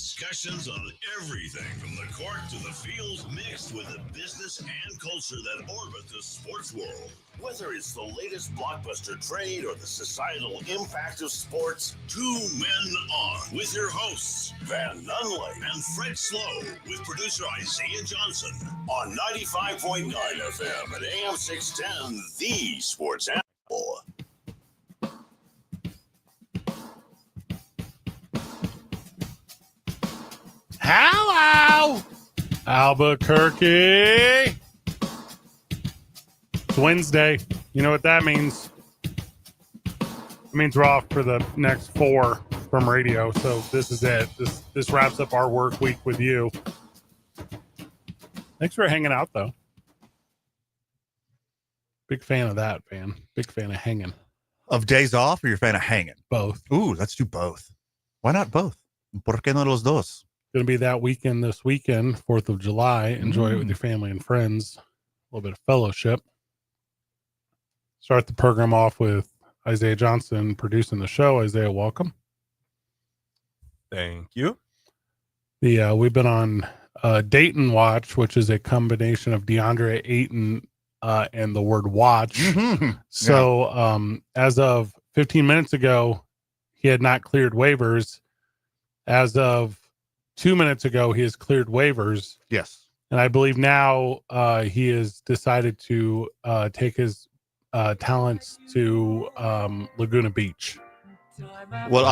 Discussions on everything from the court to the field, mixed with the business and culture that orbit the sports world. Whether it's the latest blockbuster trade or the societal impact of sports, two men on with your hosts, Van Nunley and Fred Slow, with producer Isaiah Johnson on 95.9 FM and AM 610, the Sports Animal. Hello, Albuquerque. It's Wednesday. You know what that means? It means we're off for the next 4 from radio. So this is it. This wraps up our work week with you. Thanks for hanging out, though. Big fan of that, Van. Big fan of hanging. Of days off, or you're a fan of hanging? Both. Ooh, let's do both. Why not both? ¿Por qué no los dos? Going to be that weekend this weekend, 4th of July. Enjoy it with your family and friends. A little bit of fellowship. Start the program off with Isaiah Johnson producing the show. Isaiah, welcome. Thank you. We've been on Dayton Watch, which is a combination of DeAndre Ayton and the word watch. Mm-hmm. So as of 15 minutes ago, he had not cleared waivers. As of 2 minutes ago, he has cleared waivers. Yes. And I believe now he has decided to take his talents to Laguna Beach. Well,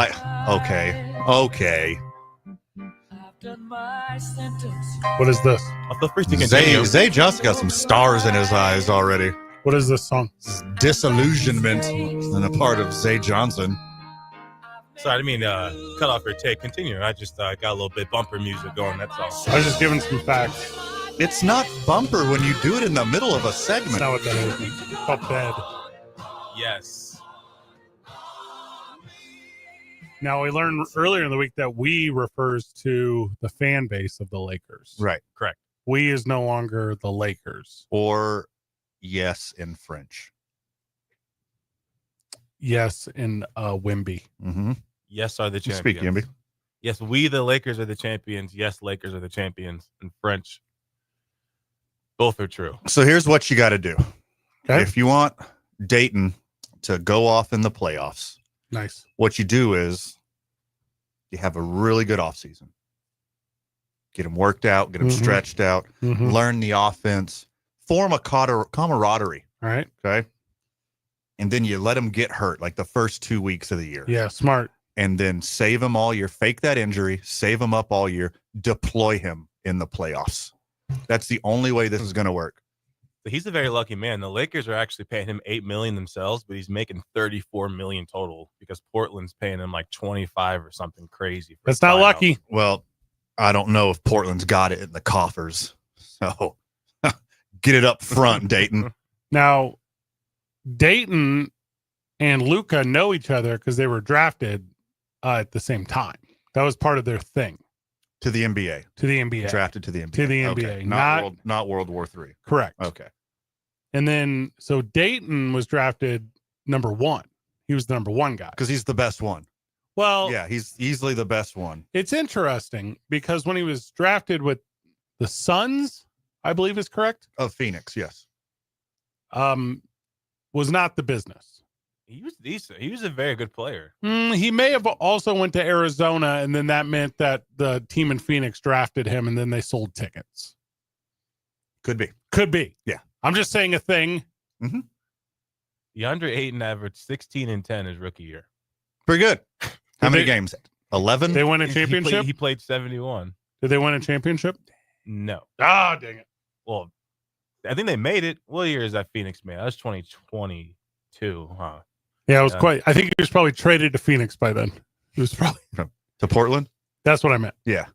okay. What is this? I'll feel free to continue. Zay just got some stars in his eyes already. What is this song? This is Disillusionment and a part of Zay Johnson. Sorry, I didn't mean cut off your take. Continue. I just got a little bit bumper music going. That's all. I was just giving some facts. It's not bumper when you do it in the middle of a segment. That's not what that is. It's called bed. Yes. Now, we learned earlier in the week that we refers to the fan base of the Lakers. Right. Correct. We is no longer the Lakers. Or yes in French. Yes, in Wimby. Mm-hmm. Yes are the champions. Speak, Yimby. Yes, we the Lakers are the champions. Yes, Lakers are the champions. In French, both are true. So here's what you got to do. Okay. If you want Dayton to go off in the playoffs, Nice. what you do is you have a really good offseason. Get them worked out, get them stretched out, learn the offense, form a camaraderie. All right. Okay. And then you let them get hurt like the first 2 weeks of the year. Yeah, smart. And then save him all year, fake that injury, save him up all year, deploy him in the playoffs. That's the only way this is going to work. So he's a very lucky man. The Lakers are actually paying him $8 million themselves, but he's making $34 million total because Portland's paying him like 25 or something crazy. That's not lucky. Well, I don't know if Portland's got it in the coffers. So get it up front, Dayton. Now, Dayton and Luka know each other because they were drafted at the same time. That was part of their thing. To the NBA. To the NBA. Drafted to the NBA. To the NBA. Okay. Not World War III. Correct. Okay. And then, so Dayton was drafted number 1. He was the number 1 guy. Because he's the best one. Well, yeah, he's easily the best one. It's interesting because when he was drafted with the Suns, I believe is correct. Of Phoenix, yes. Was not the business. He was decent. He was a very good player. He may have also went to Arizona, and then that meant that the team in Phoenix drafted him, and then they sold tickets. Could be. Yeah. I'm just saying a thing. Mm-hmm. DeAndre Ayton averaged 16 and 10 his rookie year. Pretty good. How many games? 11? They won a championship? He played 71. Did they win a championship? No. Ah, dang it. Well, I think they made it. What year is that Phoenix made? That was 2022, huh? Yeah, it was quite. I think he was probably traded to Phoenix by then. He was probably to Portland. That's what I meant. Yeah,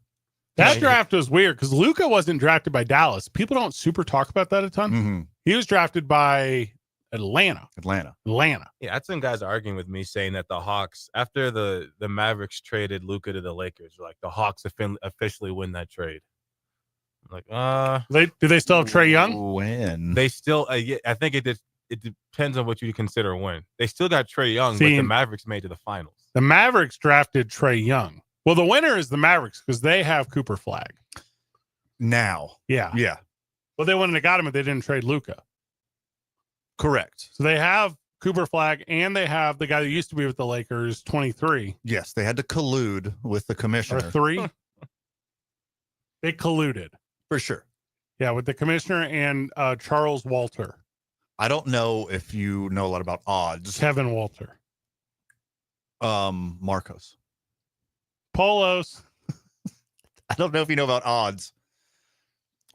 that draft was weird because Luka wasn't drafted by Dallas. People don't super talk about that a ton. Mm-hmm. He was drafted by Atlanta. Yeah, I had some guys arguing with me saying that the Hawks, after the Mavericks traded Luka to the Lakers, like the Hawks officially win that trade. I'm like, do they still have Trae Young? When they still, I think it depends on what you consider win. They still got Trae Young, but the Mavericks made to the finals. The Mavericks drafted Trae Young. Well, the winner is the Mavericks because they have Cooper Flag. Now. Yeah. Yeah. Well, they wouldn't have got him if they didn't trade Luka. Correct. So they have Cooper Flag and they have the guy that used to be with the Lakers, 23. Yes, they had to collude with the Or commissioner. 3. They colluded. For sure. Yeah, with the commissioner and Charles Walter. I don't know if you know a lot about odds. Kevin Walter. Marcos. Polos. I don't know if you know about odds.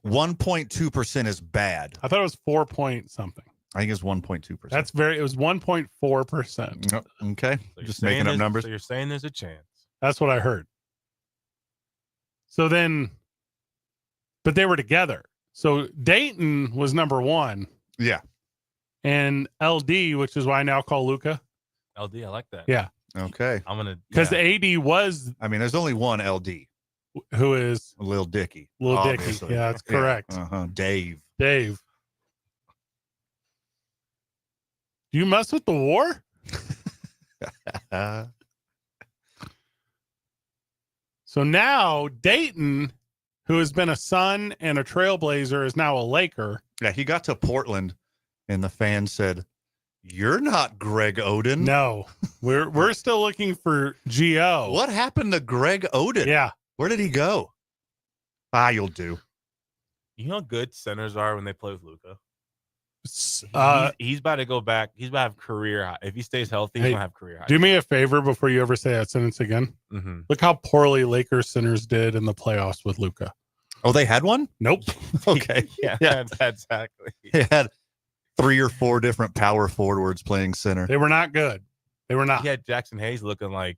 1.2% is bad. I thought it was 4 point something. I think it's 1.2%. It was 1.4%. Okay. So Just making up numbers. So you're saying there's a chance. That's what I heard. So then, but they were together. So Dayton was number 1. Yeah. And LD, which is why I now call Luka. LD, I like that. Yeah. Okay. I'm gonna Because AD was I mean, there's only one LD. who is Lil Dicky. Lil Dicky. Obviously. Yeah, that's correct. Uh-huh. Dave. Dave. Do you mess with the war? So now Dayton, who has been a Sun and a Trailblazer, is now a Laker. Yeah, he got to Portland and the fans said, "You're not Greg Oden." No, we're still looking for Gio. What happened to Greg Oden? Yeah. Where did he go? You'll do. You know how good centers are when they play with Luka? He's about to go back. He's about to have career high. If he stays healthy, he's Hey, going to have career high. Do me a favor before you ever say that sentence again. Mm-hmm. Look how poorly Lakers centers did in the playoffs with Luka. Oh, they had one? Nope. Okay. Yeah, Yeah. exactly. They had 3 or 4 different power forwards playing center. They were not good. They were not. He had Jackson Hayes looking like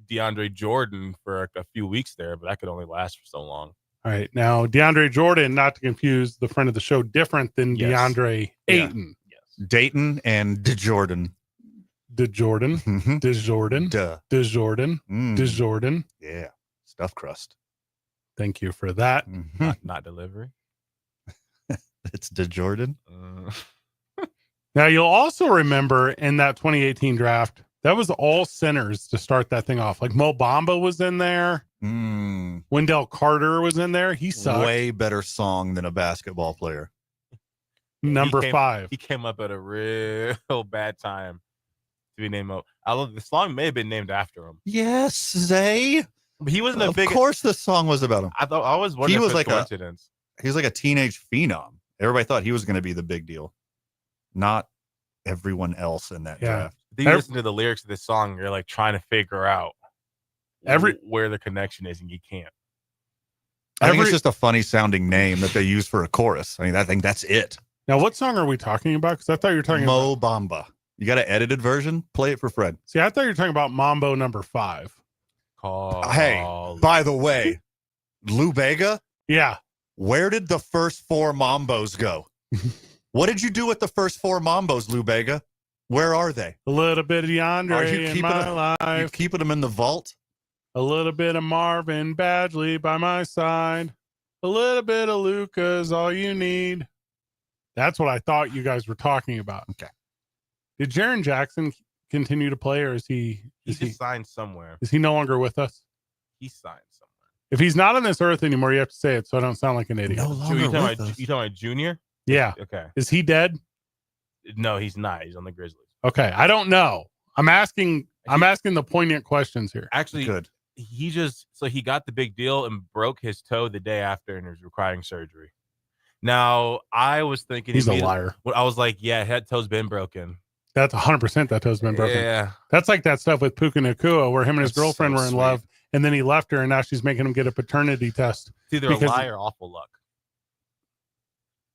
DeAndre Jordan for a few weeks there, but that could only last for so long. All right. Now, DeAndre Jordan, not to confuse the friend of the show, different than Yes. DeAndre Yeah. Ayton. Yes. Dayton and DeJordan. DeJordan. Mhm. DeJordan. Duh. DeJordan. Mm. DeJordan. Yeah. Stuffed crust. Thank you for that. Mhm. Not delivery. It's DeJordan. Now, you'll also remember in that 2018 draft, that was all centers to start that thing off. Like Mo Bamba was in there. Mm. Wendell Carter was in there. He sucked. Way better song than a basketball player. Number He came- 5. He came up at a real bad time to be named. I love the song may have been named after him, Yes, Zay. but he wasn't a Of big. course, the song was about him. I always wondered He if was it's like a- coincidence. He was like a teenage phenom. Everybody thought he was going to be the big deal, not everyone else in that Yeah. draft. Then you listen to the lyrics of this song, you're like trying to figure out where the connection is, and you can't. I think it's just a funny sounding name that they use for a chorus. I mean, I think that's it. Now, what song are we talking about? Because I thought you were talking Mo about. Bamba. You got an edited version? Play it for Fred. See, I thought you were talking about Mambo number 5. Hey, by the way, Lou Bega, Yeah. where did the first 4 Mambos go? What did you do with the first 4 Mambos, Lou Bega? Where are they? A little bit of DeAndre Are you in keeping my You life. keeping them in the vault? A little bit of Marvin Badgley by my side. A little bit of Luca is all you need. That's what I thought you guys were talking about. Okay. Did Jaren Jackson continue to play, or is he just signed somewhere. is he no longer with us? He signed somewhere. If he's not on this earth anymore, you have to say it so I don't sound like an idiot. No So longer you talking with about us. you talking about Junior? Yeah. Okay. Is he dead? No, he's not. He's on the Grizzlies. Okay. I don't know. I'm asking the poignant questions here. Actually, Good. he got the big deal and broke his toe the day after and is requiring surgery. Now, I was thinking He's a liar. I was like, yeah, head toe's been broken. That's 100% that toe's been broken. Yeah. That's like that stuff with Puka Nacua where him and his That's so girlfriend were in sweet. love, and then he left her, and now she's making him get a paternity test. It's either Because- a lie or awful luck.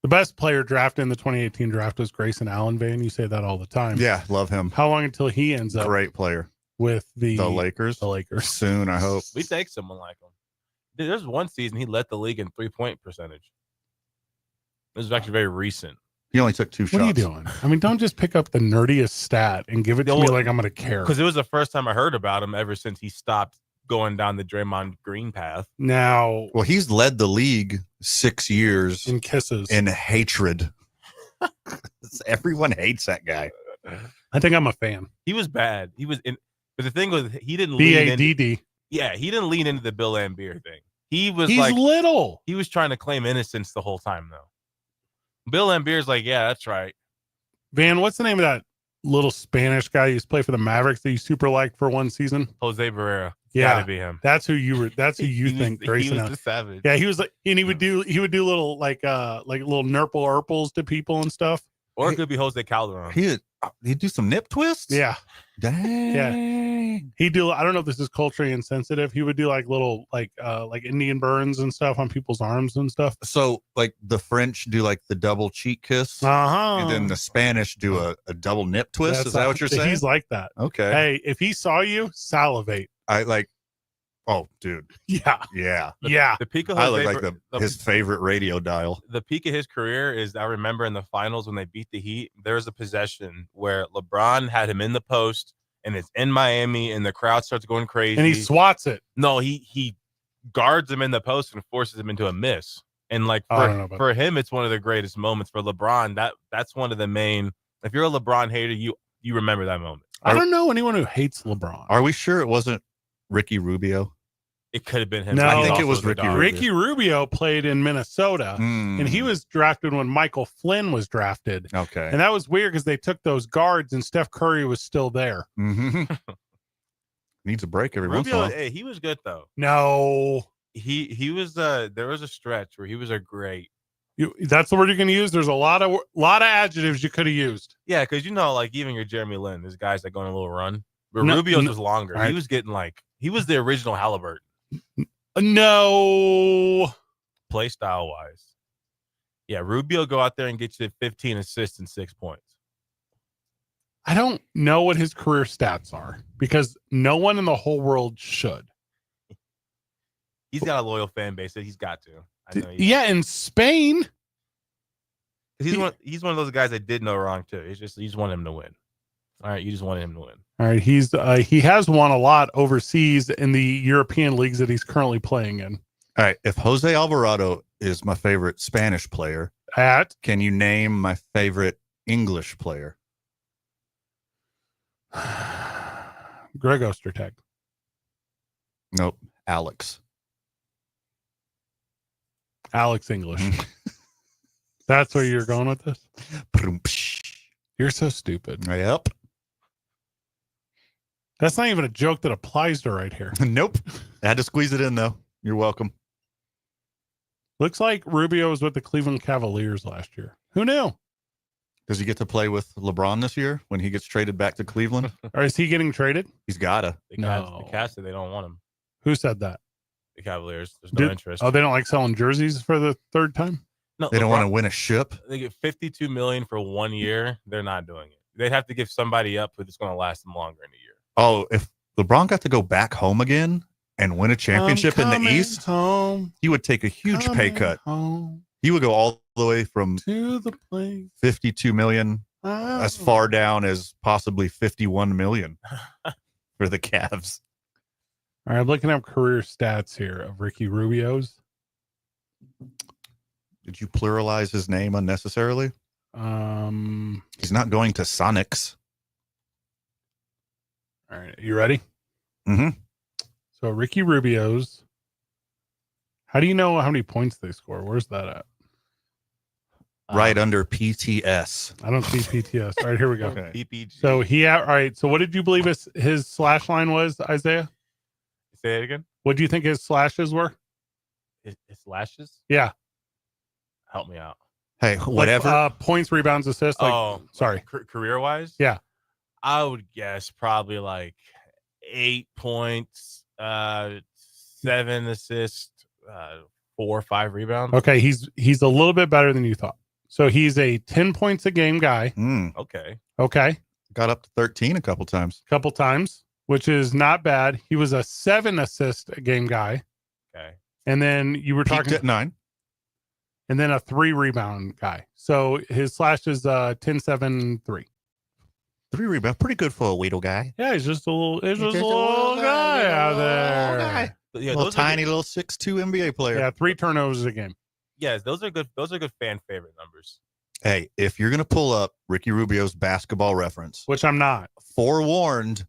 The best player drafted in the 2018 draft was Grayson Allenvane. You say that all the time. Yeah, love him. How long until he ends up Great player. with the Lakers. The Lakers. Soon, I hope. We take someone like him. Dude, there's one season he led the league in 3-point percentage. This is actually very recent. He only took 2 shots. What are you doing? I mean, don't just pick up the nerdiest stat and give it to me like I'm going to care. Because it was the first time I heard about him ever since he stopped going down the Draymond Green path. Now, Well, he's led the league 6 years in kisses. in hatred. Everyone hates that guy. I think I'm a fan. He was bad. He was in, but the thing was, he didn't lean in. BADD. Yeah, he didn't lean into the Bill Laimbeer thing. He's little. He was trying to claim innocence the whole time, though. Bill Laimbeer's like, yeah, that's right. Van, what's the name of that little Spanish guy who used to play for the Mavericks that you super liked for one season? Jose Barrera. Yeah, Gotta be him. That's who you think, Grayson. He was the savage. Yeah, he was like, and he would do little like little nurple urples to people and stuff. Or it could be Jose Calderon. He'd do some nip twists. Yeah, dang. Yeah. He'd do. I don't know if this is culturally insensitive. He would do like little like Indian burns and stuff on people's arms and stuff. So like the French do like the double cheek kiss, and then the Spanish do a double nip twist. Is that what you're saying? He's like that. Okay. Hey, if he saw you, salivate. I like. Oh, dude. Yeah. The peak of Jose, I look like his favorite radio dial. The peak of his career is, I remember in the finals when they beat the Heat, there was a possession where LeBron had him in the post, and it's in Miami, and the crowd starts going crazy. And he swats it. No, he guards him in the post and forces him into a miss. And like for him, it's one of the greatest moments. For LeBron, that's one of the main. If you're a LeBron hater, you remember that moment. I don't know anyone who hates LeBron. Are we sure it wasn't Ricky Rubio? It could have been him. No, I think it was Ricky Rubio. Ricky Rubio played in Minnesota, and he was drafted when Michael Flynn was drafted. Okay. And that was weird because they took those guards, and Steph Curry was still there. Mm-hmm. Needs a break every once in a while. Hey, he was good though. No. He was there was a stretch where he was a great. That's the word you're going to use. There's a lot of adjectives you could have used. Yeah, because like even your Jeremy Lin, there's guys that go on a little run. But Rubio's was longer. Right. He was getting he was the original Halliburton. No. Play style wise. Yeah, Rubio go out there and get you 15 assists and 6 points. I don't know what his career stats are because no one in the whole world should. He's got a loyal fan base that he's got to. I know in Spain. He's one of those guys that did no wrong too. It's just you just want him to win. All right, you just wanted him to win. All right, he has won a lot overseas in the European leagues that he's currently playing in. All right, if Jose Alvarado is my favorite Spanish player, can you name my favorite English player? Greg Ostertag. Nope, Alex English. That's where you're going with this? You're so stupid. Yep. That's not even a joke that applies to right here. Nope. I had to squeeze it in, though. You're welcome. Looks like Rubio was with the Cleveland Cavaliers last year. Who knew? Does he get to play with LeBron this year when he gets traded back to Cleveland? Or is he getting traded? He's got to. The Cavs said they don't want him. Who said that? The Cavaliers. There's no interest. Oh, they don't like selling jerseys for the third time? No, they don't want to win a ship. They get $52 million for 1 year. They're not doing it. They'd have to give somebody up who's going to last them longer in a year. Oh, if LeBron got to go back home again and win a championship in the East, he would take a huge pay cut. He would go all the way from to the place. $52 million as far down as possibly $51 million for the Cavs. All right, I'm looking up career stats here of Ricky Rubio's. Did you pluralize his name unnecessarily? He's not going to Sonics. All right, you ready? Mm-hmm. So Ricky Rubio's. How do you know how many points they score? Where's that at? Right under PTS. I don't see PTS. All right, here we go. Okay. PPG. So all right. So what did you believe his slash line was, Isaiah? Say it again. What do you think his slashes were? His slashes? Yeah. Help me out. Hey, whatever. Like, points, rebounds, assists. Sorry. Career wise? Yeah. I would guess probably like 8 points, 7 assists, 4 or 5 rebounds. Okay, he's a little bit better than you thought. So he's a 10 points a game guy. Okay. Got up to 13 a couple times, which is not bad. He was a 7 assist a game guy. Okay. And then you were talking at 9. And then a 3 rebound guy. So his slash is 10, 7, 3. 3 rebounds, pretty good for a Weedle guy. Yeah, he's just a little guy out there. Yeah, little tiny little 6'2" NBA player. Yeah, 3 turnovers a game. Yes, those are good fan favorite numbers. Hey, if you're gonna pull up Ricky Rubio's basketball reference, which I'm not, forewarned,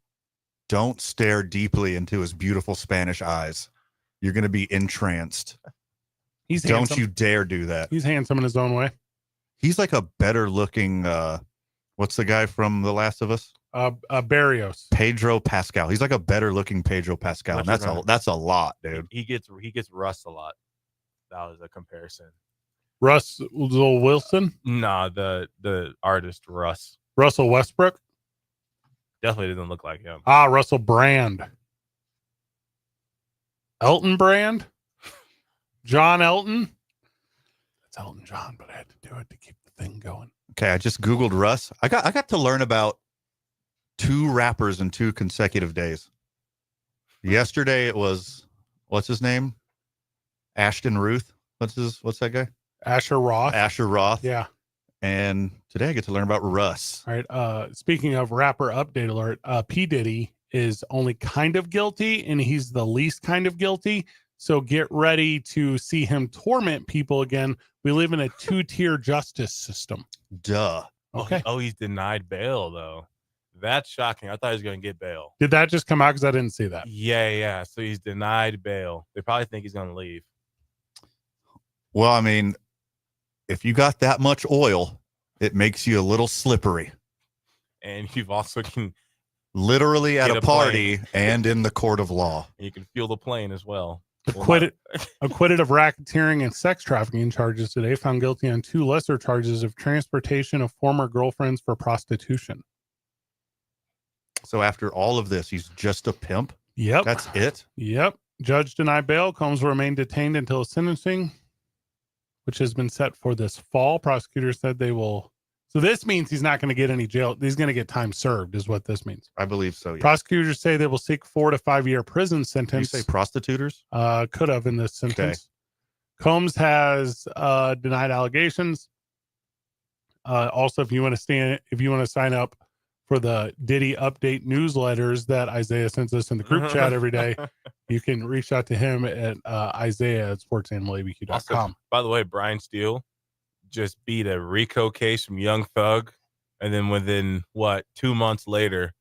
don't stare deeply into his beautiful Spanish eyes. You're going to be entranced. Don't you dare do that. He's handsome in his own way. He's like a better looking, what's the guy from The Last of Us? Barrios. Pedro Pascal. He's like a better looking Pedro Pascal. And that's a lot, dude. He gets Russ a lot. That was a comparison. Russell Wilson? Nah, the artist Russ. Russell Westbrook? Definitely didn't look like him. Russell Brand. Elton Brand? John Elton? That's Elton John, but I had to do it to keep the thing going. Okay, I just Googled Russ. I got to learn about 2 rappers in 2 consecutive days. Yesterday it was, what's his name? Ashton Ruth. What's that guy? Asher Roth. Yeah. And today I get to learn about Russ. All right. Speaking of rapper update alert, P. Diddy is only kind of guilty, and he's the least kind of guilty. So get ready to see him torment people again. We live in a 2-tier justice system. Duh. Okay. Oh, he's denied bail, though. That's shocking. I thought he was going to get bail. Did that just come out? Because I didn't see that. Yeah. So he's denied bail. They probably think he's going to leave. Well, I mean, if you got that much oil, it makes you a little slippery. And you've also can literally at a party and in the court of law. You can feel the plane as well. Acquitted of racketeering and sex trafficking charges today, found guilty on 2 lesser charges of transportation of former girlfriends for prostitution. So after all of this, he's just a pimp? Yep. That's it? Yep. Judge denied bail. Combs will remain detained until sentencing, which has been set for this fall. Prosecutors said they will. So this means he's not going to get any jail. He's going to get time served is what this means. I believe so. Yeah. Prosecutors say they will seek 4 to 5 year prison sentence. Did you say prostitutors? Could have in this sentence. Okay. Combs has denied allegations. Also, if you want to sign up for the Diddy update newsletters that Isaiah sends us in the group chat every day, you can reach out to him at Isaiah at sportsanimalabq.com. Also, by the way, Brian Steele just beat a RICO case from Young Thug, and then within 2 months later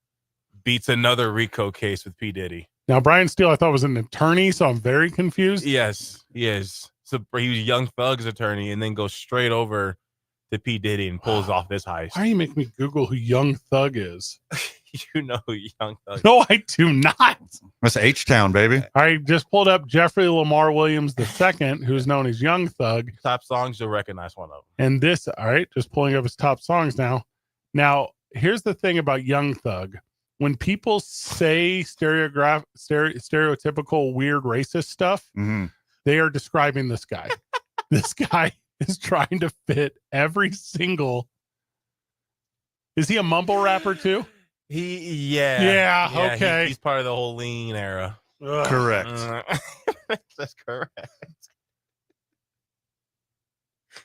beats another RICO case with P. Diddy. Now, Brian Steele, I thought was an attorney, so I'm very confused. Yes, he is. So he was Young Thug's attorney, and then goes straight over to P. Diddy and pulls off this heist. Why do you make me Google who Young Thug is? You know who Young Thug is. No, I do not. That's H-Town, baby. I just pulled up Jeffrey Lamar Williams II, who's known as Young Thug. Top songs, you'll recognize one of them. And this, all right, just pulling up his top songs now. Now, here's the thing about Young Thug. When people say stereotypical weird racist stuff, they are describing this guy. This guy is trying to fit every single. Is he a mumble rapper too? Yeah. Okay. He's part of the whole lean era. Ugh. Correct. That's correct.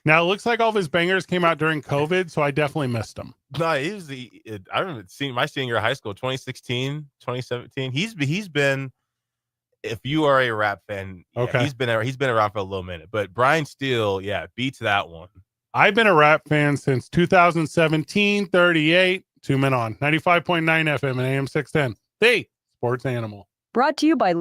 Now it looks like all of his bangers came out during COVID, so I definitely missed him. No, he was I remember seeing my senior year of high school, 2016, 2017. He's been, if you are a rap fan, okay, he's been around for a little minute. But Brian Steele, beats that one. I've been a rap fan since 2017, 38. 2 Men On 95.9 FM and AM 610. The Sports Animal. Brought to you by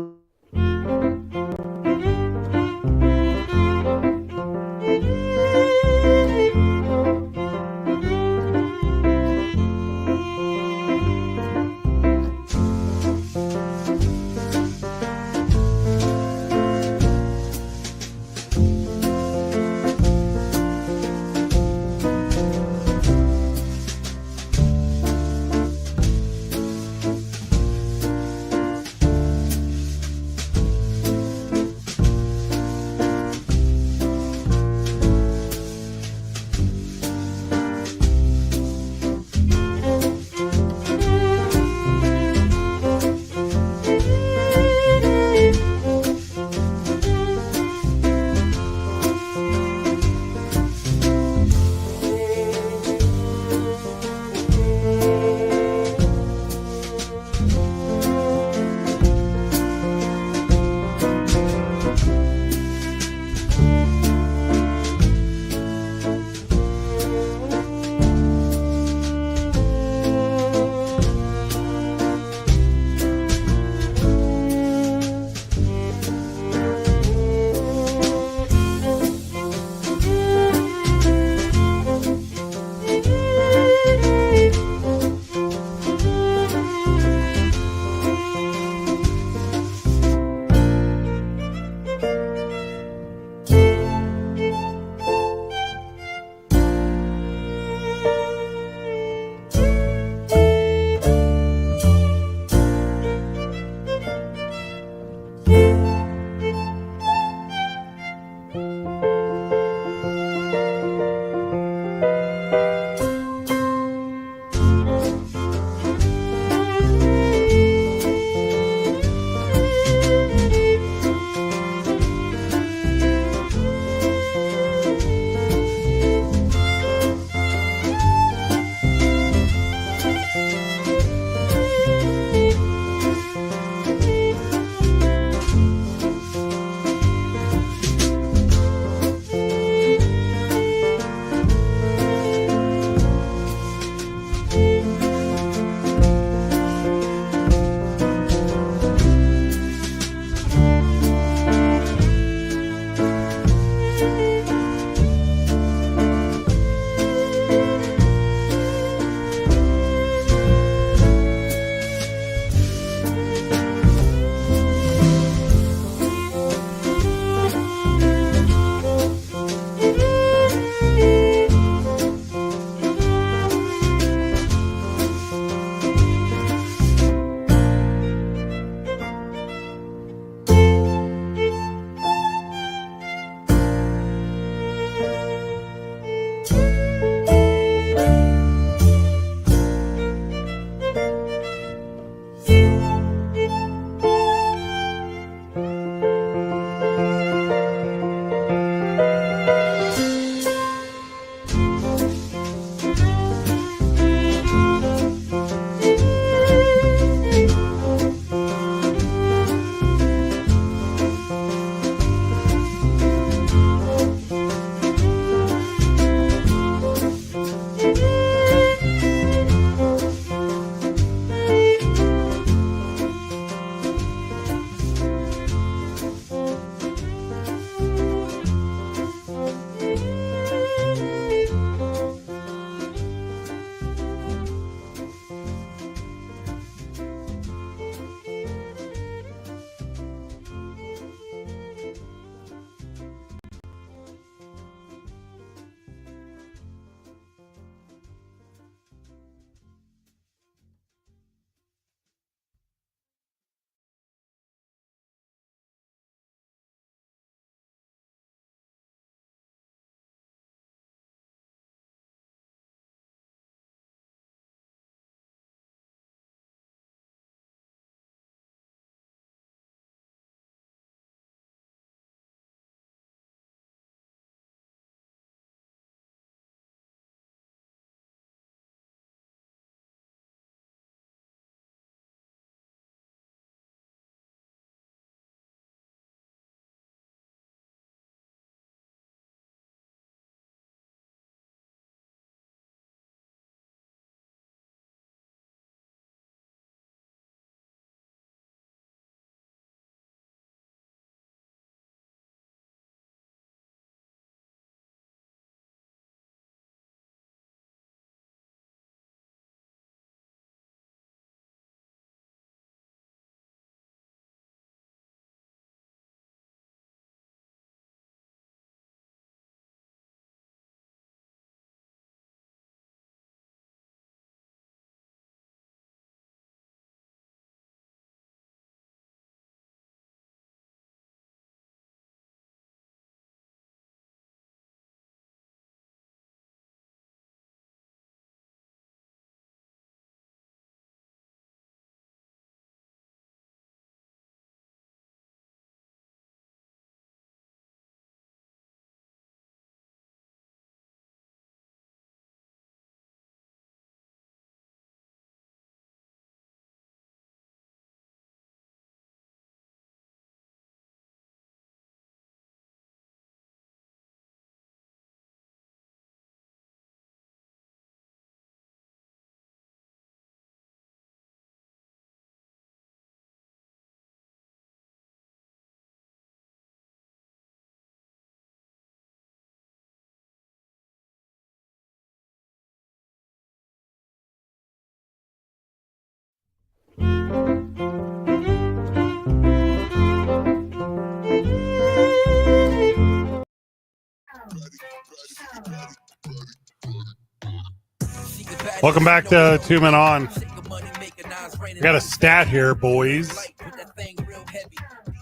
Welcome back to Two Men On. I got a stat here, boys.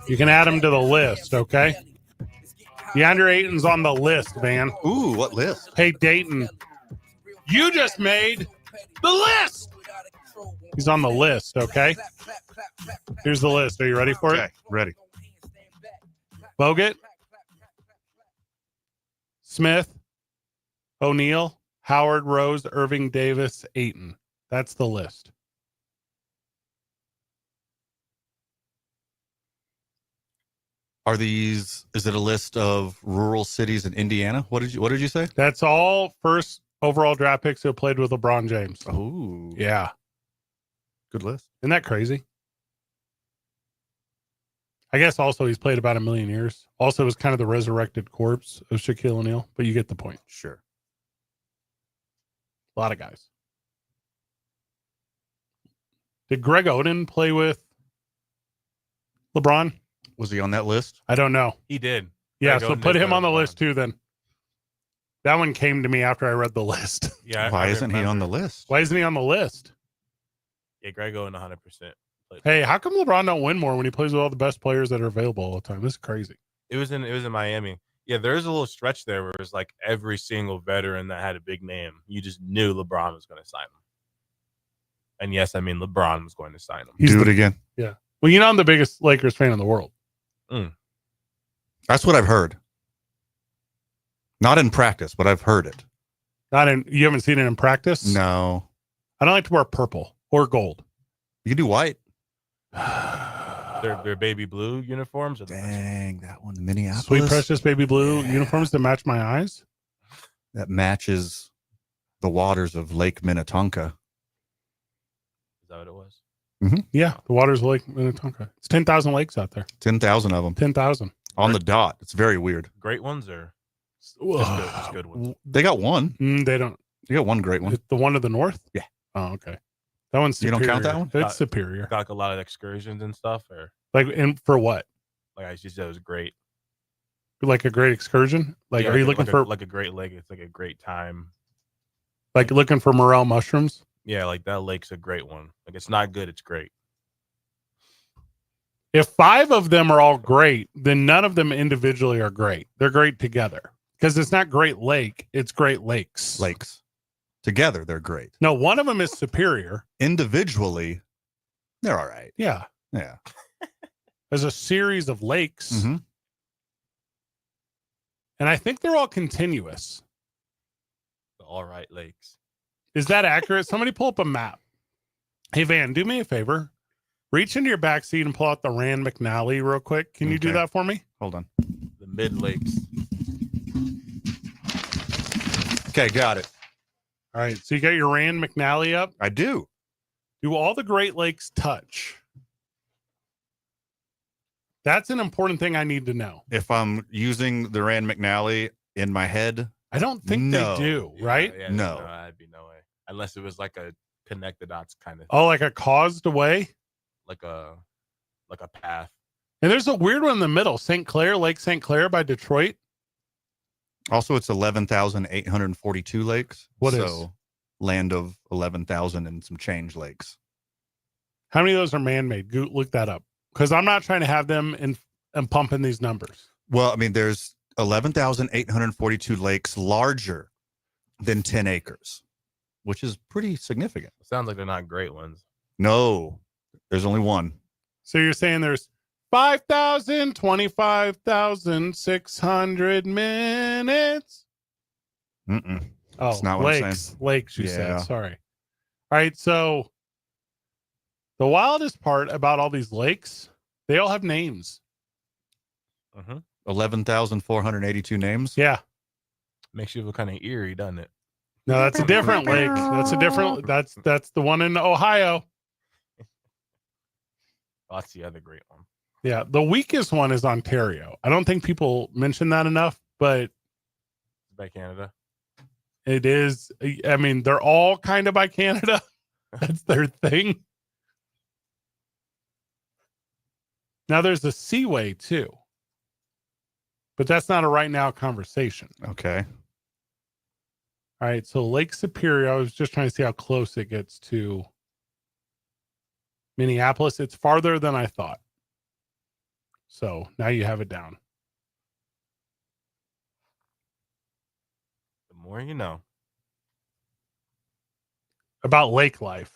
You can add him to the list, okay? DeAndre Ayton's on the list, man. Ooh, what list? Hey, Dayton, you just made the list. He's on the list, okay? Here's the list. Are you ready for it? Ready. Bogut, Smith, O'Neal, Howard, Rose, Irving, Davis, Ayton. That's the list. Is it a list of rural cities in Indiana? What did you say? That's all first overall draft picks who played with LeBron James. Oh, Yeah. good list. Isn't that crazy? I guess also he's played about 1 million years. Also was kind of the resurrected corpse of Shaquille O'Neal, but you get the point. Sure. A lot of guys. Did Greg Oden play with LeBron? Was he on that list? I don't know. He did. Yeah, Greg so Oden put did him play on the with list too then. That one came to me after I read the list. Yeah. Why isn't he on the list? Why isn't he on the list? Yeah, Greg Oden 100%. Hey, how come LeBron don't win more when he plays with all the best players that are available all the time? This is crazy. It was in Miami. Yeah, there's a little stretch there where it was like every single veteran that had a big name, you just knew LeBron was going to sign him. And yes, I mean LeBron was going to sign him. He's Do it again. Yeah. Well, you know I'm the biggest Lakers fan in the world. That's what I've heard. Not in practice, but I've heard it. You haven't seen it in practice? No. I don't like to wear purple or gold. You can do white. Their baby blue uniforms. Dang, that one, the Minneapolis. Sweet precious baby blue uniforms that match my eyes. That matches the waters of Lake Minnetonka. Is that what it was? Yeah, the waters of Lake Minnetonka. It's 10,000 lakes out there. 10,000 of them 10,000 on the dot. It's very weird. Great ones or just good ones? They got one. They don't. You got one great one. The one to the north? Yeah. Oh, okay. That one's superior. You don't count that one? It's superior. Got like a lot of excursions and stuff, or Like, and for what? like I just said, it was great. Like a great excursion? Like, Yeah, are you like looking a, for like a great lake? It's like a great time. like looking for morel mushrooms? Yeah, like that lake's a great one. Like it's not good, it's great. If 5 of them are all great, then none of them individually are great. They're great together because it's not Great Lake, it's Great Lakes. Lakes. Together, they're great. No, one of them is superior. Individually, they're all right. Yeah. Yeah. There's a series of lakes. Mhm. And I think they're all continuous. All right, lakes. Is that accurate? Somebody pull up a map. Hey, Van, do me a favor. Reach into your back seat and pull out the Rand McNally real quick. Can you do Okay. that for me? Hold on. The mid lakes. Okay, got it. All right. So you got your Rand McNally up. I do. Do all the Great Lakes touch? That's an important thing I need to know. If I'm using the Rand McNally in my head, I don't think No. they do, right? Yeah, No. that'd be no way. Unless it was like a connect the dots kind of Oh, like a caused away? like a path. And there's a weird one in the middle. St. Clair, Lake St. Clair by Detroit. also it's 11,842 lakes. What so is? land of 11,000 and some change lakes. How many of those are man-made? Look that up. Because I'm not trying to have them and pumping these numbers. Well, I mean, there's 11,842 lakes larger than 10 acres, which is pretty significant. It sounds like they're not great ones. No, there's only one. So you're saying there's 5,000, 25,600 minutes. Mm-mm. Oh, That's not what I'm lakes. saying. Lakes, you Yeah. said. Sorry. All right. So the wildest part about all these lakes, they all have names. 11,482 names. Yeah. Makes you feel kind of eerie, doesn't it? No, that's a different lake. That's the one in Ohio. Oh, that's the other great one. Yeah. The weakest one is Ontario. I don't think people mention that enough, but By Canada. it is. I mean, they're all kind of by Canada. That's their thing. Now there's a Seaway too, but that's not a right now conversation. Okay. All right, so Lake Superior, I was just trying to see how close it gets to Minneapolis. It's farther than I thought. So now you have it down. The more you know. About lake life.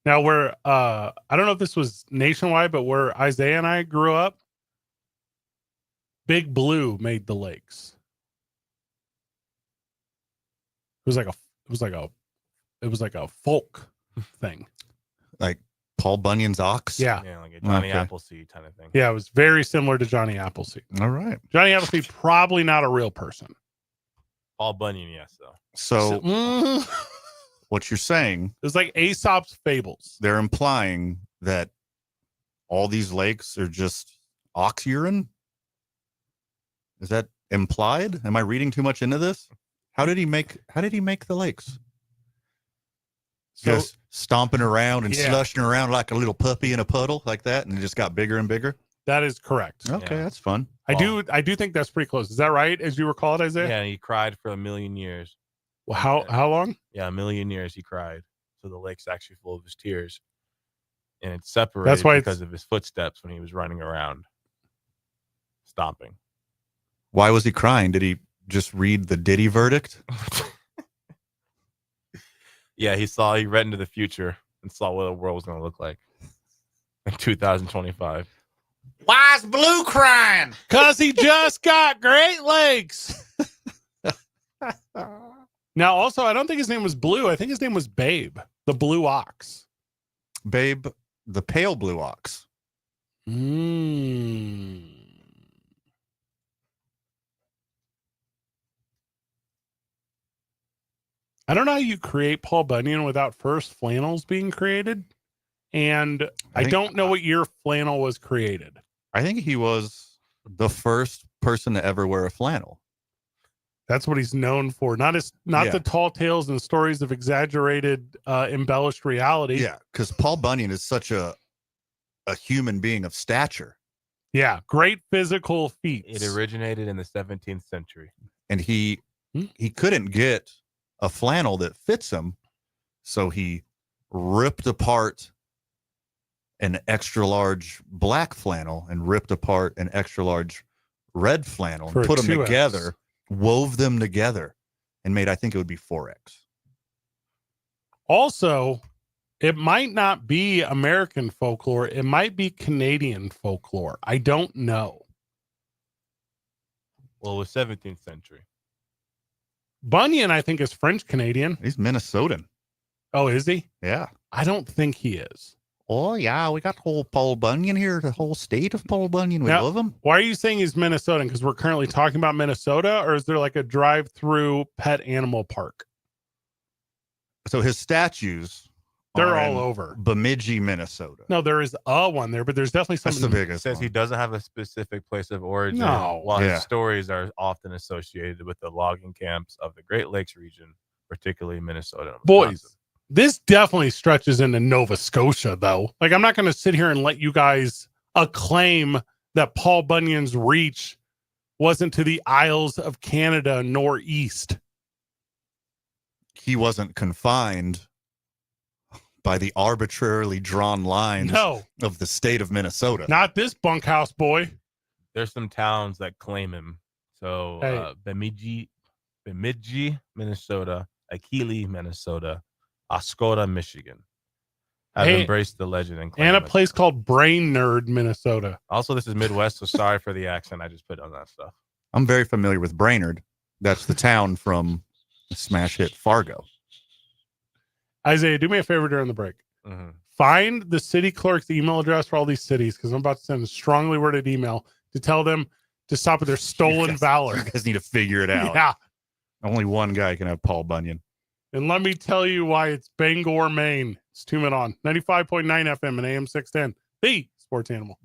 Now where I don't know if this was nationwide, but where Isaiah and I grew up, Big Blue made the lakes. It was like a folk thing. Like Paul Bunyan's ox? Yeah. Yeah, like a Johnny Appleseed kind of thing. Yeah, it was very similar to Johnny Appleseed. All right. Johnny Appleseed, probably not a real person. Paul Bunyan, yes, though. So what you're saying, it was like Aesop's fables. They're implying that all these lakes are just ox urine? Is that implied? Am I reading too much into this? How did he make the lakes? So, just stomping around and slushing around like a little puppy in a puddle like that, and it just got bigger and bigger? That is correct. Okay, that's fun. I do think that's pretty close. Is that right, as you recall it, Isaiah? Yeah, he cried for 1,000,000 years. Well, how long? Yeah, 1,000,000 years he cried. So the lake's actually full of his tears. And it's separated because of his footsteps when he was running around, stomping. Why was he crying? Did he just read the Diddy verdict? Yeah, he read into the future and saw what the world was going to look like in 2025. Why is Blue crying? Because he just got Great Lakes. Now, also, I don't think his name was Blue. I think his name was Babe, the blue ox. Babe, the pale blue ox. I don't know how you create Paul Bunyan without first flannels being created. And I don't know what year flannel was created. I think he was the first person to ever wear a flannel. That's what he's known for. Not the tall tales and stories of exaggerated, embellished reality. Yeah, because Paul Bunyan is such a human being of stature. Yeah, great physical feats. It originated in the 17th century. And he couldn't get a flannel that fits him, so he ripped apart an extra large black flannel and ripped apart an extra large red flannel and put them together, wove them together, and made, I think it would be 4X. Also, it might not be American folklore. It might be Canadian folklore. I don't know. Well, it was 17th century. Bunyan, I think, is French Canadian. He's Minnesotan. Oh, is he? Yeah. I don't think he is. Oh, yeah. We got whole Paul Bunyan here, the whole state of Paul Bunyan. We love him. Why are you saying he's Minnesotan? Because we're currently talking about Minnesota, or is there like a drive-through pet animal park? So his statues, they're all over Bemidji, Minnesota. No, there is one there, but there's definitely something. That's the biggest. It says he doesn't have a specific place of origin. No. While his stories are often associated with the logging camps of the Great Lakes region, particularly Minnesota. Boys, this definitely stretches into Nova Scotia, though. Like, I'm not going to sit here and let you guys acclaim that Paul Bunyan's reach wasn't to the Isles of Canada nor east. He wasn't confined by the arbitrarily drawn lines of the state of Minnesota. Not this bunkhouse boy. There's some towns that claim him. So Bemidji, Minnesota, Akili, Minnesota, Oscoda, Michigan. I've embraced the legend and claim a place called Brain Nerd, Minnesota. Also, this is Midwest, so sorry for the accent I just put on that stuff. I'm very familiar with Brainerd. That's the town from the smash hit Fargo. Isaiah, do me a favor during the break. Mm-hmm. Find the city clerk's email address for all these cities, because I'm about to send a strongly worded email to tell them to stop with their stolen valor. You guys need to figure it out. Yeah. Only one guy can have Paul Bunyan. And let me tell you why it's Bangor, Maine. It's 2 Men On 95.9 FM and AM 610. The Sports Animal.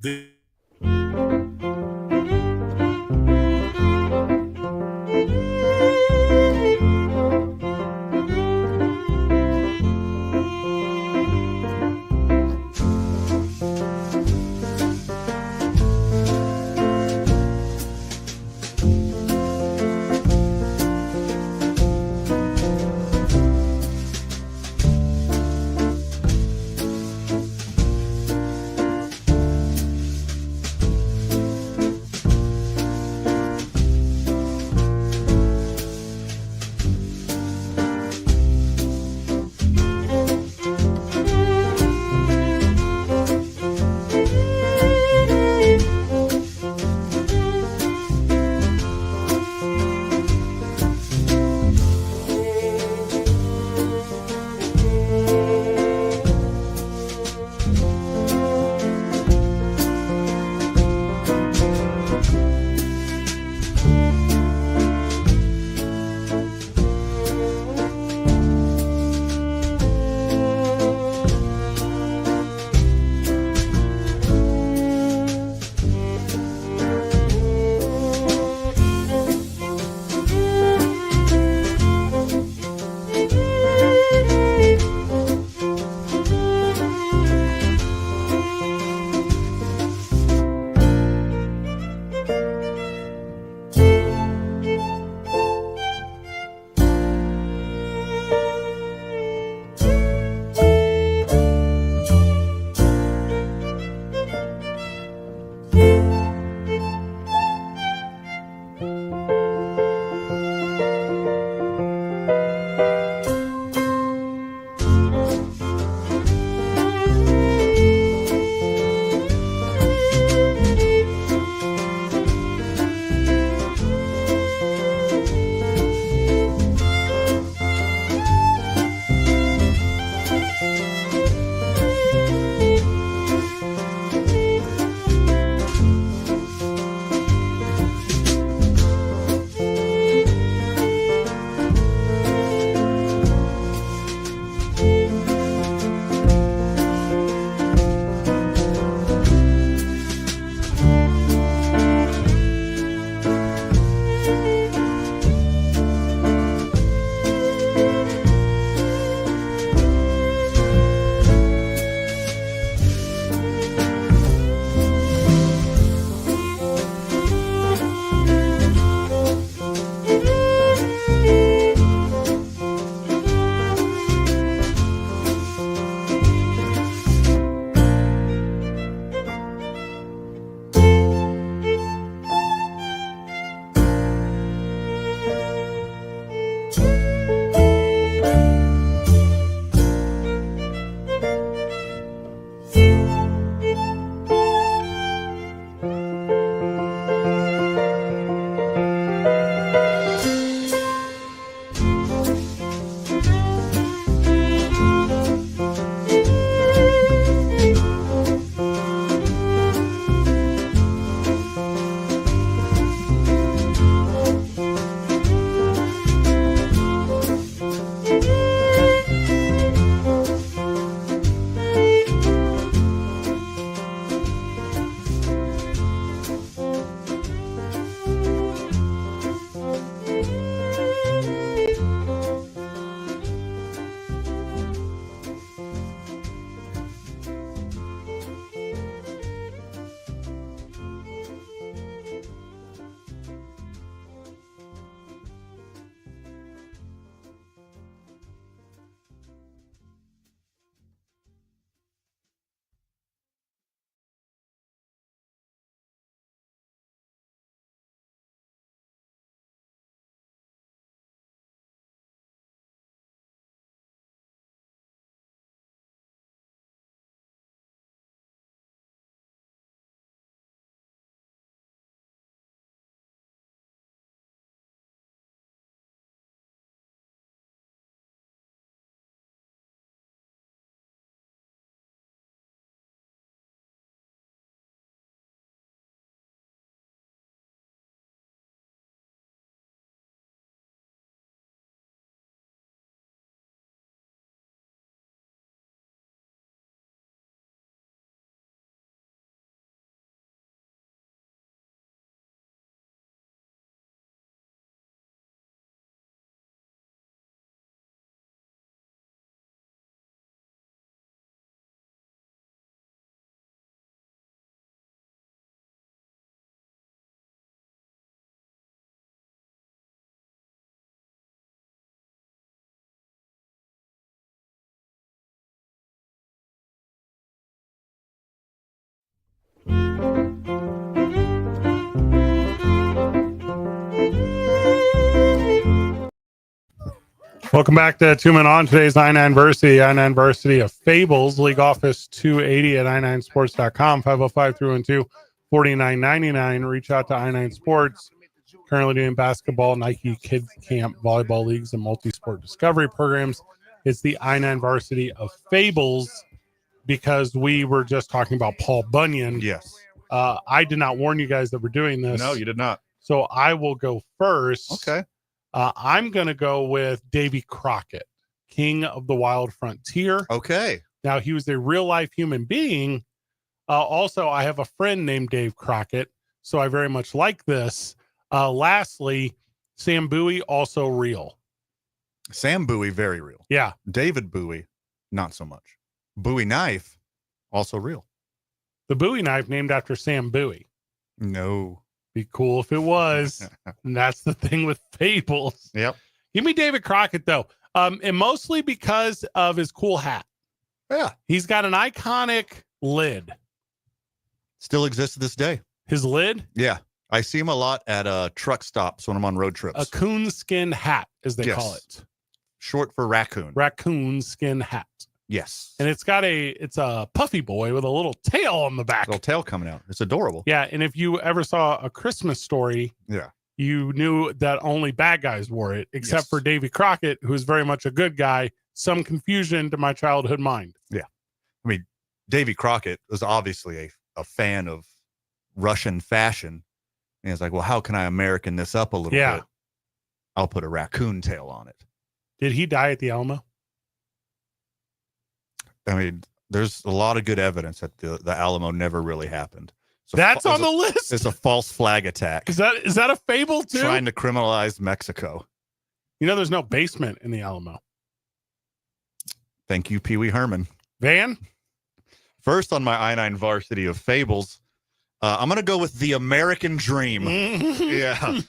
Welcome back to Two Men On. Today's I-9 Varsity of Fables, League Office 280 at i9sports.com, 505-312-4999. Reach out to I9 Sports. Currently doing basketball, Nike Kids Camp, volleyball leagues, and multi-sport discovery programs. It's the I-9 Varsity of Fables because we were just talking about Paul Bunyan. Yes. I did not warn you guys that we're doing this. No, you did not. So I will go first. Okay. I'm going to go with Davy Crockett, King of the Wild Frontier. Okay. Now, he was a real-life human being. Also, I have a friend named Dave Crockett, so I very much like this. Lastly, Sam Bowie, also real. Sam Bowie, very real. Yeah. David Bowie, not so much. Bowie knife, also real. The Bowie knife named after Sam Bowie. No. Be cool if it was. And that's the thing with fables. Yep. Give me David Crockett, though. And mostly because of his cool hat. Yeah. He's got an iconic lid. Still exists to this day. His lid? Yeah. I see him a lot at truck stops when I'm on road trips. A coonskin hat, as they call it. Short for raccoon. Raccoon skin hat. Yes. And it's a puffy boy with a little tail on the back. Little tail coming out. It's adorable. Yeah. And if you ever saw A Christmas Story, you knew that only bad guys wore it, except for Davy Crockett, who's very much a good guy. Some confusion to my childhood mind. Yeah. I mean, Davy Crockett was obviously a fan of Russian fashion. And he's like, well, how can I American this up a little bit? I'll put a raccoon tail on it. Did he die at the Alamo? I mean, there's a lot of good evidence that the Alamo never really happened. So that's on the list. It's a false flag attack. Is that a fable too? Trying to criminalize Mexico. You know, there's no basement in the Alamo. Thank you, Pee Wee Herman. Van? First on my I-9 Varsity of Fables, I'm going to go with the American Dream. Yeah.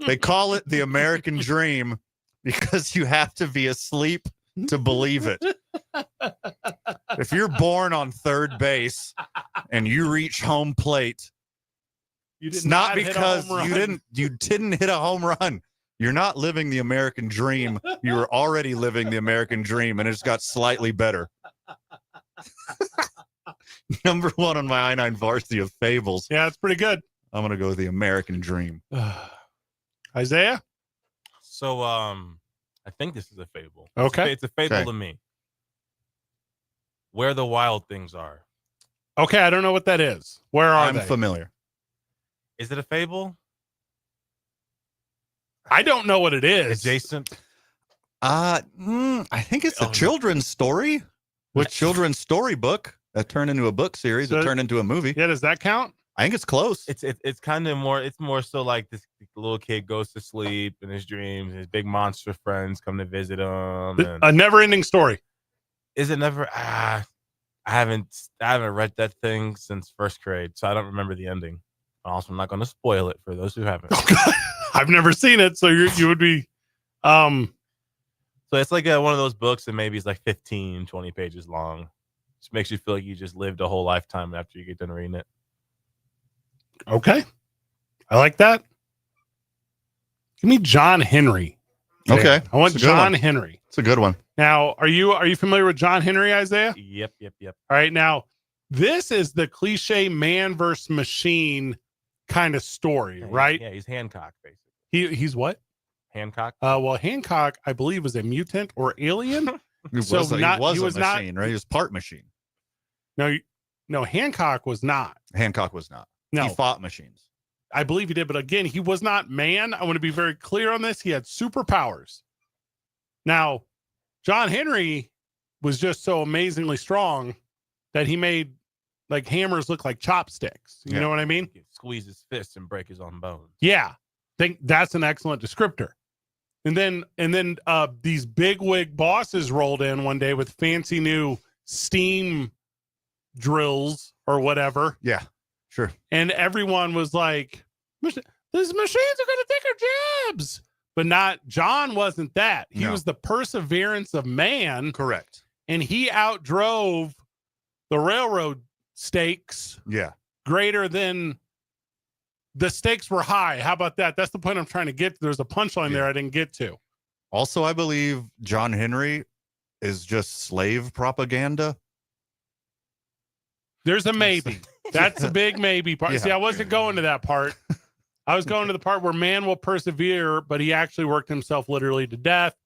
They call it the American Dream because you have to be asleep to believe it. If you're born on third base and you reach home plate, it's not because you didn't hit a home run. You're not living the American dream. You were already living the American dream, and it's got slightly better. Number one on my I-9 Varsity of Fables. Yeah, it's pretty good. I'm gonna go with the American Dream. Isaiah? So I think this is a fable. Okay. It's a fable to me. Where the Wild Things Are. Okay, I don't know what that is. Where are they? I'm familiar. Is it a fable? I don't know what it is. Adjacent? I think it's a children's story. With children's storybook that turned into a book series. That turned into a movie. Yeah, does that count? I think it's close. It's kind of more. It's more so like this little kid goes to sleep in his dreams. And his big monster friends come to visit him. And a never-ending story. Is it never? I haven't read that thing since first grade, so I don't remember the ending. Also, I'm not going to spoil it for those who haven't. I've never seen it, so you would be. So it's like one of those books that maybe is like 15, 20 pages long. Just makes you feel like you just lived a whole lifetime after you get done reading it. Okay. I like that. Give me John Henry. Okay. I want John Henry. It's a good one. Now, are you familiar with John Henry, Isaiah? Yep. All right. Now, this is the cliche man versus machine kind of story, right? Yeah, he's Hancock, basically. He's what? Hancock? Well, Hancock, I believe, was a mutant or alien. He was a machine, right? He was part machine. No, Hancock was not. Hancock was not. No. He fought machines. I believe he did, but again, he was not man. I want to be very clear on this. He had superpowers. Now, John Henry was just so amazingly strong that he made like hammers look like chopsticks. You know what I mean? He'd squeeze his fists and break his own bones. Yeah. Think that's an excellent descriptor. And then these bigwig bosses rolled in one day with fancy new steam drills or whatever. Yeah, sure. And everyone was like, these machines are going to take our jobs. But John wasn't that. He was the perseverance of man. Correct. And he outdrove the railroad stakes Yeah. greater than the stakes were high. How about that? That's the point I'm trying to get to. There's a punchline there I didn't get to. Also, I believe John Henry is just slave propaganda. There's a maybe. That's a big maybe part. Yeah. See, I wasn't going to that part. I was going to the part where man will persevere, but he actually worked himself literally to death,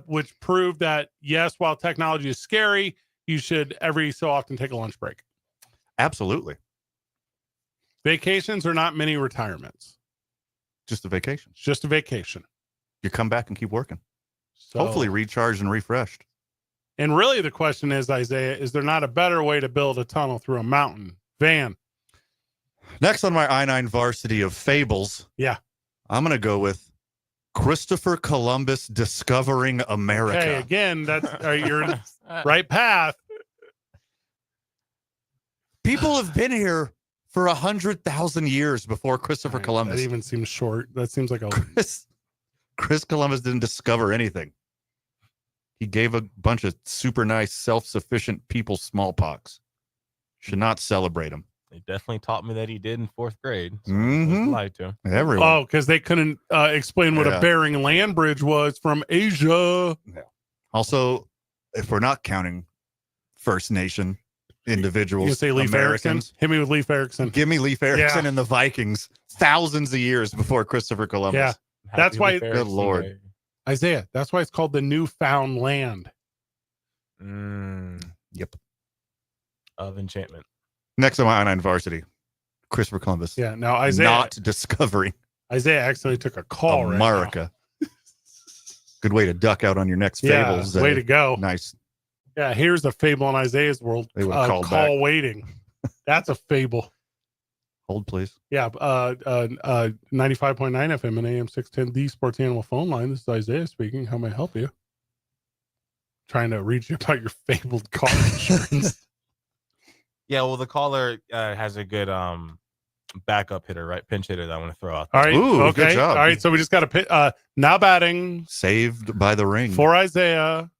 which proved that, yes, while technology is scary, you should every so often take a lunch break. Absolutely. Vacations are not mini retirements. Just a vacation. It's just a vacation. You come back and keep working. So, Hopefully recharged and refreshed. And really the question is, Isaiah, is there not a better way to build a tunnel through a mountain? Van. Next on my I-9 varsity of fables. Yeah. I'm going to go with Christopher Columbus discovering America. Okay, again, that's you're in the right path. People have been here for 100,000 years before Christopher Columbus. That even seems short. That seems like a Chris Columbus didn't discover anything. He gave a bunch of super nice, self-sufficient people smallpox. Should not celebrate him. They definitely taught me that he did in 4th grade. So Mhm. I lied to him. Everyone. Oh, because they couldn't explain what a Bering land bridge was from Asia. Also, if we're not counting First Nation individuals, You can say Leif Erikson. Americans, Hit me with Leif Erikson. give me Leif Erikson Yeah. and the Vikings thousands of years before Christopher Columbus. Yeah. That's why- Leif Good Erikson Lord. Day. Isaiah, that's why it's called the Newfound Land. Yep. Of enchantment. Next on my I-9 varsity, Christopher Columbus. Yeah. Now Isaiah Not discovering actually took a call right America. Good way to duck out on your next now. Yeah, fables. way to go. Nice. Yeah, here's a fable in Isaiah's world. They would've called call back. waiting. That's a fable. Hold, please. Yeah, 95.9 FM and AM 610, the Sports Animal phone line. This is Isaiah speaking. How may I help you? Trying to read you about your fabled car insurance. Yeah, well, the caller has a good backup hitter, right? Pinch hitter that I want to throw out there. All right. Ooh, okay. good job. All right. So we just got to pit. Now batting Saved by the ring. for Isaiah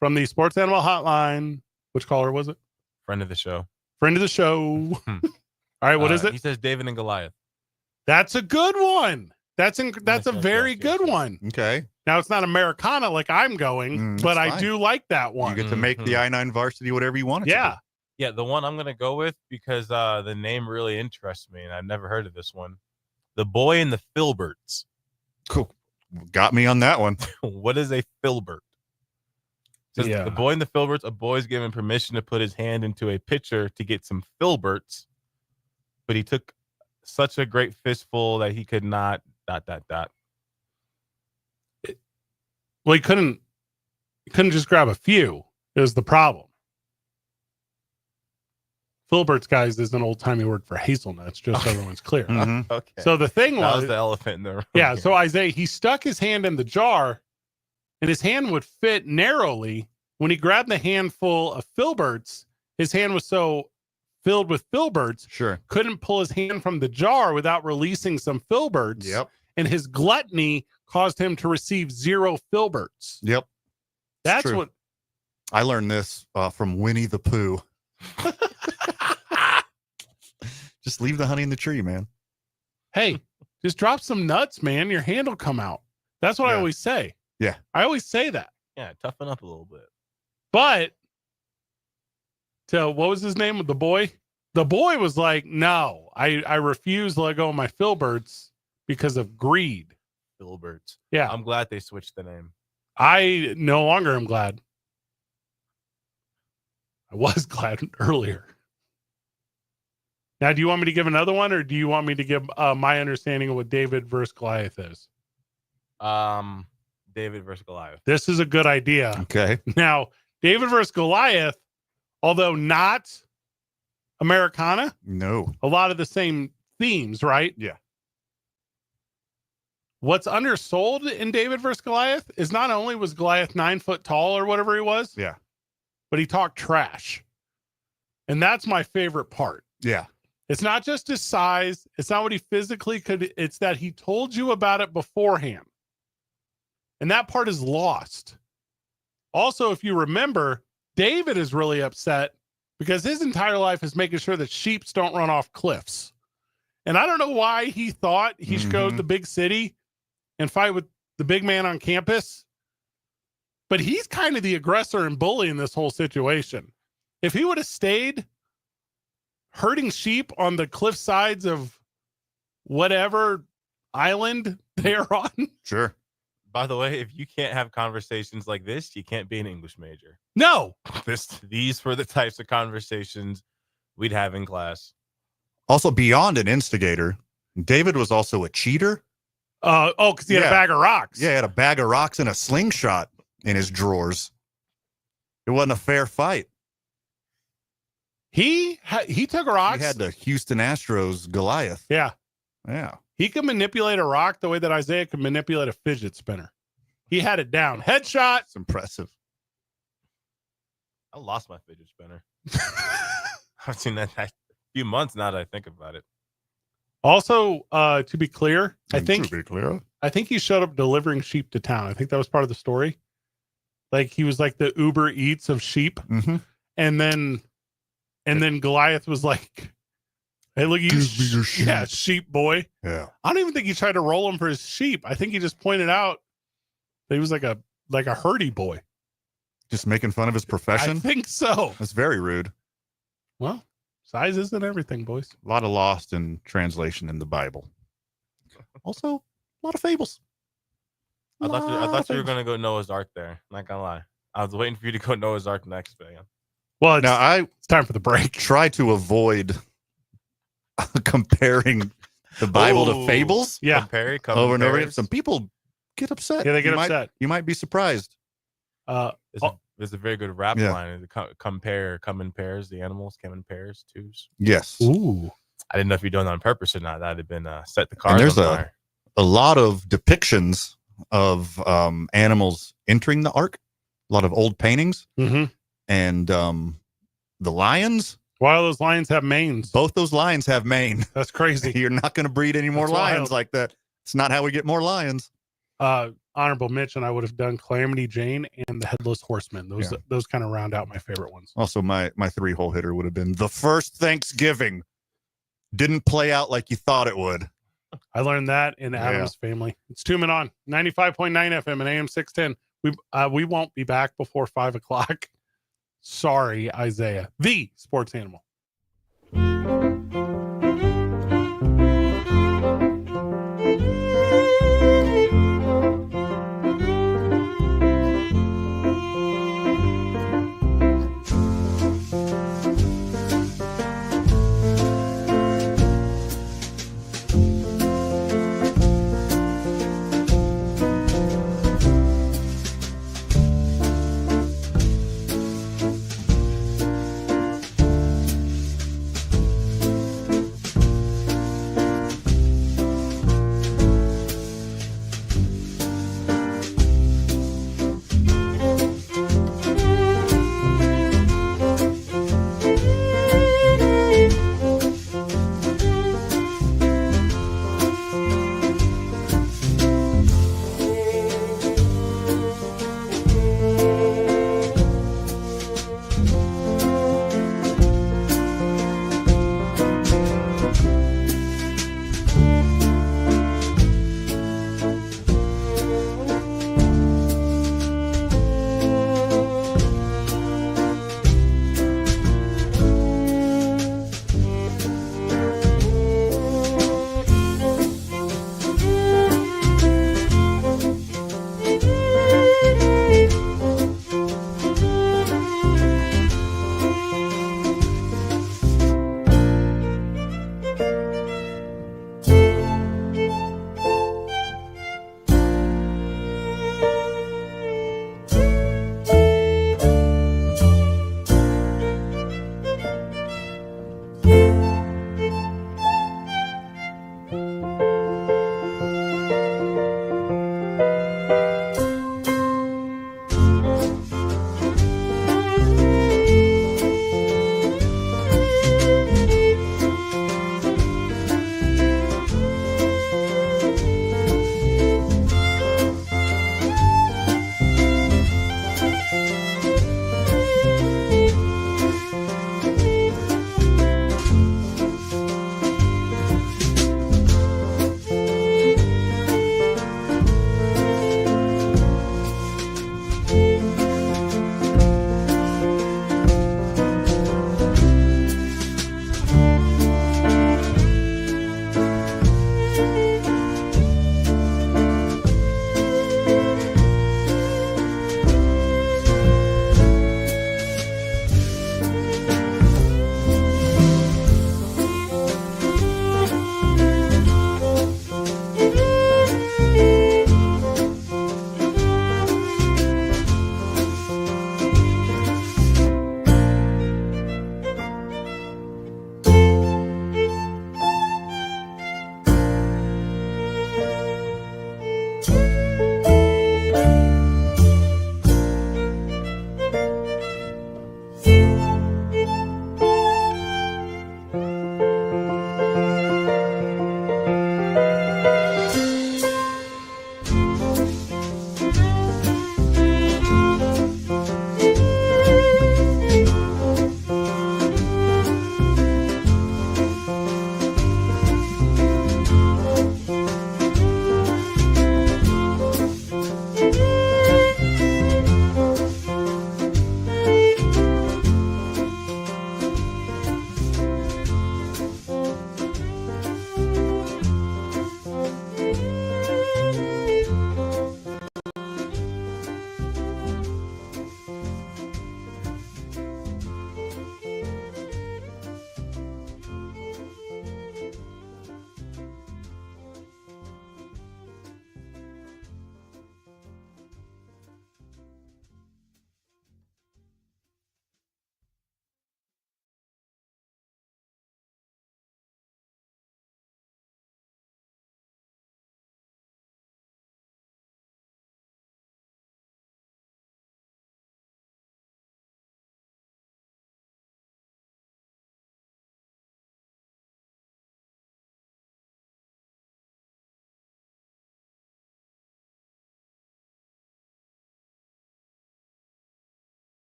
from the Sports Animal Hotline. Which caller was it? Friend of the show. Friend of the show. All right. What is it? He says David and Goliath. That's a good one. That's a very yes, good yes. one. Okay. Now it's not Americana like I'm going, That's but I fine. do like that You one. get to make the I-9 varsity whatever you want it Yeah. to Yeah, the one I'm going to go with because the name really interests me, and I've never heard of this one. The Boy and the Filberts. be. Cool. Got me on that one. What is a filbert? It says Yeah. The Boy and the Filberts. A boy is given permission to put his hand into a pitcher to get some filberts, but he took such a great fistful that he could not ... Well, he couldn't just grab a few. Is the problem. Filberts, guys, is an old-timey word for hazelnuts, just so everyone's clear. Mhm. Okay. So the thing that was was the elephant in the room. yeah, here. so Isaiah, he stuck his hand in the jar, and his hand would fit narrowly. When he grabbed the handful of filberts, his hand was so filled with filberts, Sure. couldn't pull his hand from the jar without releasing some filberts. Yep. And his gluttony caused him to receive 0 filberts. Yep. That's true. what I learned this from Winnie the Pooh. Just leave the honey in the tree, man. hey, just drop some nuts, man. Your hand will come out. That's what I Yeah. always say. Yeah. I always say that. Yeah, toughen up a little bit. But what was his name? The boy? The boy was like, no, I refuse to let go of my filberts because of greed. Filberts. Yeah. I'm glad they switched the name. I no longer am glad. I was glad earlier. Now, do you want me to give another one, or do you want me to give my understanding of what David versus Goliath is? David versus Goliath. This is a good idea. Okay. Now, David versus Goliath, although not Americana, No. a lot of the same themes, right? Yeah. What's undersold in David versus Goliath is not only was Goliath 9 foot tall or whatever he was, Yeah. but he talked trash. And that's my favorite part. Yeah. It's not just his size. It's not what he physically could. It's that he told you about it beforehand. And that part is lost. Also, if you remember, David is really upset because his entire life is making sure that sheep don't run off cliffs. And I don't know why he thought he should go to the big city and fight with the big man on campus. But he's kind of the aggressor and bully in this whole situation. If he would have stayed herding sheep on the cliff sides of whatever island they're on. Sure. By the way, if you can't have conversations like this, you can't be an English major. No. These were the types of conversations we'd have in class. Also, beyond an instigator, David was also a cheater. Because he had a bag of rocks. Yeah, he had a bag of rocks and a slingshot in his drawers. It wasn't a fair fight. He took rocks. He had the Houston Astros Goliath. Yeah. Yeah. He could manipulate a rock the way that Isaiah could manipulate a fidget spinner. He had it down. Headshot. It's impressive. I lost my fidget spinner. I've seen that a few months now that I think about it. Also, to be clear, I think he showed up delivering sheep to town. I think that was part of the story. Like he was like the Uber Eats of sheep. Mm-hmm. And then Goliath was like, hey, look, you sheep boy. Yeah. I don't even think he tried to roll him for his sheep. I think he just pointed out that he was like a herdy boy. Just making fun of his profession? I think so. That's very rude. Well, size isn't everything, boys. A lot of lost in translation in the Bible. Also, a lot of fables. I thought you were going to go Noah's Ark there. Not going to lie. I was waiting for you to go Noah's Ark next, man. Well, it's time for the break. Try to avoid comparing the Bible to fables. Yeah. Over and over again. Some people get upset. Yeah, they get upset. You might be surprised. There's a very good rap line. Come in pairs. The animals come in pairs, twos. Yes. Ooh. I didn't know if you'd done it on purpose or not. That'd have been set the cards. And there's a lot of depictions of animals entering the ark. A lot of old paintings. Mm-hmm. And the lions. Why do those lions have manes? Both those lions have mane. That's crazy. You're not going to breed any more lions like that. It's not how we get more lions. Honorable mention, I would have done Calamity Jane and the Headless Horseman. Those kind of round out my favorite ones. Also, my 3-hole hitter would have been The First Thanksgiving. Didn't play out like you thought it would. I learned that in Adam's Family. It's 2 Men On 95.9 FM and AM 610. We won't be back before 5 o'clock. Sorry, Isaiah. The sports animal.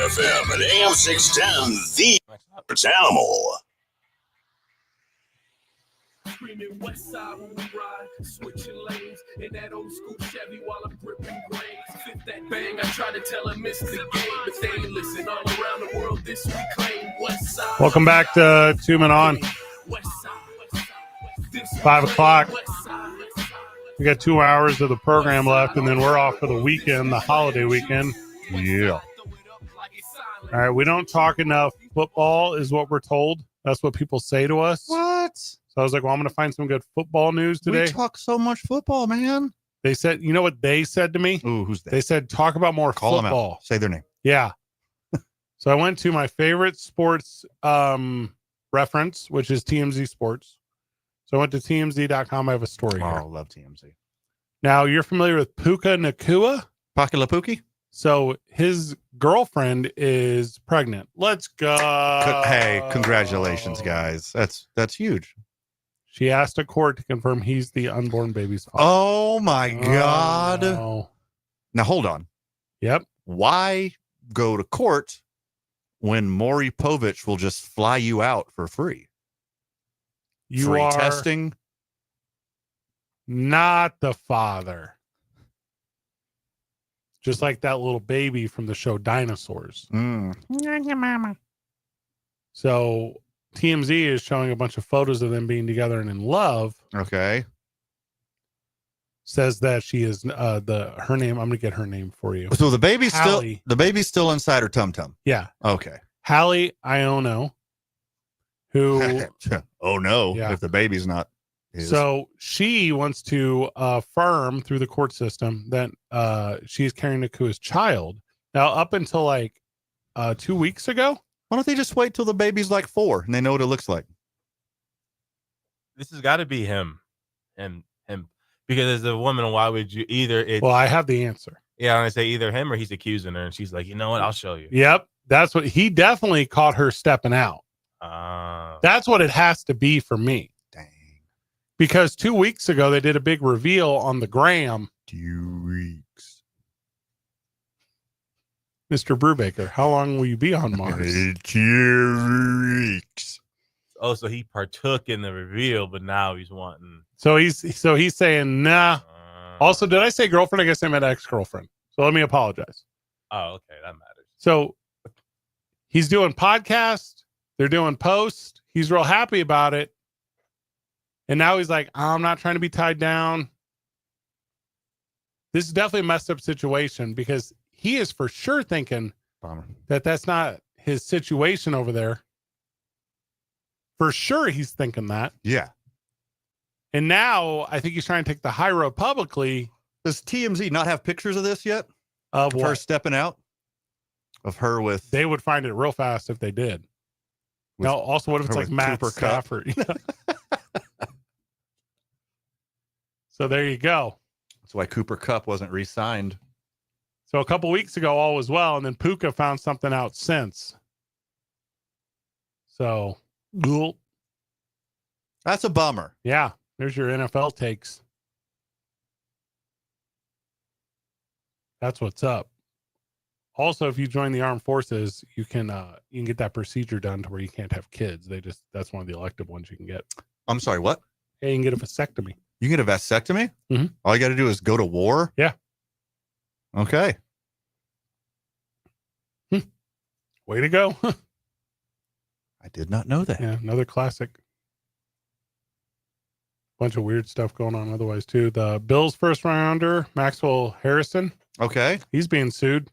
FM and AM 610, the Sports Animal. Screaming west side when we ride, switching lanes in that old school Chevy while I'm gripping grains. Fit that bang, I try to tell them miss the game, but they ain't listen. All around the world, this we claim west side. Welcome back to Two Men On. 5 o'clock. We got 2 hours of the program left, and then we're off for the weekend, the holiday weekend. Yeah. All right, we don't talk enough football is what we're told. That's what people say to us. What? So I was like, well, I'm going to find some good football news today. We talk so much football, man. They said, you know what they said to me? Ooh, who's that? They said, talk about more Call them football. out. Say their name. Yeah. So I went to my favorite sports reference, which is TMZ Sports. So I went to TMZ.com. I have a story Oh, here. I love TMZ. Now, you're familiar with Puka Nakua? Pakila Pookie? So his girlfriend is pregnant. Let's go. Hey, congratulations, guys. That's huge. She asked a court to confirm he's the unborn baby's father. Oh my God. No. Now hold on. Yep. Why go to court when Maury Povich will just fly you out for free? You Free are testing. not the father. Just like that little baby from the show Dinosaurs. So TMZ is showing a bunch of photos of them being together and in love. Okay. Says that she is her name. I'm gonna get her name for you. So the baby's Hallie. still inside her tum tum. Yeah. Okay. Hallie Iono, who Oh no, Yeah. if the baby's not his. so she wants to affirm through the court system that she's carrying Nakua's child. Now, up until like 2 weeks ago, Why don't they just wait till the baby's like 4 and they know what it looks like? This has got to be him. Because as a woman, why would you well, I have the answer. Yeah, I say either him or he's accusing her, and she's like, you know what? I'll show you. Yep, that's what he definitely caught her stepping out. That's what it has to be for me. Dang. Because 2 weeks ago they did a big reveal on the gram. 2 weeks. Mr. Brubaker, how long will you be on Mars? 2 weeks. Oh, so he partook in the reveal, but now he's wanting. So he's saying nah. Also, did I say girlfriend? I guess I meant ex-girlfriend. So let me apologize. Oh, okay, that matters. So he's doing podcast. They're doing post. He's real happy about it. And now he's like, I'm not trying to be tied down. This is definitely a messed up situation because he is for sure thinking Bummer. that that's not his situation over there. For sure, he's thinking that. Yeah. And now I think he's trying to take the high road publicly. Does TMZ not have pictures of this yet? Of Of her what? stepping out? Of her with They would find it real fast if they did. With Now, also, what if it's her like with Matt Cooper Kupp? Stafford? So there you go. That's why Cooper Kupp wasn't re-signed. So a couple weeks ago, all was well, and then Puka found something out since. So, That's a bummer. yeah, there's your NFL takes. That's what's up. Also, if you join the armed forces, you can get that procedure done to where you can't have kids. That's one of the elective ones you can get. I'm sorry, what? Yeah, you can get a vasectomy. You get a vasectomy? Mhm. All you got to do is go to war? Yeah. Okay. Way to go. I did not know that. Yeah, another classic. Bunch of weird stuff going on otherwise, too. The Bills first rounder, Maxwell Harrison, Okay. he's being sued.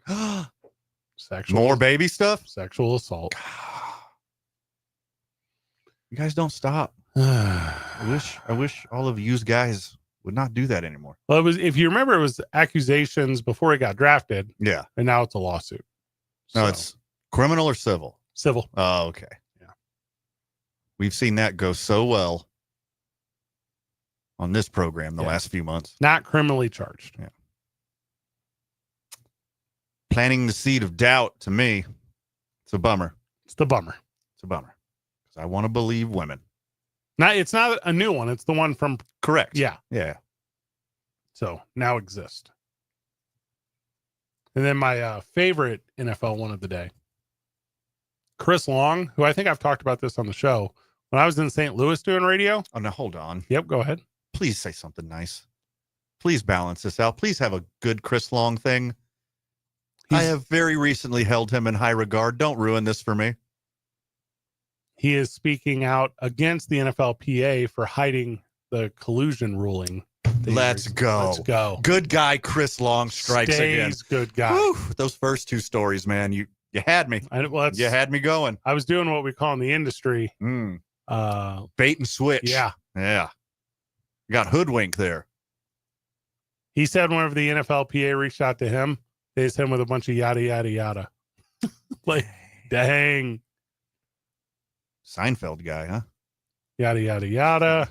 Sexual, More baby stuff? sexual assault. You guys don't stop. I wish all of you guys would not do that anymore. Well, it was, if you remember, it was accusations before he got drafted, Yeah. and now it's a lawsuit. No, So, it's criminal or civil. civil. Oh, okay. Yeah. We've seen that go so well on this program the Yeah. last few months. Not criminally charged. Yeah. Planting the seed of doubt to me. It's a bummer. It's the bummer. It's a bummer. Because I want to believe women. It's not a new one. It's the one from Correct. yeah. Yeah. So now exist. And then my favorite NFL one of the day, Chris Long, who I think I've talked about this on the show. When I was in St. Louis doing radio. Oh, now hold on. Yep, go ahead. Please say something nice. Please balance this out. Please have a good Chris Long thing. I have very recently held him in high regard. Don't ruin this for me. He is speaking out against the NFLPA for hiding the collusion ruling. Let's go. Let's go. Good guy Chris Long strikes again. Good guy. Whew, those first two stories, man. You had me. You had me going. I was doing what we call in the industry. Bait and switch. Yeah. Yeah. You got hoodwink there. He said whenever the NFLPA reached out to him, they just hit him with a bunch of yada, yada, yada. Like, dang. Seinfeld guy, huh? Yada, yada, yada.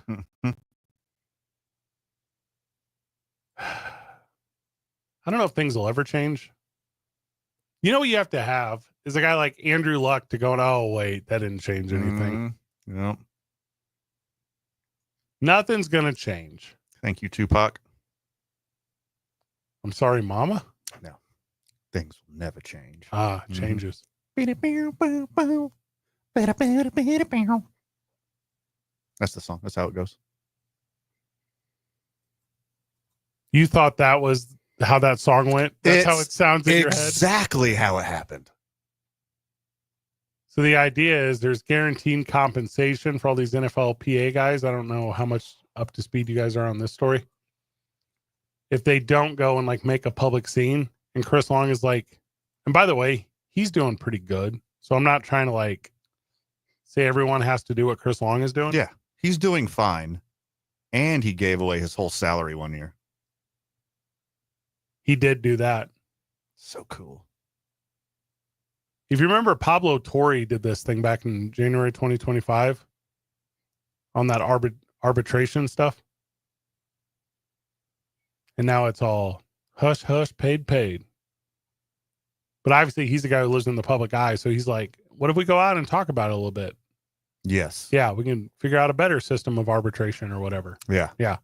I don't know if things will ever change. You know what you have to have is a guy like Andrew Luck to go, oh, wait, that didn't change anything. Yep. Nothing's going to change. Thank you, Tupac. I'm sorry, Mama. No. Things will never change. Changes. That's the song. That's how it goes. You thought that was how that song went? That's how it sounds in your head? Exactly how it happened. So the idea is there's guaranteed compensation for all these NFLPA guys. I don't know how much up to speed you guys are on this story. If they don't go and like make a public scene, and Chris Long is like, and by the way, he's doing pretty good. So I'm not trying to like say everyone has to do what Chris Long is doing. Yeah, he's doing fine. And he gave away his whole salary 1 year. He did do that. So cool. If you remember, Pablo Torre did this thing back in January 2025 on that arbitration stuff. And now it's all hush, hush, paid. But obviously he's the guy who lives in the public eye. So he's like, what if we go out and talk about it a little bit? Yes. Yeah, we can figure out a better system of arbitration or whatever. Yeah. Yeah.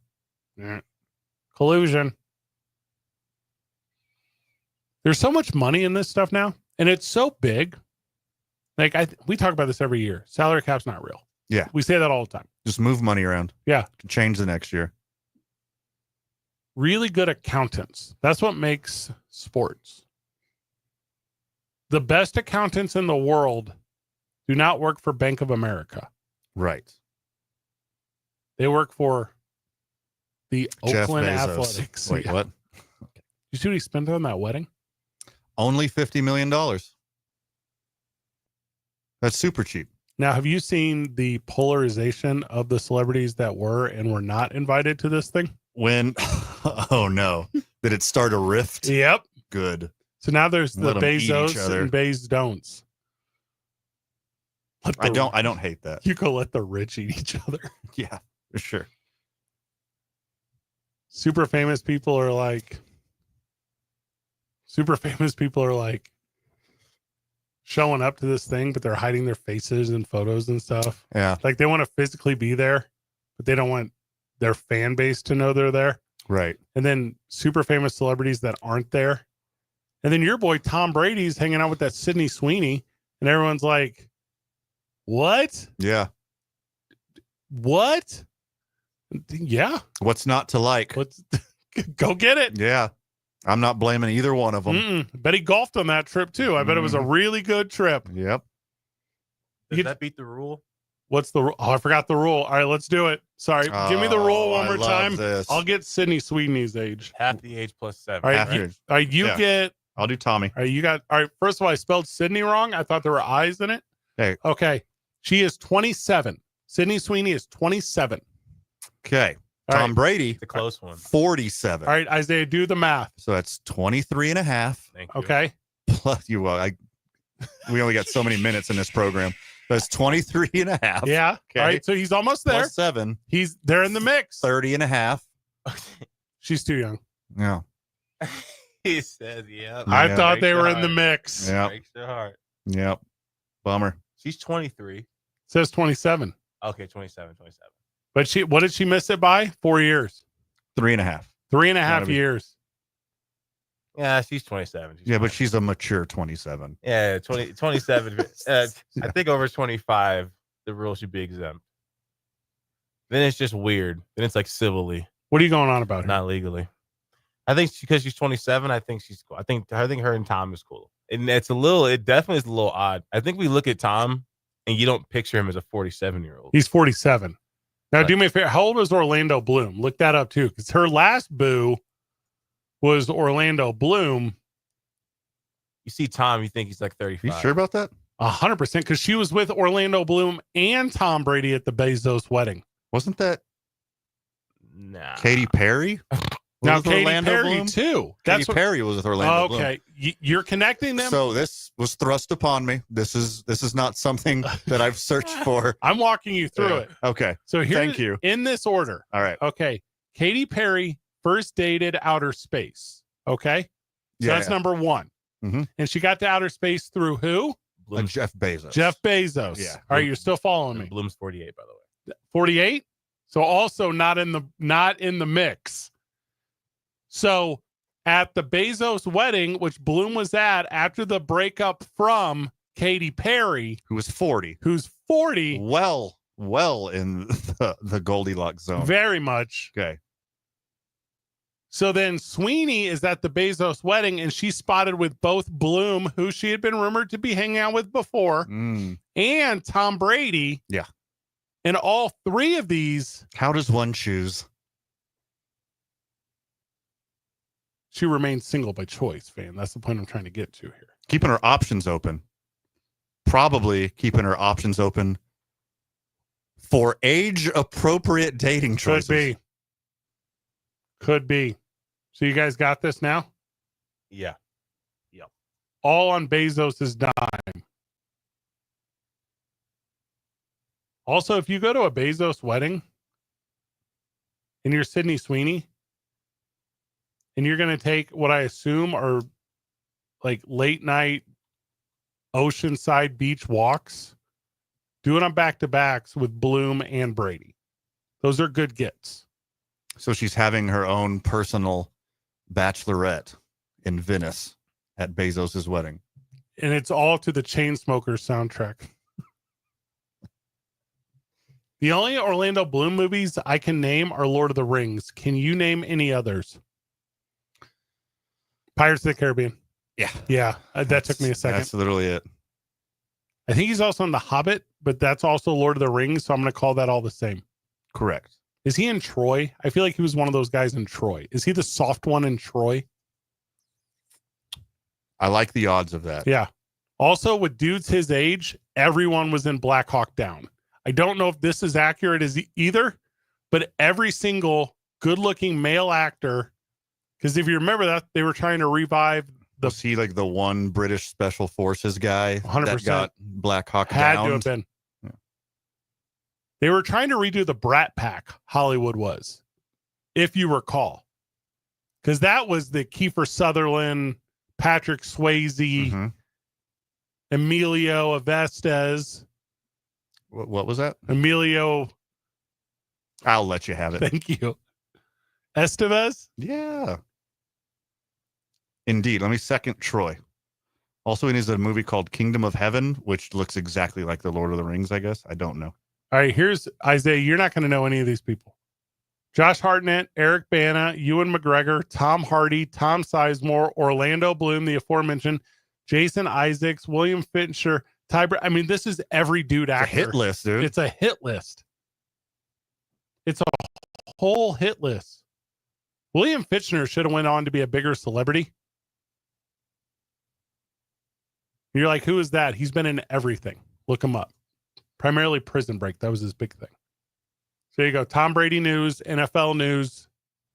Collusion. There's so much money in this stuff now, and it's so big. Like we talk about this every year. Salary cap's not real. Yeah. We say that all the time. Just move money around. Yeah. Change the next year. Really good accountants. That's what makes sports. The best accountants in the world do not work for Bank of America. Right. They work for the Jeff Oakland Bezos. Athletics. Wait, Yeah. what? You see what he spent on that wedding? Only $50 million. That's super cheap. Now, have you seen the polarization of the celebrities that were and were not invited to this thing? When, oh no, did it start a rift? Yep. Good. So now there's the Let 'em eat each Bezos other. and Bez don'ts. I don't hate that. You go let the rich eat each other. Yeah, for sure. Super famous people are like showing up to this thing, but they're hiding their faces and photos and stuff. Yeah. Like they want to physically be there, but they don't want their fan base to know they're there. Right. And then super famous celebrities that aren't there. And then your boy Tom Brady's hanging out with that Sydney Sweeney, and everyone's like, what? Yeah. What? Yeah. What's not to like? Let's go get it. Yeah. I'm not blaming either one of them. Bet he golfed on that trip too. I bet it was a really good trip. Yep. Does that beat the rule? What's the rule? Oh, I forgot the rule. All right, let's do it. Sorry. Give me the rule one I more love time. this. I'll get Sydney Sweeney's age. Half the age plus 7. All right. Half You, your- all right, you Yeah. get. I'll do Tommy. All right, you got. All right. First of all, I spelled Sydney wrong. I thought there were I's in it. Hey. Okay. She is 27. Sydney Sweeney is 27. Okay. All Tom right. Brady, The close one. 47. All right, Isaiah, do the math. So that's 23 and a half. Thank you. Okay. Plus, we only got so many minutes in this program. That's 23 and a half. Yeah. Okay. All right. So he's almost there. Plus 7. They're in the mix. 30 and a half. She's too young. Yeah. He says, yeah. I Yeah. thought they Breaks were your in the heart. mix. Yeah. Breaks their heart. Yep. Bummer. She's 23. Says 27. Okay, 27. But what did she miss it by? 4 years. 3.5. 3.5 years. Yeah, she's 27. Yeah, but she's a mature 27. Yeah, 27. I think over 25, the rule should be exempt. Then it's just weird. Then it's like civilly. What are you going on about here? Not legally. I think because she's 27, I think she's cool. I think her and Tom is cool. And it definitely is a little odd. I think we look at Tom and you don't picture him as a 47-year-old. He's 47. Now, do me a favor. How old is Orlando Bloom? Look that up, too, because her last boo was Orlando Bloom. You see Tom, you think he's like 35. You sure about that? 100%, because she was with Orlando Bloom and Tom Brady at the Bezos wedding. Wasn't that Katy Perry? Now, Katy Perry, too. Katy Perry was with Orlando Bloom. Okay. You're connecting them? So this was thrust upon me. This is not something that I've searched for. I'm walking you through it. Okay. So here, thank you. In this order. All right. Okay. Katy Perry first dated outer space. Okay. So that's number one. Mm-hmm. And she got to outer space through who? Jeff Bezos. Jeff Bezos. Yeah. All right. You're still following me. Bloom's 48, by the way. 48. So also not in the mix. So at the Bezos wedding, which Bloom was at after the breakup from Katy Perry, who's 40. Well in the Goldilocks zone. Very much. Okay. So then Sweeney is at the Bezos wedding, and she's spotted with both Bloom, who she had been rumored to be hanging out with before, and Tom Brady. Yeah. And all three of these. How does one choose? She remains single by choice, fan. That's the point I'm trying to get to here. Keeping her options open. Probably keeping her options open for age-appropriate dating choices. Could be. So you guys got this now? Yeah. Yep. All on Bezos' dime. Also, if you go to a Bezos wedding and you're Sydney Sweeney and you're going to take what I assume are like late night oceanside beach walks, do it on back-to-backs with Bloom and Brady. Those are good gets. So she's having her own personal bachelorette in Venice at Bezos' wedding. And it's all to the Chainsmokers soundtrack. The only Orlando Bloom movies I can name are Lord of the Rings. Can you name any others? Pirates of the Caribbean. Yeah. That took me a second. That's literally it. I think he's also in The Hobbit, but that's also Lord of the Rings. So I'm going to call that all the same. Correct. Is he in Troy? I feel like he was one of those guys in Troy. Is he the soft one in Troy? I like the odds of that. Yeah. Also, with dudes his age, everyone was in Black Hawk Down. I don't know if this is accurate as either, but every single good-looking male actor, because if you remember that, they were trying to revive the... Was he like the one British Special Forces guy 100% that got Black Hawk had Down? To have been. Yeah. They were trying to redo the Brat Pack, Hollywood was, if you recall. Because that was the Kiefer Sutherland, Patrick Swayze, Emilio Estevez. What was that? Emilio. I'll let you have it. Thank you. Estevez? Yeah. Indeed. Let me second Troy. Also, he is a movie called Kingdom of Heaven, which looks exactly like the Lord of the Rings, I guess. I don't know. All right, here's Isaiah. You're not going to know any of these people. Josh Hartnett, Eric Bana, Ewan McGregor, Tom Hardy, Tom Sizemore, Orlando Bloom, the aforementioned, Jason Isaacs, William Fincher, I mean, this is every dude actor. It's a hit list, dude. It's a hit list. It's a whole hit list. William Fichtner should have went on to be a bigger celebrity. You're like, who is that? He's been in everything. Look him up. Primarily Prison Break. That was his big thing. So there you go. Tom Brady news, NFL news.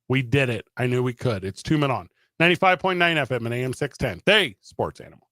We did it. I knew we could. It's 2 Men On. 95.9 FM and AM 610. The Sports Animal.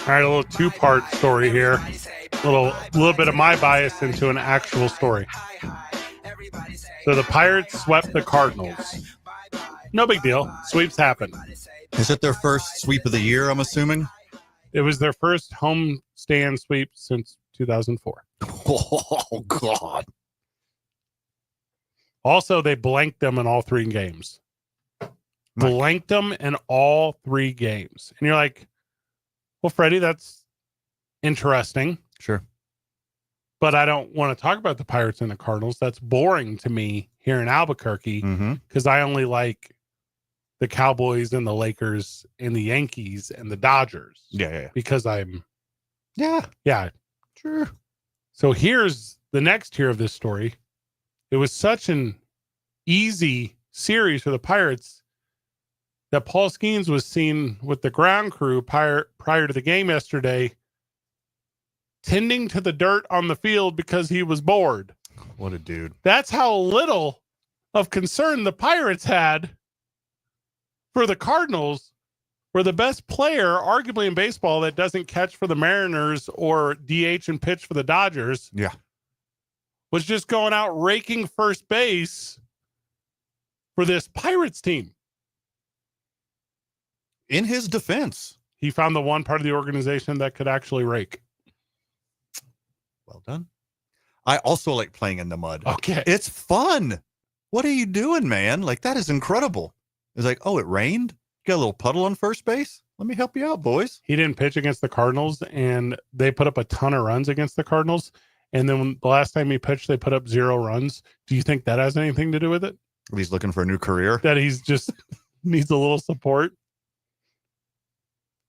All right, a little two-part story here. A little bit of my bias into an actual story. So the Pirates swept the Cardinals. No big deal. Sweeps happen. Is it their first sweep of the year, I'm assuming? It was their first home stand sweep since 2004. Oh, God. Also, they blanked them in all three games. Blanked them in all three games. And you're like, well, Freddie, that's interesting. Sure. But I don't want to talk about the Pirates and the Cardinals. That's boring to me here in Albuquerque because I only like the Cowboys and the Lakers and the Yankees and the Dodgers. Yeah. Because I'm... Yeah. Sure. So here's the next tier of this story. It was such an easy series for the Pirates that Paul Skeens was seen with the ground crew prior to the game yesterday, tending to the dirt on the field because he was bored. What a dude. That's how little of concern the Pirates had for the Cardinals, where the best player, arguably in baseball, that doesn't catch for the Mariners or DH and pitch for the Dodgers, was just going out raking first base for this Pirates team. In his defense, He found the one part of the organization that could actually rake. Well done. I also like playing in the mud. Okay. It's fun. What are you doing, man? Like, that is incredible. It's like, oh, it rained? You got a little puddle on first base? Let me help you out, boys. He didn't pitch against the Cardinals, and they put up a ton of runs against the Cardinals. And then the last time he pitched, they put up 0 runs. Do you think that has anything to do with it? He's looking for a new career. That he's just needs a little support?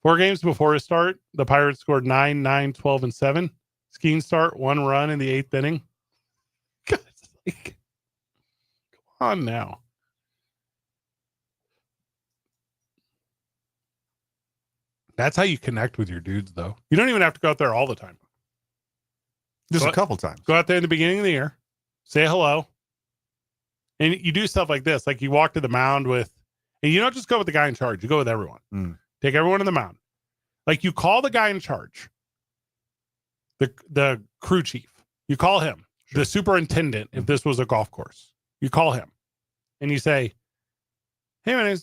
4 games before his start, the Pirates scored 9, 9, 12, and 7. Skeen start, 1 run in the 8th inning. God, it's like, come on now. That's how you connect with your dudes, though. You don't even have to go out there all the time. Just a couple times. Go out there in the beginning of the year, say hello, and you do stuff like this. Like you walk to the mound with, and you don't just go with the guy in charge. You go with everyone. Take everyone to the mound. Like you call the guy in charge, the crew chief. You call him, the superintendent. If this was a golf course, you call him, and you say, "Hey man,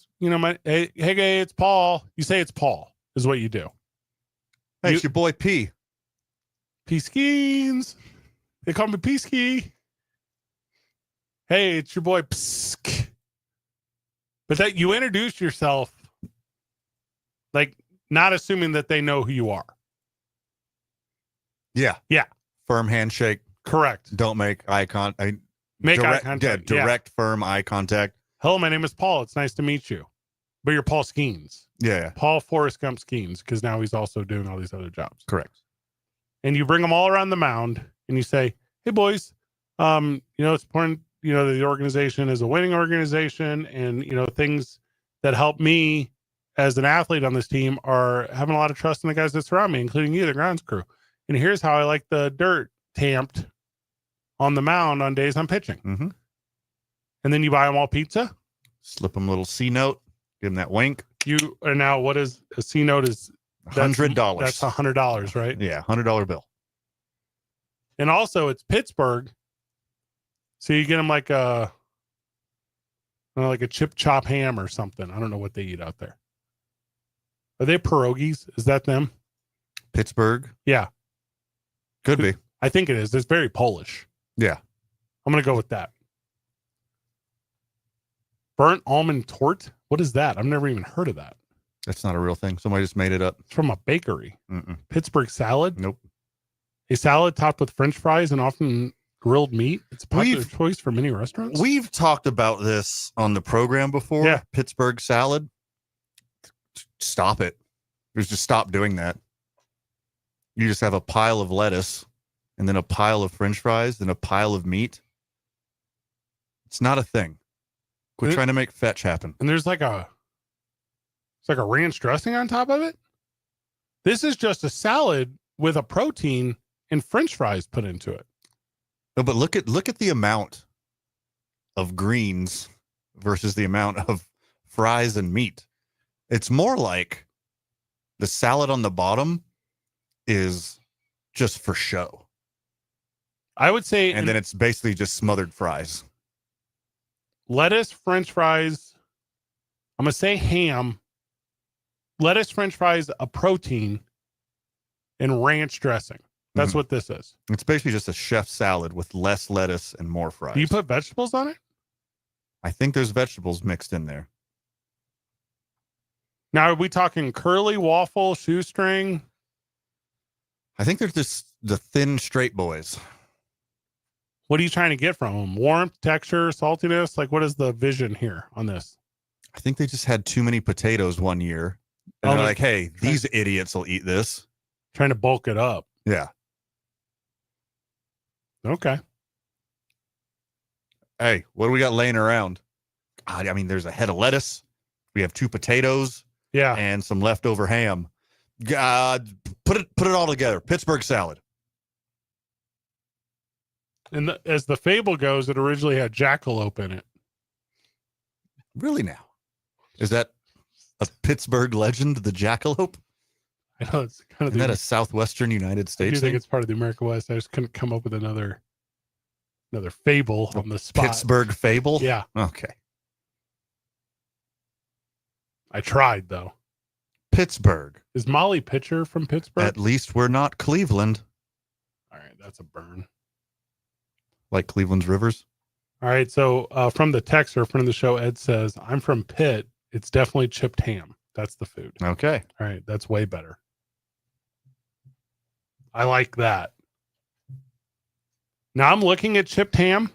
hey, it's Paul." You say it's Paul. Is what you do. Hey, it's your boy P. P Skeens. They call me P Ski. Hey, it's your boy Psk. But that you introduce yourself, like not assuming that they know who you are. Yeah. Yeah. Firm handshake. Correct. Don't make eye contact. Make eye contact. Yeah, direct, firm eye contact. Hello, my name is Paul. It's nice to meet you. But you're Paul Skeens. Yeah. Paul Forrest Gump Skeens, because now he's also doing all these other jobs. Correct. And you bring them all around the mound and you say, hey boys, it's important, that the organization is a winning organization, and things that help me as an athlete on this team are having a lot of trust in the guys that surround me, including you, the grounds crew. And here's how I like the dirt tamped on the mound on days I'm pitching. Mm-hmm. And then you buy them all pizza. Slip them a little C note. Give them that wink. You are now, what is a C note? Is $100. That's $100, right? Yeah, $100 bill. And also, it's Pittsburgh, so you get them like a chip chop ham or something. I don't know what they eat out there. Are they pierogies? Is that them? Pittsburgh? Yeah, could be. I think it is. It's very Polish. Yeah, I'm gonna go with that. Burnt almond tort. What is that? I've never even heard of that. That's not a real thing. Somebody just made it up. It's from a bakery. Mm-mm. Pittsburgh salad. Nope. A salad topped with French fries and often grilled meat. It's a popular choice for many restaurants. We've talked about this on the program before. Yeah. Pittsburgh salad. Stop it. Just stop doing that. You just have a pile of lettuce and then a pile of French fries and a pile of meat. It's not a thing. Quit trying to make fetch happen. And there's like a ranch dressing on top of it. This is just a salad with a protein and French fries put into it. No, but look at the amount of greens versus the amount of fries and meat. It's more like the salad on the bottom is just for show. I would say, and then it's basically just smothered fries. Lettuce, French fries. I'm going to say ham, lettuce, French fries, a protein, and ranch dressing. That's what this is. It's basically just a chef salad with less lettuce and more fries. Do you put vegetables on it? I think there's vegetables mixed in there. Now, are we talking curly, waffle, shoestring? I think they're just the thin, straight boys. What are you trying to get from them? Warmth, texture, saltiness? Like, what is the vision here on this? I think they just had too many potatoes one year. And they're like, hey, these idiots will eat this. Trying to bulk it up. Yeah. Okay. Hey, what do we got laying around? God, I mean, there's a head of lettuce. We have 2 potatoes. Yeah. And some leftover ham. God, put it all together. Pittsburgh salad. And as the fable goes, it originally had jackalope in it. Really now? Is that a Pittsburgh legend, the jackalope? I know it's kind of Isn't that a southwestern United States I do thing? think it's part of the America West. I just couldn't come up with another fable on the spot. Pittsburgh fable? Yeah. Okay. I tried, though. Pittsburgh. Is Molly Pitcher from Pittsburgh? At least we're not Cleveland, All right, that's a burn. like Cleveland's rivers. All right, so from the texter, friend of the show, Ed says, I'm from Pitt. It's definitely chipped ham. That's the food. Okay. All right, that's way better. I like that. Now I'm looking at chipped ham.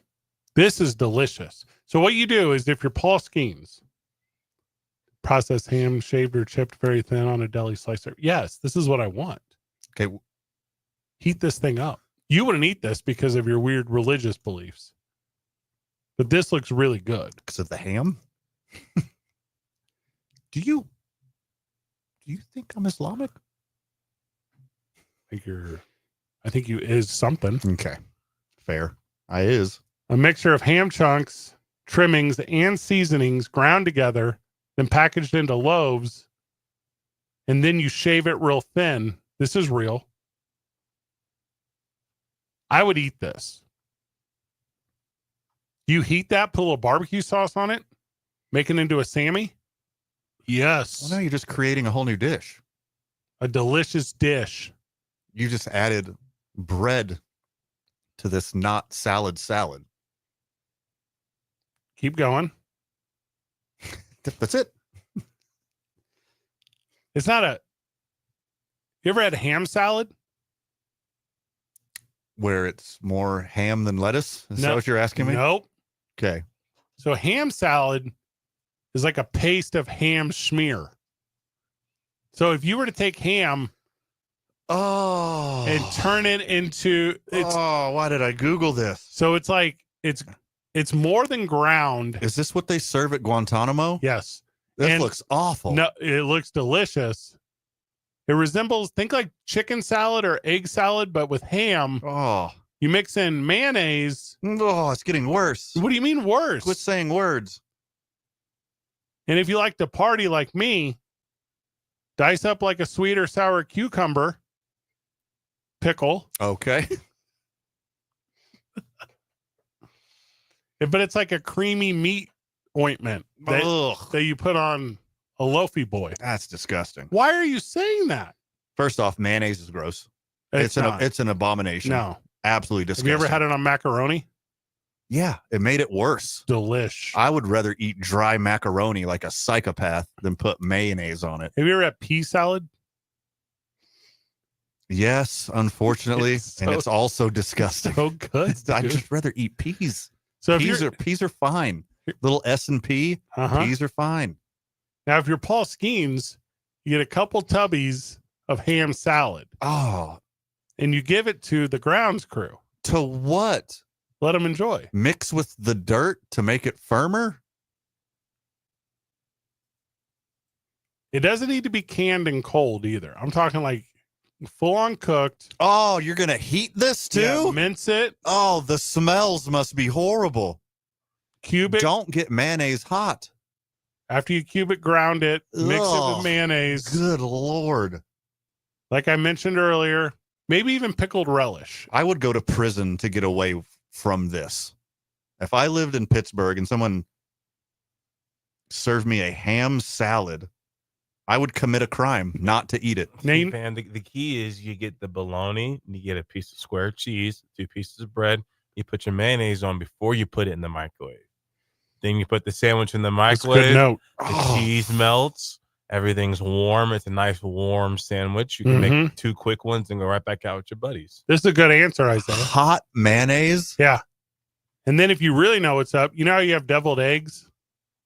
This is delicious. So what you do is if you're Paul Skeens, processed ham, shaved or chipped very thin on a deli slicer. Yes, this is what I want. Okay. Heat this thing up. You wouldn't eat this because of your weird religious beliefs. But this looks really good. Because of the ham? Do you think I'm Islamic? I think you is something. Okay. Fair. I is. A mixture of ham chunks, trimmings, and seasonings ground together, then packaged into loaves, and then you shave it real thin. This is real. I would eat this. You heat that, put a little barbecue sauce on it, make it into a Sammy. Yes. Well, now you're just creating a whole new dish. A delicious dish. You just added bread to this not salad. Keep going. That's it. It's not a... You ever had ham salad? Where it's more ham than lettuce? Is that No. what you're asking me? Nope. Okay. So ham salad is like a paste of ham schmear. So if you were to take ham and turn it into why did I Google this? So it's like it's more than ground. Is this what they serve at Guantanamo? Yes. This And- looks awful. No, it looks delicious. It resembles, think like chicken salad or egg salad, but with ham. Oh. You mix in mayonnaise. Oh, it's getting worse. What do you mean worse? Quit saying words. And if you like to party like me, dice up like a sweet or sour cucumber, pickle. Okay. But it's like a creamy meat ointment that you put on a loafy boy. That's disgusting. Why are you saying that? First off, mayonnaise is gross. It's an abomination. No. Absolutely Have disgusting. you ever had it on macaroni? Yeah, it made it worse. Delish. I would rather eat dry macaroni like a psychopath than put mayonnaise on it. Have you ever had pea salad? Yes, unfortunately, and it's also disgusting. So good. I'd dude. just rather eat peas. So if Peas are fine. Little S&P, peas are fine. Now, if you're Paul Skeens, you get a couple tubbies of ham salad. Oh, and you give it to the grounds crew. To what? Let them enjoy. Mix with the dirt to make it firmer? It doesn't need to be canned and cold either. I'm talking like full on cooked. Oh, you're going to heat this too? Yeah, mince it. Oh, the smells must be horrible. Cube it. Don't get mayonnaise hot. After you cube it, ground it, mix it with mayonnaise. Good Lord. Like I mentioned earlier, maybe even pickled relish. I would go to prison to get away from this. If I lived in Pittsburgh and someone served me a ham salad, I would commit a crime not to eat it. Man, the key is you get the bologna, and you get a piece of square cheese, 2 pieces of bread. You put your mayonnaise on before you put it in the microwave. Then you put the sandwich in the microwave. Good note. The cheese melts. Everything's warm. It's a nice warm sandwich. You can make 2 quick ones and go right back out with your buddies. This is a good answer, Isaiah. Hot mayonnaise? Yeah. And then if you really know what's up, you know how you have deviled eggs?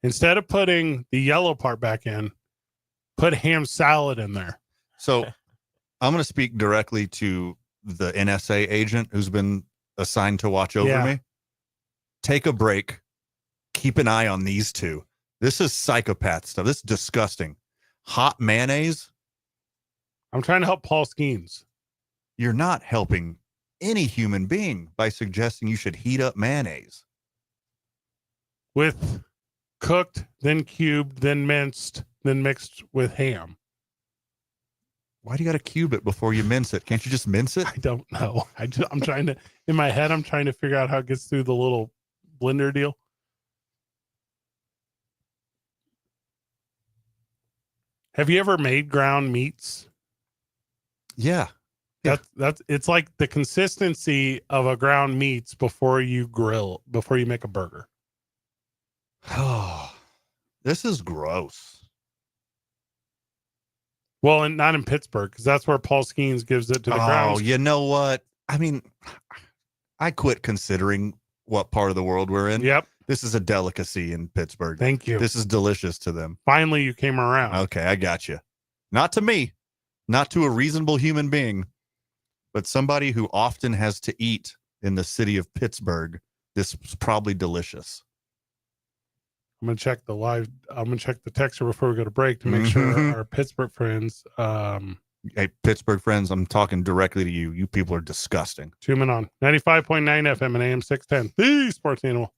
Instead of putting the yellow part back in, put ham salad in there. So I'm going to speak directly to the NSA agent who's been assigned to watch over me. Take a break. Keep an eye on these two. This is psychopath stuff. This is disgusting. Hot mayonnaise. I'm trying to help Paul Skeens. You're not helping any human being by suggesting you should heat up mayonnaise. With cooked, then cubed, then minced, then mixed with ham. Why do you got to cube it before you mince it? Can't you just mince it? I don't know. I'm trying to, in my head, I'm trying to figure out how it gets through the little blender deal. Have you ever made ground meats? Yeah. That's it's like the consistency of a ground meats before you make a burger. Oh, this is gross. Well, and not in Pittsburgh, because that's where Paul Skeens gives it to the ground. Oh, you know what? I mean, I quit considering what part of the world we're in. Yep. This is a delicacy in Pittsburgh. Thank you. This is delicious to them. Finally, you came around. Okay, I got you. Not to me, not to a reasonable human being, but somebody who often has to eat in the city of Pittsburgh. This is probably delicious. I'm gonna check the texture before we go to break to make sure our Pittsburgh friends. Hey, Pittsburgh friends, I'm talking directly to you. You people are disgusting. Tune in on 95.9 FM and AM 610, the Sports Animal.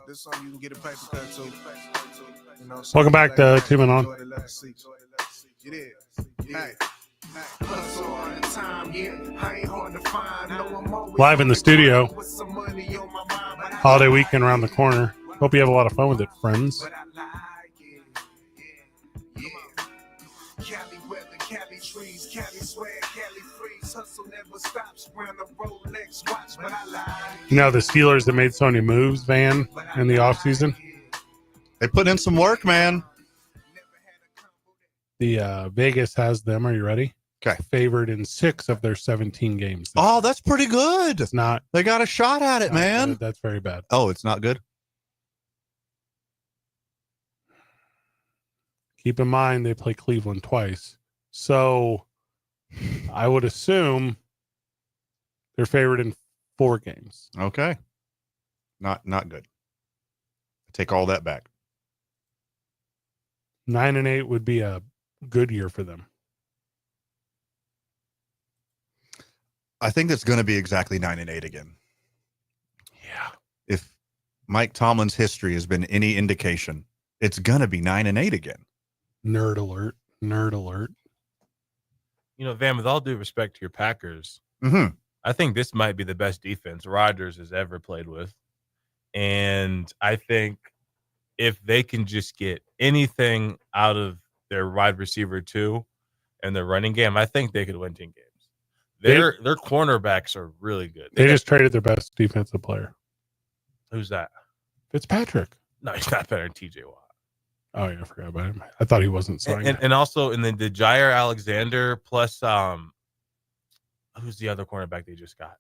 This song you can get a paper cut to. You know, Welcome back to Two Men On. It is. Hey. Live in the studio. Holiday weekend around the corner. Hope you have a lot of fun with it, friends. Cali weather, Cali trees, Cali swag, Cali freeze. Hustle never stops. Round the Rolex watch, but I like. You know the Steelers that made Sony Moves van in the offseason? They put in some work, man. The Vegas has them. Are you ready? Okay. Favored in 6 of their 17 games. Oh, that's pretty good. It's not. They got a shot at it, man. Good. That's very bad. Oh, it's not good? Keep in mind they play Cleveland twice. So I would assume they're favored in 4 games. Okay. Not good. Take all that back. 9-8 would be a good year for them. I think it's going to be exactly 9-8 again. Yeah. If Mike Tomlin's history has been any indication, it's going to be 9-8 again. Nerd alert. Nerd alert. You know, Van, with all due respect to your Packers, I think this might be the best defense Rodgers has ever played with. And I think if they can just get anything out of their wide receiver 2 and their running game, I think they could win 10 games. Their cornerbacks are really good. They just traded their best defensive player. Who's that? Fitzpatrick. No, he's not better than TJ Watt. Oh, yeah, I forgot about him. I thought he wasn't signed. And also, and then the Jair Alexander plus who's the other cornerback they just got?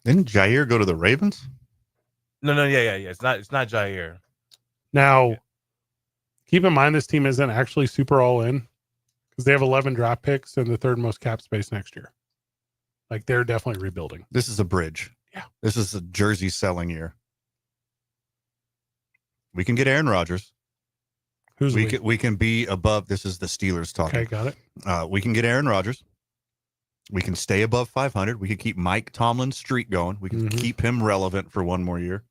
Didn't Jair go to the Ravens? No, yeah. It's not Jair. Now, keep in mind this team isn't actually super all in because they have 11 draft picks and the 3rd most cap space next year. Like, they're definitely rebuilding. This is a bridge. Yeah. This is a jersey selling year. We can get Aaron Rodgers. We can be above. This is the Steelers talking. Okay, got it. We can get Aaron Rodgers. We can stay above 500. We can keep Mike Tomlin's streak going. We can keep him relevant for 1 more year,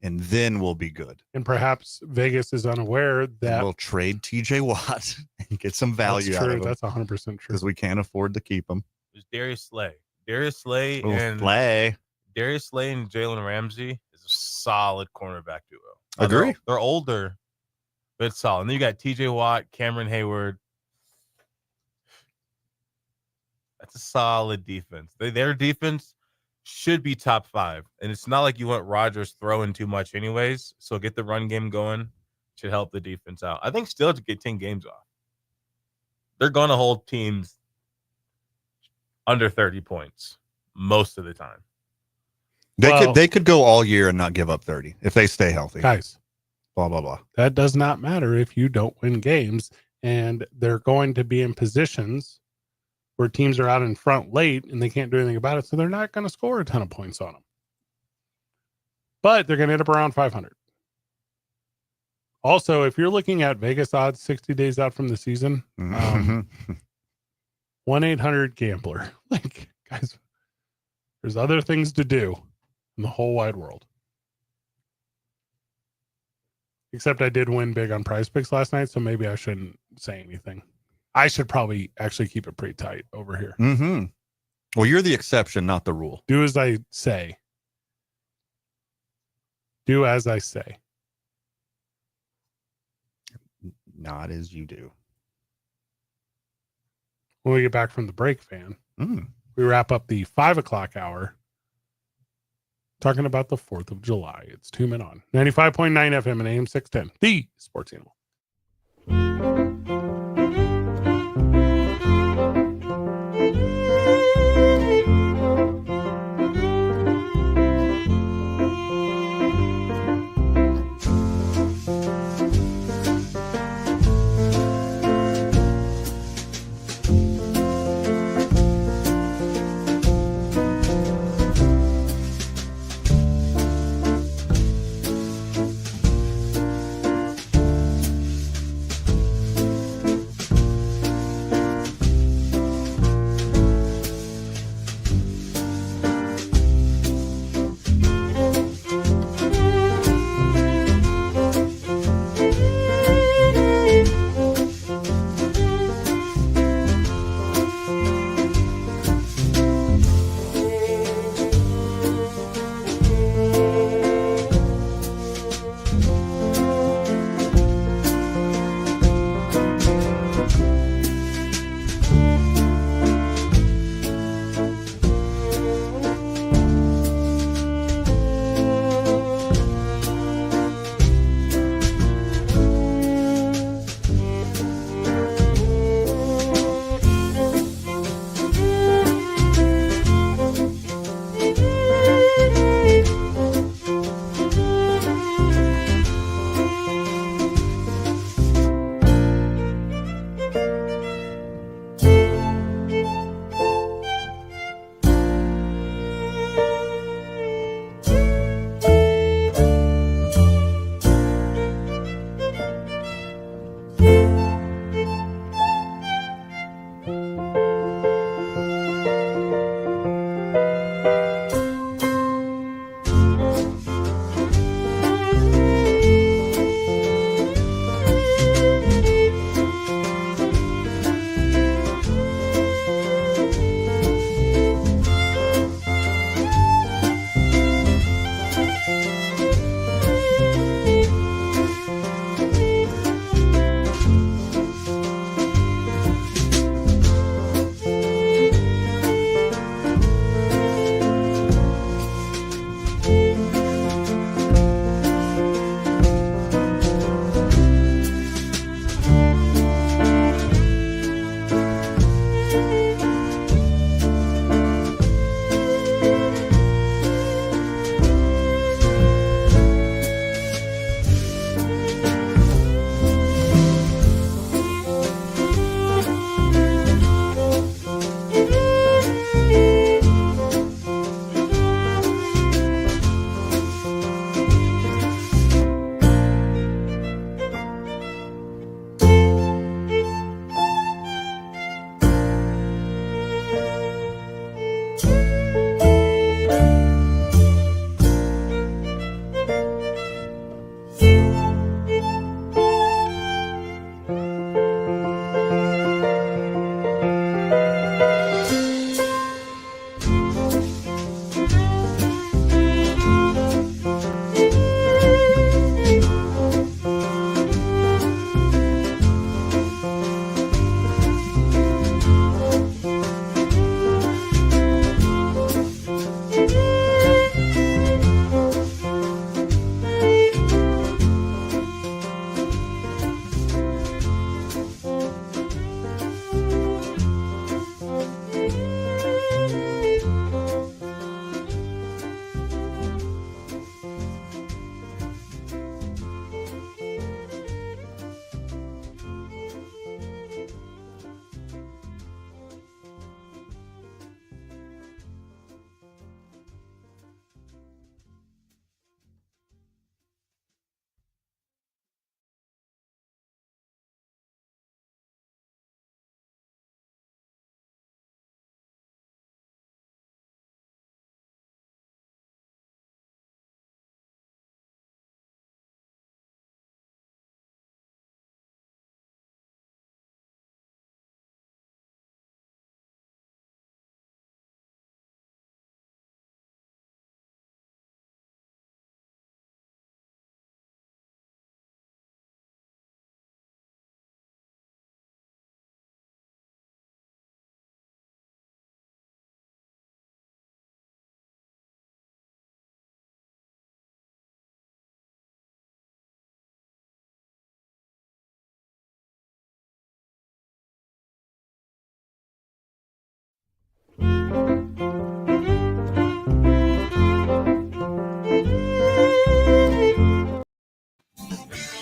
and then we'll be good. And perhaps Vegas is unaware that we'll trade TJ Watt and get some value that's out true. of him. That's 100% true because we can't afford to keep him. There's Darius Slay and Jalen Ramsey is a solid cornerback duo. Agree. They're older, but it's solid. And then you got TJ Watt, Cameron Hayward. That's a solid defense. Their defense should be top 5. And it's not like you want Rodgers throwing too much anyways. So get the run game going. Should help the defense out. I think still to get 10 games off. They're going to hold teams under 30 points most of the time. They could go all year and not give up 30 if they stay healthy. Guys, blah, blah, blah. That does not matter if you don't win games. And they're going to be in positions where teams are out in front late and they can't do anything about it. So they're not going to score a ton of points on them. But they're going to end up around 500. Also, if you're looking at Vegas odds 60 days out from the season, 1-800-GAMBLER. Like, guys, there's other things to do in the whole wide world. Except I did win big on Prize Picks last night, so maybe I shouldn't say anything. I should probably actually keep it pretty tight over here. Well, you're the exception, not the rule. Do as I say. Do as I say. Not as you do. When we get back from the break, Van, we wrap up the 5 o'clock hour talking about the 4th of July. It's 2 Men On 95.9 FM and AM 610, the Sports Animal.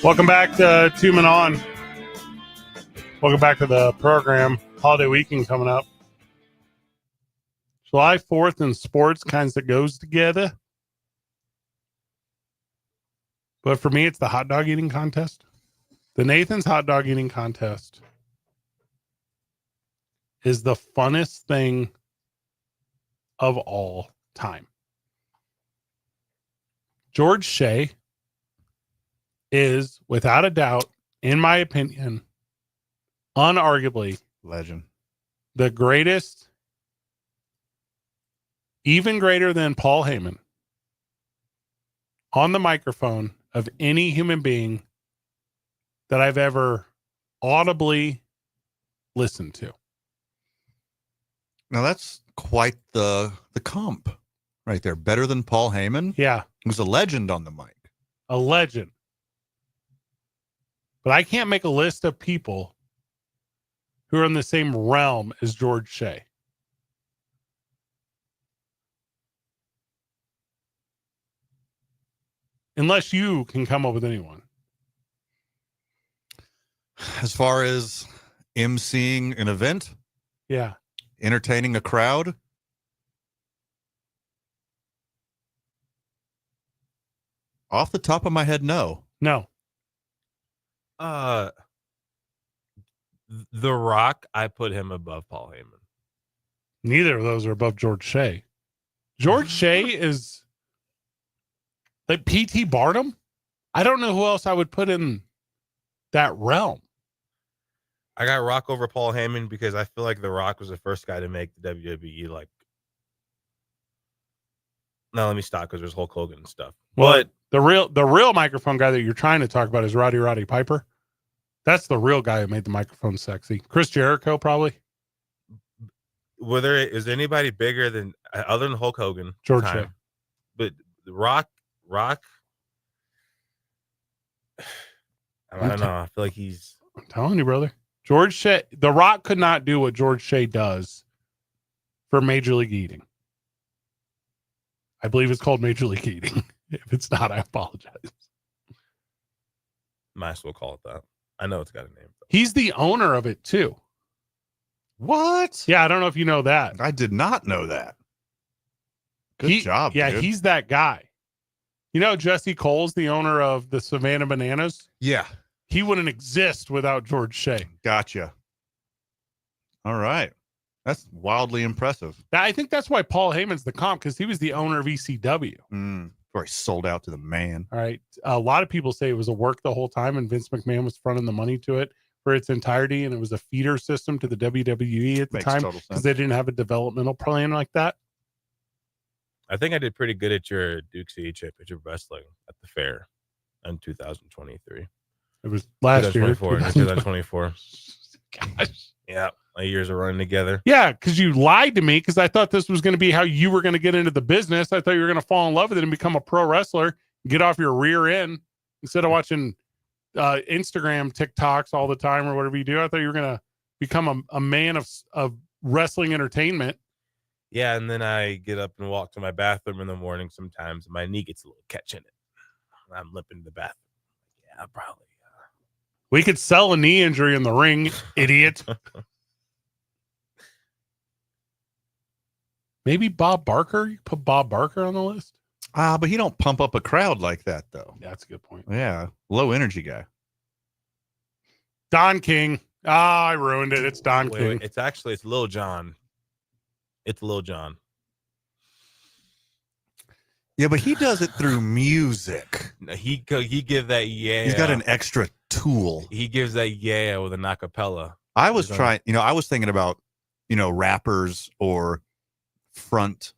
Welcome back to Two Men On. Welcome back to the program. Holiday weekend coming up. July 4th in sports kinds of goes together. But for me, it's the hot dog eating contest. The Nathan's hot dog eating contest is the funnest thing of all time. George Shea is, without a doubt, in my opinion, unarguably Legend. the greatest, even greater than Paul Heyman, on the microphone of any human being that I've ever audibly listened to. Now that's quite the comp right there. Better than Paul Heyman. Yeah, He was a legend on the mic. a legend. But I can't make a list of people who are in the same realm as George Shea. Unless you can come up with anyone. As far as emceeing an event, Yeah. entertaining a crowd, off the top of my head, no. No. The Rock, I put him above Paul Heyman. Neither of those are above George Shea. George Shea is like P.T. Barnum. I don't know who else I would put in that realm. I got Rock over Paul Heyman because I feel like The Rock was the first guy to make the WWE like. No, let me stop because there's Hulk Hogan and stuff. Well, But the real microphone guy that you're trying to talk about is Roddy Piper. That's the real guy who made the microphone sexy. Chris Jericho, probably. is there anybody bigger than other than Hulk Hogan? George Shea. But the Rock. I don't know. I feel like he's. I'm telling you, brother. George Shea, The Rock could not do what George Shea does for Major League Eating. I believe it's called Major League Eating. If it's not, I apologize. Might as well call it that. I know it's got a name. He's the owner of it too. What? Yeah, I don't know if you know that. I did not know that. Good job. Yeah, dude. he's that guy. You know, Jesse Cole's the owner of the Savannah Bananas. Yeah. He wouldn't exist without George Shea. Gotcha. All right. That's wildly impressive. I think that's why Paul Heyman's the comp, because he was the owner of ECW. Or he sold out to the man. All right. A lot of people say it was a work the whole time, and Vince McMahon was fronting the money to it for its entirety, and it was a feeder system to the WWE at the time because they didn't have a developmental plan like that. I think I did pretty good at your Duke City Championship wrestling at the fair in 2023. It was last year. 2024. Gosh. Yeah. My years are running together. Yeah, because you lied to me because I thought this was going to be how you were going to get into the business. I thought you were going to fall in love with it and become a pro wrestler, get off your rear end instead of watching Instagram TikToks all the time or whatever you do. I thought you were going to become a man of wrestling entertainment. Yeah, and then I get up and walk to my bathroom in the morning sometimes, and my knee gets a little catch in it. I'm limping to the bathroom. Yeah, probably. We could sell a knee injury in the ring, idiot. Maybe Bob Barker. You put Bob Barker on the list. But he don't pump up a crowd like that, though. Yeah, that's a good point. Yeah, low energy guy. Don King. I ruined it. It's Don King. Wait, it's Lil Jon. It's Lil Jon. Yeah, but he does it through music. He gives that yeah. He's got an extra tool. He gives that yeah with an acapella. I was thinking about, rappers or fronts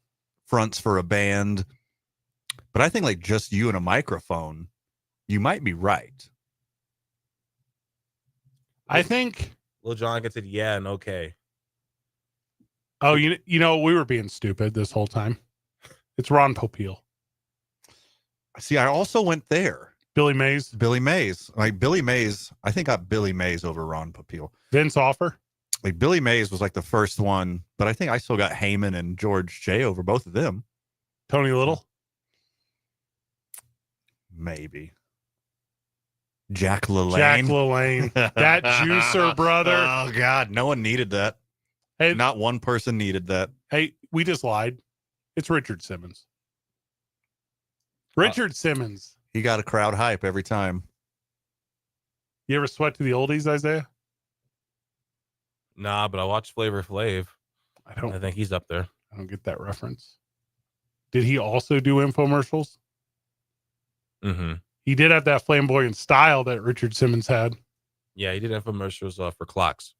for a band. But I think like just you and a microphone, you might be right. I think Lil Jon gets it yeah and okay. Oh, we were being stupid this whole time. It's Ron Popeil. See, I also went there. Billy Mays. Like Billy Mays, I think got Billy Mays over Ron Popeil. Vince Offer. Like Billy Mays was like the first one, but I think I still got Heyman and George Shea over both of them. Tony Little. Maybe. Jack LaLanne. Jack LaLanne. That juicer, brother. Oh, God. No one needed that. Hey, Not one person needed that. hey, we just lied. It's Richard Simmons. Richard Simmons. He got a crowd hype every time. You ever sweat to the oldies, Isaiah? Nah, but I watched Flavor Flav. I I think he's up there. don't get that reference. Did he also do infomercials? Mm-hmm. He did have that flamboyant style that Richard Simmons had. Yeah, he did infomercials for clocks.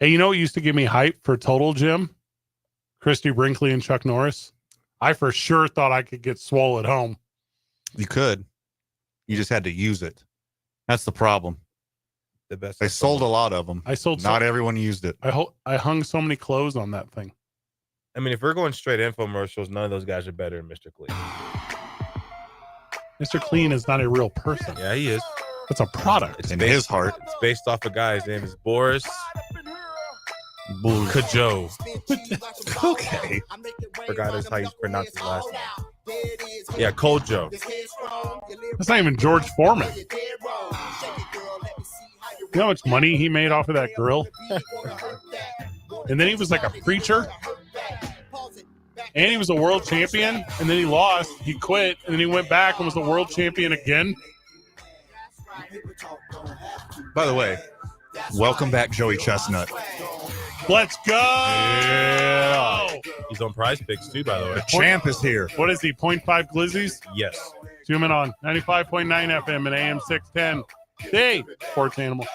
Hey, you know what used to give me hype for Total Gym? Christy Brinkley and Chuck Norris. I for sure thought I could get swole at home. You could. You just had to use it. That's the problem. The best. They sold a lot of them. I sold Not everyone used it. I hung so many clothes on that thing. I mean, if we're going straight infomercials, none of those guys are better than Mr. Clean. Mr. Clean is not a real person. Yeah, he is. It's a product. It's in his heart. It's based off a guy. His name is Boris Kajo. Okay. Forgot how you pronounce his last name. Yeah, Kojo. That's not even George Foreman. You know how much money he made off of that grill? And then he was like a preacher. And he was a world champion. And then he lost. He quit. And then he went back and was a world champion again. By the way, welcome back, Joey Chestnut. Let's go. Yeah. He's on Prize Picks too, by the way. The champ is here. What is he, 0.5 glizzies? Yes. Zoom in on 95.9 FM and AM 610. Hey, sports animal.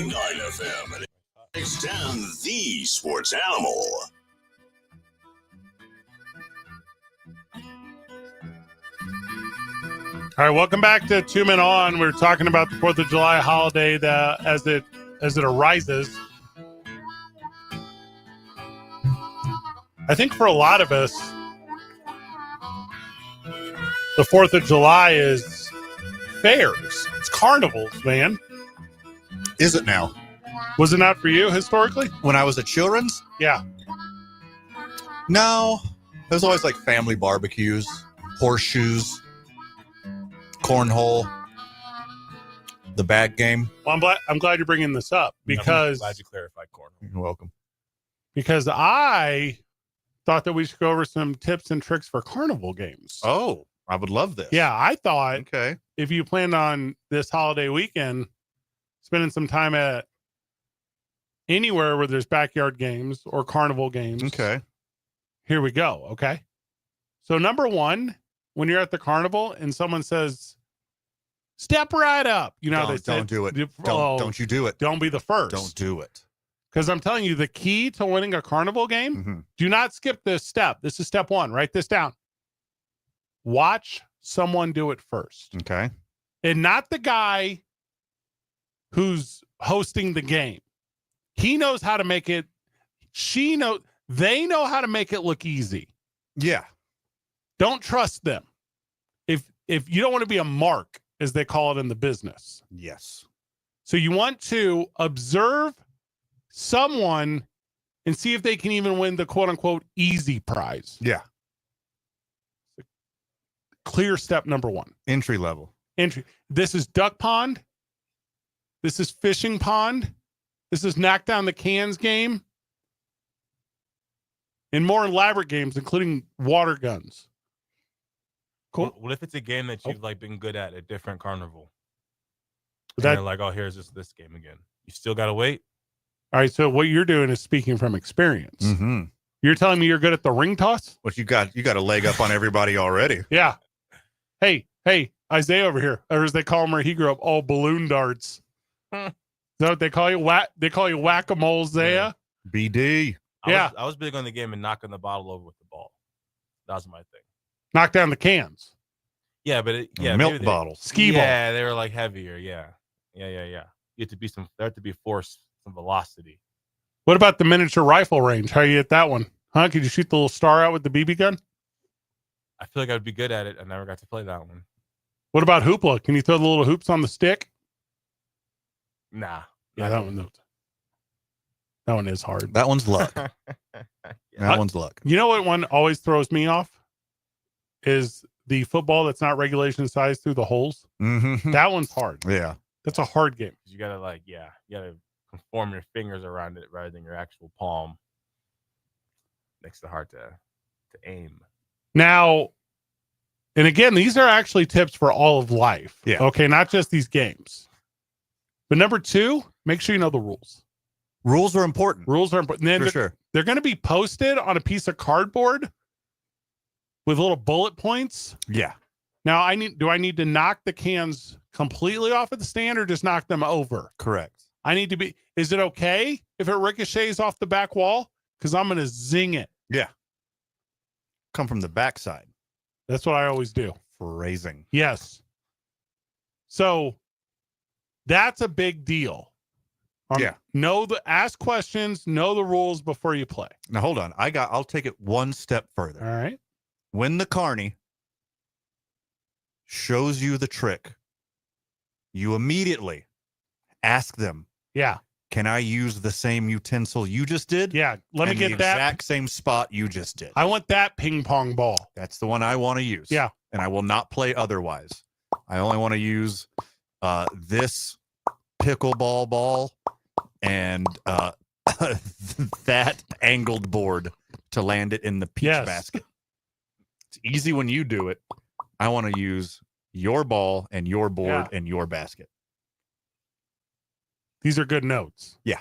FM and extend the sports animal. All right, welcome back to 2 Men On. We're talking about the 4th of July holiday as it arises. I think for a lot of us, the 4th of July is fairs. It's carnivals, man. Is it now? Was it not for you historically? When I was at Children's? Yeah. No. It was always like family barbecues, horseshoes, cornhole, the bag game. Well, I'm glad you're bringing this up because I'm glad you clarified cornhole. You're welcome. Because I thought that we should go over some tips and tricks for carnival games. Oh, I would love this. Yeah, I thought Okay. if you planned on this holiday weekend spending some time at anywhere where there's backyard games or carnival games. Okay. Here we go. Okay. So number one, when you're at the carnival and someone says, step right up, you know, Don't do it. Oh, Don't you do it. don't be the first. Don't do it. Because I'm telling you, the key to winning a carnival game, Mm-hmm. do not skip this step. This is step one. Write this down. Watch someone do it first. Okay. And not the guy who's hosting the game. He knows how to make it. They know how to make it look easy. Yeah. Don't trust them. If you don't want to be a mark, as they call it in the business. Yes. So you want to observe someone and see if they can even win the quote unquote easy prize. Yeah. Clear step number one. Entry level. Entry. This is duck pond. This is fishing pond. This is knock down the cans game. And more elaborate games, including water guns. Cool. What if it's a game that you've like been good at a different carnival? And That- you're like, oh, here's this game again. You still gotta wait. All right. So what you're doing is speaking from experience. Mm-hmm. You're telling me you're good at the ring toss? What you got a leg up on everybody already. Yeah. Hey, Isaiah over here, or as they call him where he grew up, all balloon darts. Is that what they call you? They call you whack-a-mole, Isaiah? BD. I was big on the game and knocking the bottle over with the ball. That was my thing. Knock down the cans. Yeah, but Milk bottles. Skee ball. Yeah, they were like heavier. Yeah. You had to be there had to be force, some velocity. What about the miniature rifle range? How you hit that one? Huh? Could you shoot the little star out with the BB gun? I feel like I'd be good at it. I never got to play that one. What about hoopla? Can you throw the little hoops on the stick? Nah. Yeah, that one is hard. That one's luck. That one's luck. You know what one always throws me off? Is the football that's not regulation size through the holes. Mm-hmm. That one's hard. Yeah. That's a hard game. You gotta you gotta conform your fingers around it rather than your actual palm. Makes it hard to aim. Now, and again, these are actually tips for all of life. Yeah. Okay, not just these games. But number two, make sure you know the rules. Rules are important. Rules are important. Then For sure. they're going to be posted on a piece of cardboard with little bullet points. Yeah. Now, do I need to knock the cans completely off of the stand or just knock them over? Correct. Is it okay if it ricochets off the back wall? Because I'm going to zing it. Yeah. Come from the backside. That's what I always do. Phrasing. Yes. So that's a big deal. Yeah. Ask questions, know the rules before you play. Now hold on. I'll take it one step further. All right. When the carny shows you the trick, you immediately ask them, Yeah. can I use the same utensil you just did? Yeah. Let me And get the that. exact same spot you just did. I want that ping pong ball. That's the one I want to use. Yeah. And I will not play otherwise. I only want to use this pickleball ball and that angled board to land it in the peach basket. It's easy when you do it. I want to use your ball and your board and your basket. These are good notes. Yeah.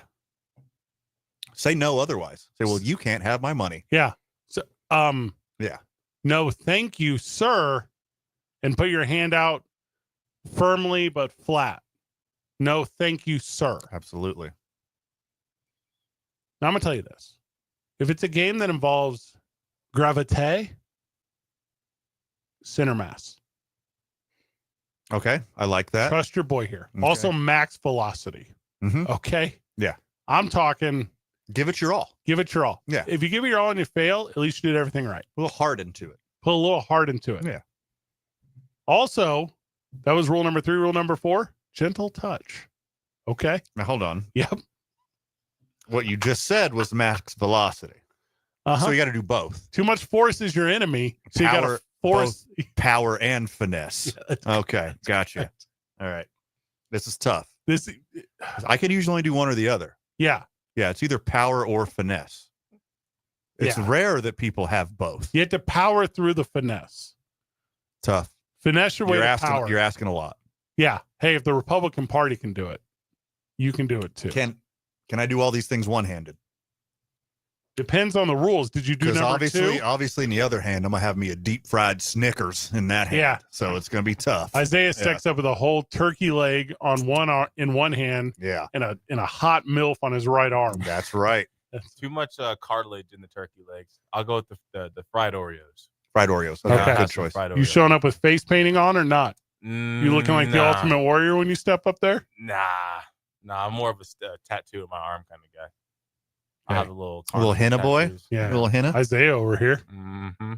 Say no otherwise. Say, well, you can't have my money. Yeah. So, Yeah. no, thank you, sir. And put your hand out firmly but flat. No, thank you, sir. Absolutely. Now, I'm going to tell you this. If it's a game that involves gravité, center mass. Okay. I like that. Trust your boy here. Okay. Also, max velocity. Mm-hmm. Okay? Yeah. I'm talking, Give it your all. give it your all. Yeah. If you give it your all and you fail, at least you did everything right. A little hard into it. Put a little heart into it. Yeah. Also, that was rule number 3. Rule number 4, gentle touch. Okay? Now, hold on. Yep. What you just said was max velocity. Uh-huh. So you got to do both. Too much force is your enemy. So you got Power, to force. Power and finesse. Okay. Gotcha. All right. This is tough. This, I could usually only do one or the other. yeah. Yeah. It's either power or finesse. It's Yeah. rare that people have both. You have to power through the finesse. Tough. Finesse your way You're to asking, power. you're asking a lot. Yeah. Hey, if the Republican Party can do it, you can do it too. Can I do all these things one-handed? Depends on the rules. Did you do Because number 2? obviously, in the other hand, I'm gonna have me a deep fried Snickers in that hand. Yeah. So it's gonna be tough. Isaiah sticks up with a whole turkey leg on in one hand Yeah, and a hot MILF on his right arm. that's right. Too much cartilage in the turkey legs. I'll go with the fried Oreos. Fried Oreos. Okay. Good Some choice. fried You Oreos. showing up with face painting on or not? You looking like the Nah. Ultimate Warrior when you step up there? Nah, I'm more of a tattoo in my arm kind of guy. I Okay. have a little henna boy? tattoos. Yeah. Little henna. Isaiah over here Mm-hmm.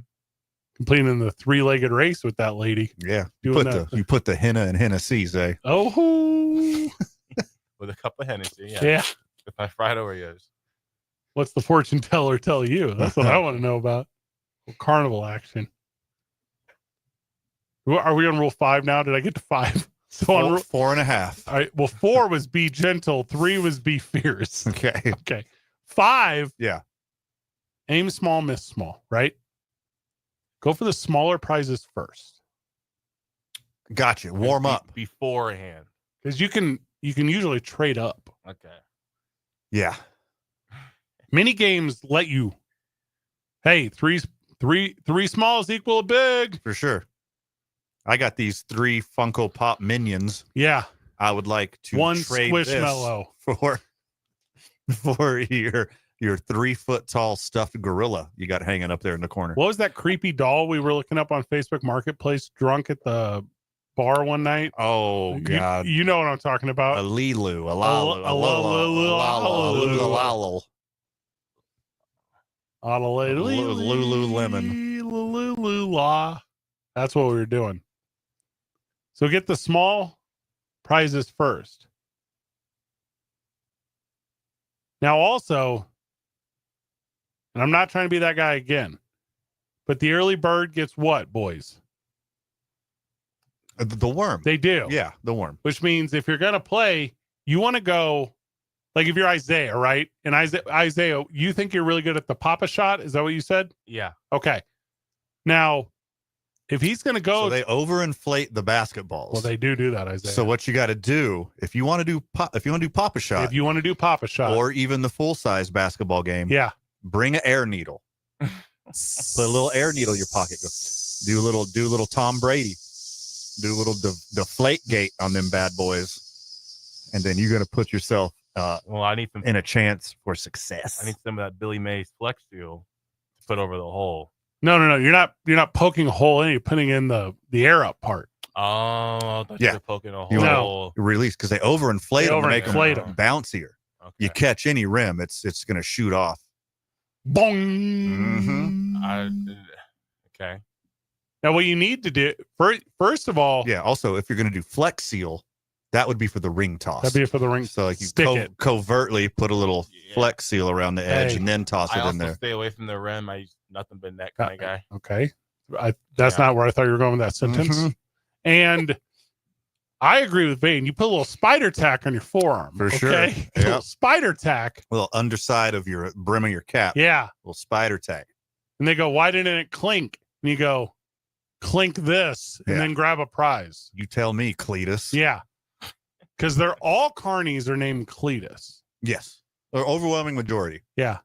completing the 3-legged race with that lady. Yeah. Doing You put the henna in Hennessy, eh? Oh, With a cup of Hennessy. Yeah. yeah. With my fried Oreos. What's the fortune teller tell you? That's what I want to know about. Carnival action. Are we on rule 5 now? Did I get to 5? So on rule, 4.5. all right. Well, 4 was be gentle. 3 was be fierce. Okay. Okay. 5. Yeah. Aim small, miss small. Right. Go for the smaller prizes first, Gotcha. Warm up. beforehand. because you can usually trade up. Okay. Yeah. Mini games let you. Hey, three smalls equal a big. For sure. I got these 3 Funko Pop minions. Yeah. I would like to One trade this Squishmallow. for your 3-foot tall stuffed gorilla you got hanging up there in the corner. What was that creepy doll we were looking up on Facebook Marketplace drunk at the bar one night? Oh God. You know what I'm talking A about. Lilu, a Lalo, a Lalo. Lululemon. That's what we were doing. So get the small prizes first. Now also, and I'm not trying to be that guy again, but the early bird gets what, boys? The worm. They do. Yeah, the worm. Which means if you're going to play, you want to go, like if you're Isaiah, right? And Isaiah, you think you're really good at the Papa shot? Is that what you said? Yeah. Okay. Now, if he's going to go. So they overinflate the basketballs. Well, they do that, Isaiah. So what you got to do, if you want to do Papa shot, if you want to do Papa shot. or even the full-size basketball game, yeah. bring an air needle. Put a little air needle in your pocket. Go, do a little Tom Brady. Do a little deflate gate on them bad boys. And then you're going to put yourself Well, I need some. in a chance for success. I need some of that Billy Mays Flex Seal to put over the hole. No. You're not poking a hole in. You're putting in the air up part. Oh, I thought Yeah. you were poking a You hole. Release because they overinflate them to make them overinflate 'em. bouncier. Okay. You catch any rim, it's going to shoot off. Bong. Okay. Now, what you need to do first of all, Yeah. Also, if you're going to do flex seal, that would be for the ring toss. that'd be for the ring. So like you Stick it. covertly put a little Yeah. flex seal around the edge Hey. and then toss I it in also there. stay away from the rim. I use nothing but net kind of guy. Okay. That's Yeah. not where I thought you were going with that sentence. Mhm. And I agree with Vane. You put a little spider tack on your forearm. For sure. Okay? A Yep. little spider tack. A little underside of your brim of your cap. Yeah. Little spider tag. And they go, why didn't it clink? And you go, clink this and Yeah. then grab a prize. You tell me, Cletus. Yeah. Because they're all carnies are named Cletus. Yes. Or overwhelming majority. Yeah.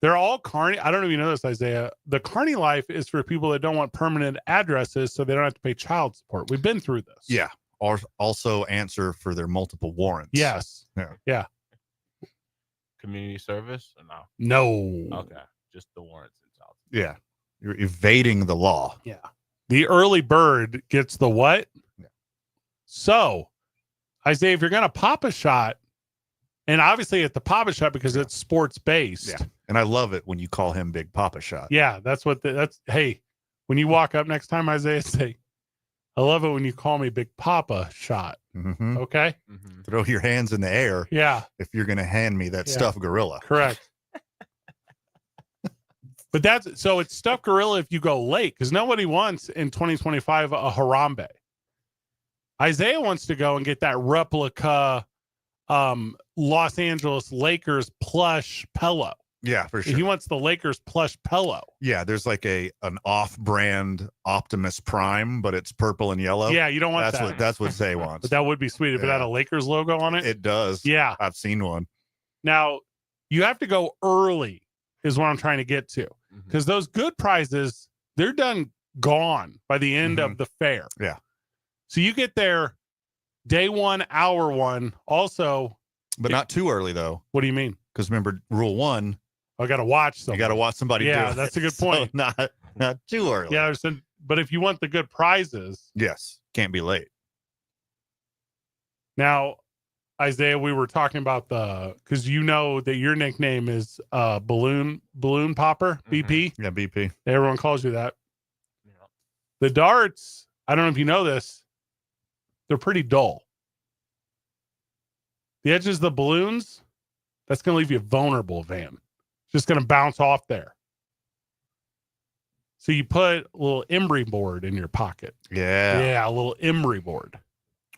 They're all carny. I don't know if you know this, Isaiah. The carny life is for people that don't want permanent addresses so they don't have to pay child support. We've been through this. Yeah. also answer for their multiple warrants. Yes. Yeah. Community service or no? No. Okay, just the warrants themselves. Yeah. You're evading the law. Yeah. The early bird gets the what? Yeah. So, Isaiah, if you're going to pop a shot, and obviously at the pop a shot because it's sports based. Yeah. And I love it when you call him Big Papa Shot. Yeah, hey, when you walk up next time, Isaiah, say, I love it when you call me Big Papa Shot. Mm-hmm. Okay? Mm-hmm. Throw your hands in the air. Yeah. If you're going to hand me that stuffed gorilla. Correct. But it's stuffed gorilla if you go late, because nobody wants in 2025 a Harambe. Isaiah wants to go and get that replica Los Angeles Lakers plush pillow. Yeah, for sure. He wants the Lakers plush pillow. Yeah, there's like an off-brand Optimus Prime, but it's purple and yellow. Yeah, you don't want That's what Zay wants. But that would be sweet if it had a Lakers logo on it. It does. Yeah. I've seen one. Now, you have to go early is what I'm trying to get to. Because those good prizes, they're gone by the end of the fair. Yeah. So you get there day one, hour one. Also, but not too early though. What do you mean? Because remember, rule 1, I got to watch something. you got to watch somebody do it. Yeah, that's a good point. So not too early. Yeah, but if you want the good prizes. Yes, can't be late. Now, Isaiah, we were talking about because you know that your nickname is balloon popper, BP. Yeah, BP. Everyone calls you that. Yeah. The darts, I don't know if you know this, they're pretty dull. The edges of the balloons, that's going to leave you vulnerable, Van. It's just going to bounce off there. So you put a little emery board in your pocket. Yeah. Yeah, a little emery board.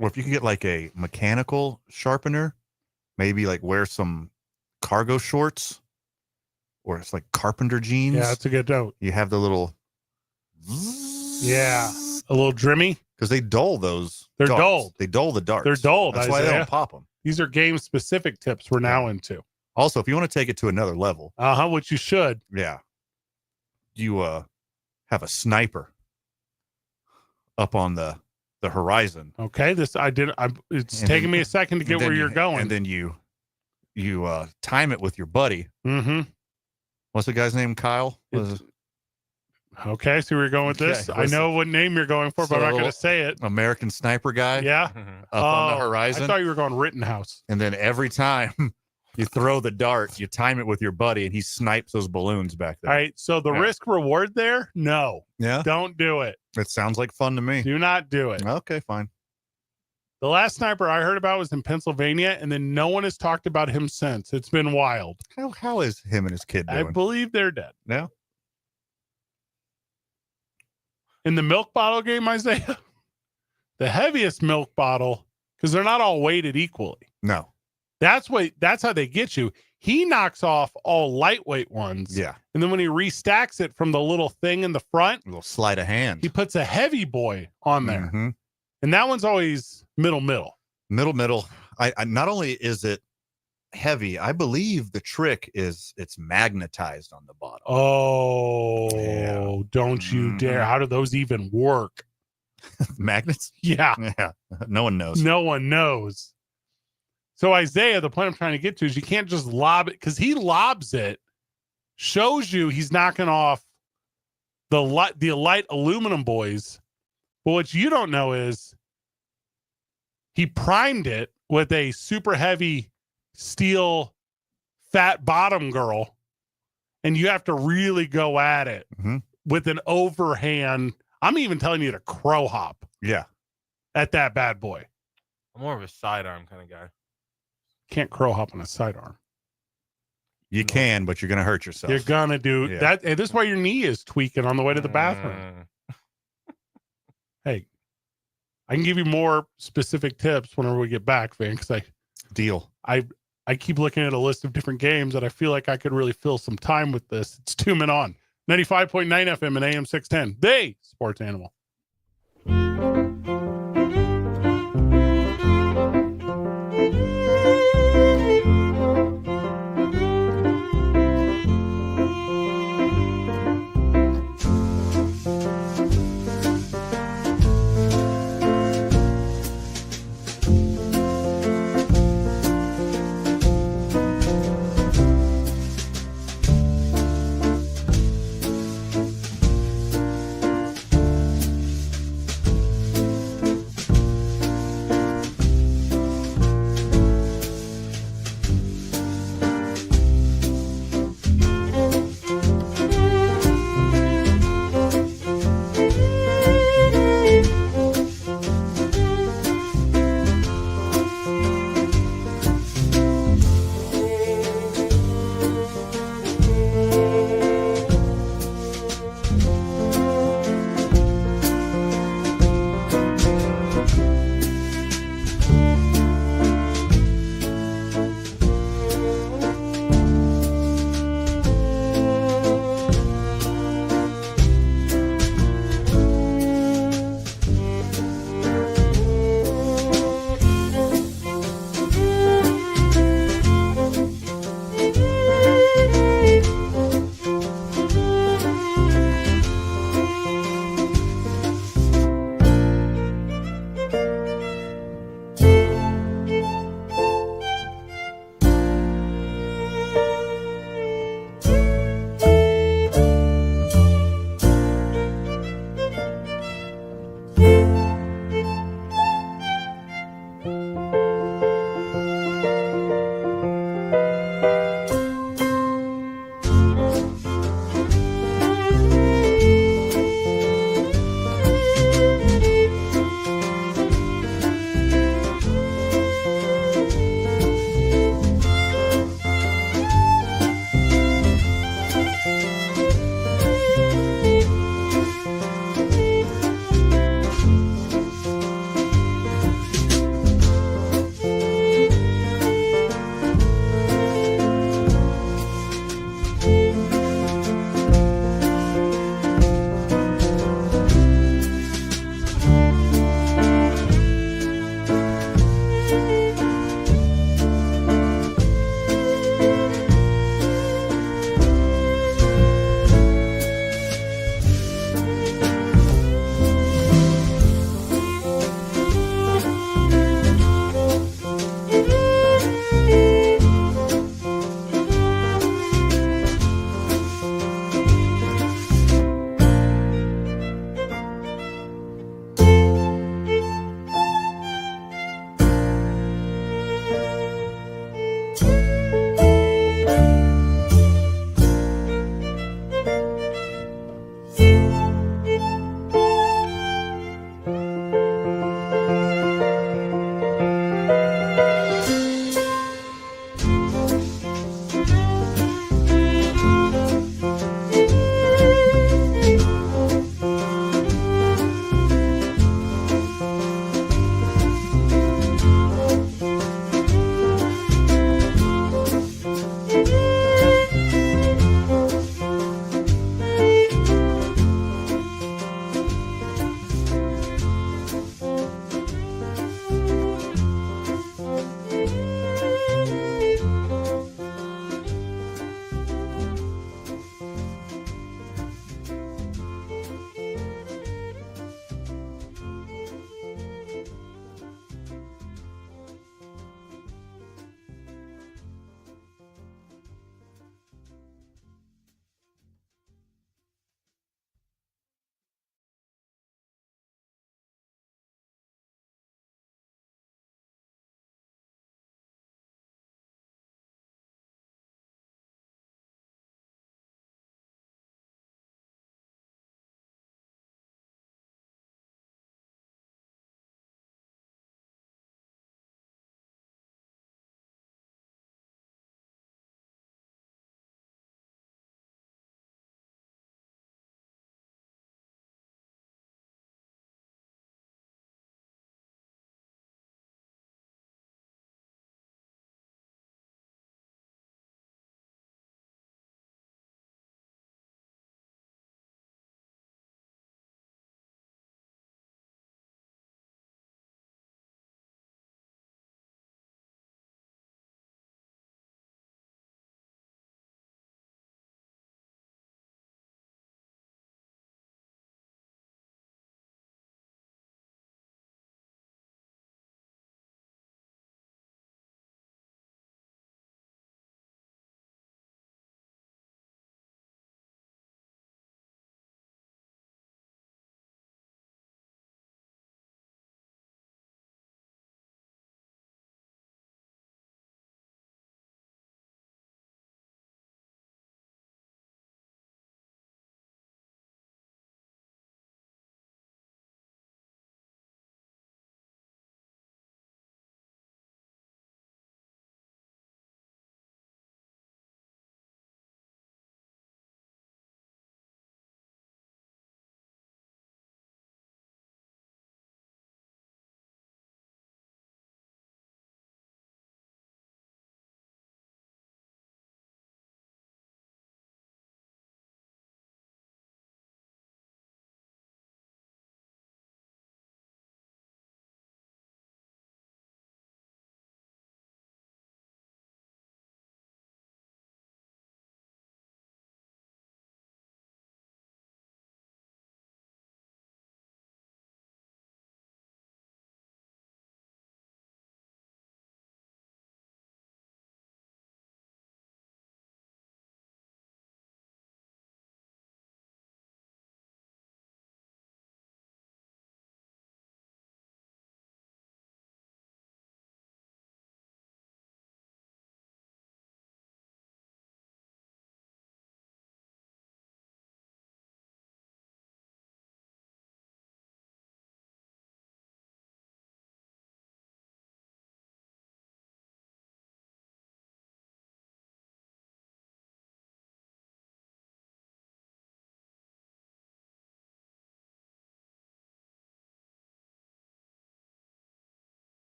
Or if you can get like a mechanical sharpener, maybe like wear some cargo shorts, or it's like carpenter jeans. Yeah, that's a good note. You have the little. Yeah, a little drimmy. Because they dull those. They're darts. dulled. They dull the darts. They're dulled. That's why they don't pop them. These are game specific tips we're now into. Also, if you want to take it to another level, which you should. Yeah, you have a sniper up on the horizon. Okay, it's taking me a second to get where you're going. And then you time it with your buddy. Mm-hmm. What's the guy's name? Kyle. Okay, so we're going with this. I know what name you're going for, but I'm not going to say it. American Sniper guy. Yeah. Up on the horizon. I thought you were going Rittenhouse. And then every time you throw the dart, you time it with your buddy, and he snipes those balloons back there. All right. So the risk reward there, no. Yeah. Don't do it. It sounds like fun to me. Do not do it. Okay, fine. The last sniper I heard about was in Pennsylvania, and then no one has talked about him since. It's been wild. How is him and his kid doing? I believe they're dead. No. In the milk bottle game, Isaiah, the heaviest milk bottle, because they're not all weighted equally. No. That's how they get you. He knocks off all lightweight ones. Yeah. And then when he restacks it from the little thing in the front, A little sleight of hand. he puts a heavy boy on there. Mhm. And that one's always middle. Middle. I not only is it heavy, I believe the trick is it's magnetized on the bottom. Oh, Yeah. don't you dare. How do those even work? Magnets? Yeah. Yeah. No one knows. No one knows. So Isaiah, the point I'm trying to get to is you can't just lob it, because he lobs it, shows you he's knocking off the light aluminum boys. But what you don't know is he primed it with a super heavy steel fat bottom girl, and you have to really go at it with an overhand. I'm even telling you to crow hop Yeah. at that bad boy. I'm more of a sidearm kind of guy. Can't crow hop on a sidearm. You can, but you're going to hurt yourself. You're gonna do Yeah. that, and this is why your knee is tweaking on the way to the bathroom. Hey, I can give you more specific tips whenever we get back, Van, because Deal. I keep looking at a list of different games that I feel like I could really fill some time with this. It's 2 Men On 95.9 FM and AM 610, the sports animal.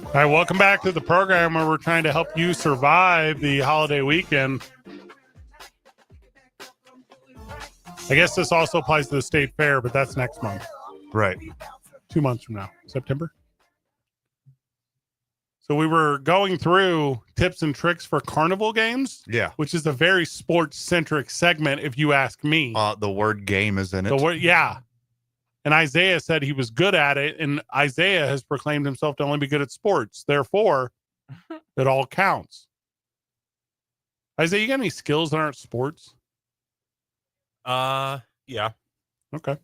All right, welcome back to the program where we're trying to help you survive the holiday weekend. I guess this also applies to the state fair, but that's next month. Right. 2 months from now, September. So we were going through tips and tricks for carnival games. Yeah. Which is a very sports-centric segment, if you ask me. The word game is in it. The word, yeah. And Isaiah said he was good at it, and Isaiah has proclaimed himself to only be good at sports. Therefore, it all counts. Isaiah, you got any skills that aren't sports? Yeah. Okay.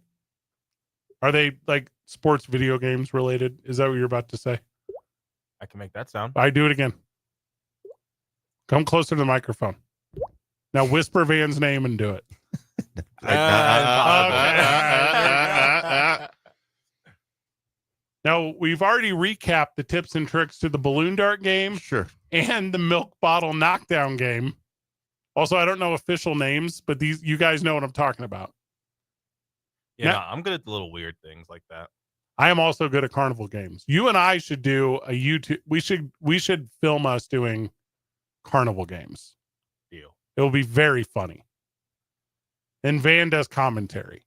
Are they like sports video games related? Is that what you're about to say? I can make that sound. I do it again. Come closer to the microphone. Now whisper Van's name and do it. Now, we've already recapped the tips and tricks to the balloon dart game. Sure. And the milk bottle knockdown game. Also, I don't know official names, but you guys know what I'm talking about. Yeah, Now, I'm good at the little weird things like that. I am also good at carnival games. You and I should do a YouTube. We should film us doing carnival games. Deal. It will be very funny. And Van does commentary.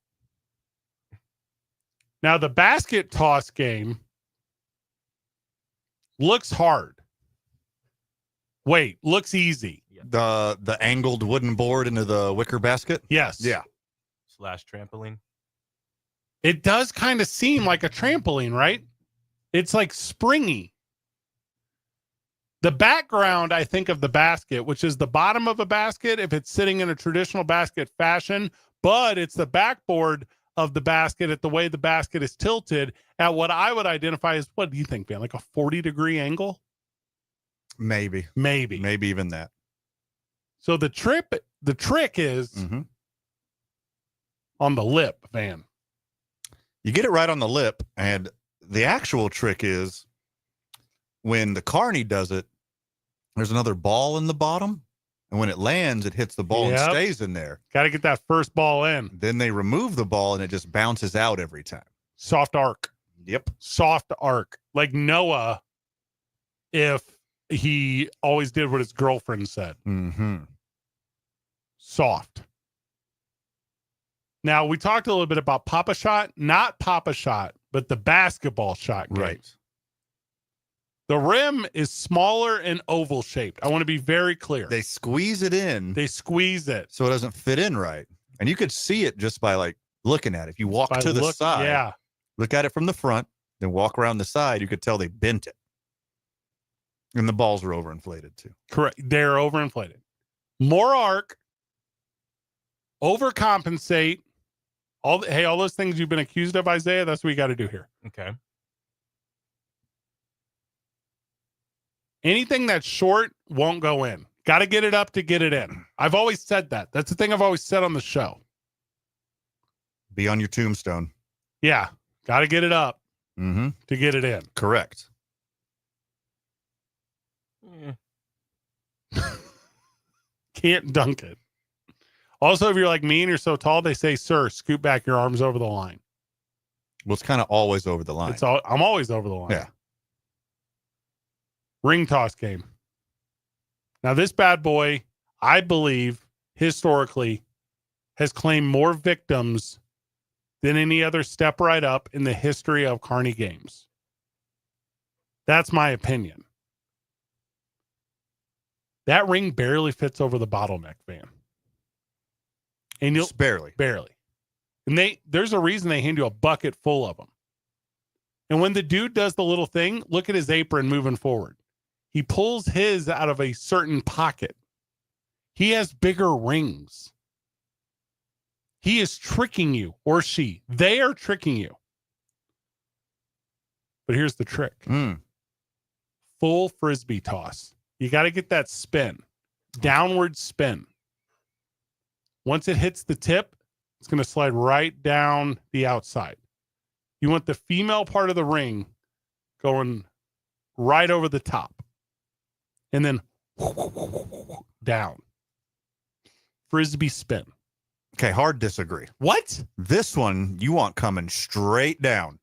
Now, the basket toss game looks hard. Wait, looks easy. The angled wooden board into the wicker basket? Yes. Yeah. / trampoline. It does kind of seem like a trampoline, right? It's like springy. The background, I think, of the basket, which is the bottom of a basket if it's sitting in a traditional basket fashion, but it's the backboard of the basket at the way the basket is tilted at what I would identify as, what do you think, Ben? Like a 40-degree angle? Maybe even that. So the trick is on the lip, Van. You get it right on the lip, and the actual trick is when the carny does it, there's another ball in the bottom, and when it lands, it hits the ball and stays in there. Got to get that first ball in. Then they remove the ball, and it just bounces out every time. Soft arc. Yep. Soft arc. Like Noah, if he always did what his girlfriend said. Mm-hmm. Soft. Now, we talked a little bit about Papa Shot, not Papa Shot, but the basketball shot game. Right. The rim is smaller and oval shaped. I want to be very clear. They squeeze it in. They squeeze it. So it doesn't fit in right. And you could see it just by like looking at it. If you walk to the side, look at it from the front, then walk around the side, you could tell they bent it. And the balls are overinflated too. Correct. They're overinflated. More arc, overcompensate. All those things you've been accused of, Isaiah, that's what you got to do here. Okay. Anything that's short won't go in. Got to get it up to get it in. I've always said that. That's the thing I've always said on the show. Be on your tombstone. Yeah. Got to get it up to get it in. Correct. Can't dunk it. Also, if you're like me and you're so tall, they say, sir, scoot back your arms over the line. Well, it's kind of always over the line. I'm always over the line. Yeah. Ring toss game. Now, this bad boy, I believe, historically, has claimed more victims than any other step right up in the history of Carney games. That's my opinion. That ring barely fits over the bottleneck, Van. And Just barely. And there's a reason they hand you a bucket full of them. And when the dude does the little thing, look at his apron moving forward. He pulls his out of a certain pocket. He has bigger rings. He is tricking you, or she. They are tricking you. But here's the trick. Full frisbee toss. You got to get that spin. Downward spin. Once it hits the tip, it's going to slide right down the outside. You want the female part of the ring going right over the top. And then down. Frisbee spin. Okay, hard disagree. What? This one you want coming straight down.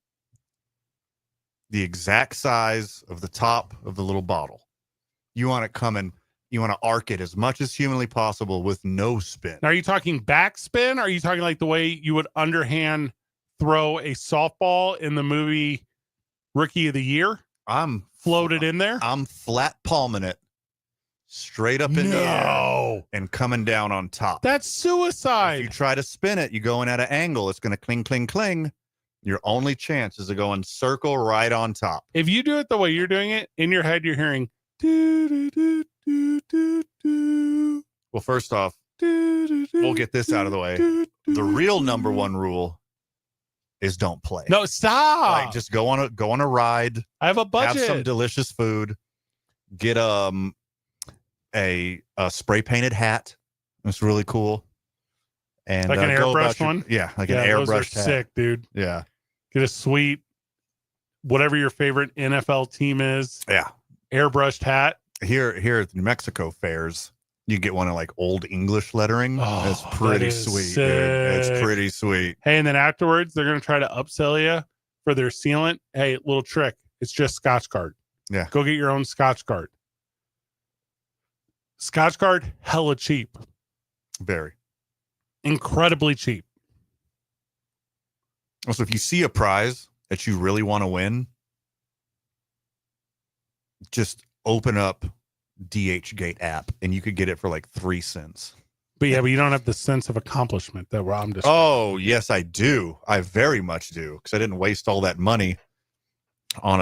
the exact size of the top of the little bottle. You want it coming. You want to arc it as much as humanly possible with no spin. Now, are you talking backspin? Or are you talking like the way you would underhand throw a softball in the movie Rookie of the Year? I'm floated in there. I'm flat palming it straight up in the air and coming down on top. That's suicide. If you try to spin it, you go in at an angle. It's going to cling, cling, cling. Your only chance is to go and circle right on top. If you do it the way you're doing it, in your head, you're hearing do, do, do, do, do, do. Well, first off, we'll get this out of the way. The real number one rule is don't play. No, stop. Like, just go on a ride. I have a budget. Have some delicious food. Get a spray painted hat. It's really cool. And like an airbrush one. Yeah, like an airbrush hat. Sick, dude. Yeah. Get a sweet, whatever your favorite NFL team is. Yeah. Airbrushed hat. Here at the New Mexico fairs, you get one of like old English lettering. It's pretty sweet, dude. It's pretty sweet. Hey, and then afterwards, they're going to try to upsell you for their sealant. Hey, little trick. It's just Scotch Guard. Yeah. Go get your own Scotch Guard. Scotch Guard, hella cheap. Very. Incredibly cheap. Also, if you see a prize that you really want to win, just open up DHgate app and you could get it for like 3 cents. But yeah, but you don't have the sense of accomplishment that I'm just. Oh, yes, I do. I very much do. Because I didn't waste all that money on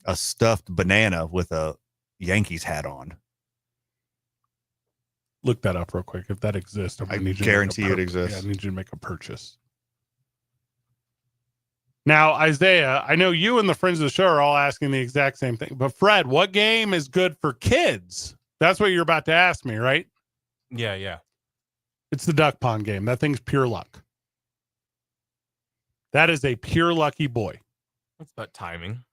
a stuffed banana with a Yankees hat on. Look that up real quick. If that exists, I guarantee it exists. Yeah, I need you to make a purchase. Now, Isaiah, I know you and the friends of the show are all asking the exact same thing. But Fred, what game is good for kids? That's what you're about to ask me, right? Yeah. It's the duck pond game. That thing's pure luck. That is a pure lucky boy. What's about timing?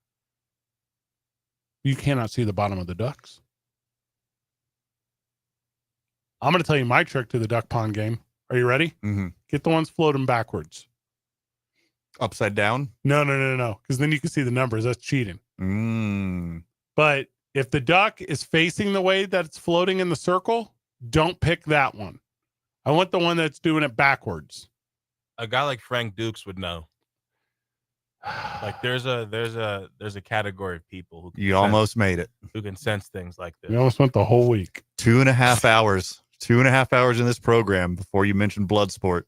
You cannot see the bottom of the ducks. I'm going to tell you my trick to the duck pond game. Are you ready? Mm-hmm. Get the ones floating backwards. Upside down? No. Because then you can see the numbers. That's cheating. But if the duck is facing the way that it's floating in the circle, don't pick that one. I want the one that's doing it backwards. A guy like Frank Dukes would know. Like there's a category of people who can almost made it. Who can sense things like this. You almost went the whole week. 2.5 hours. 2.5 hours in this program before you mentioned blood sport.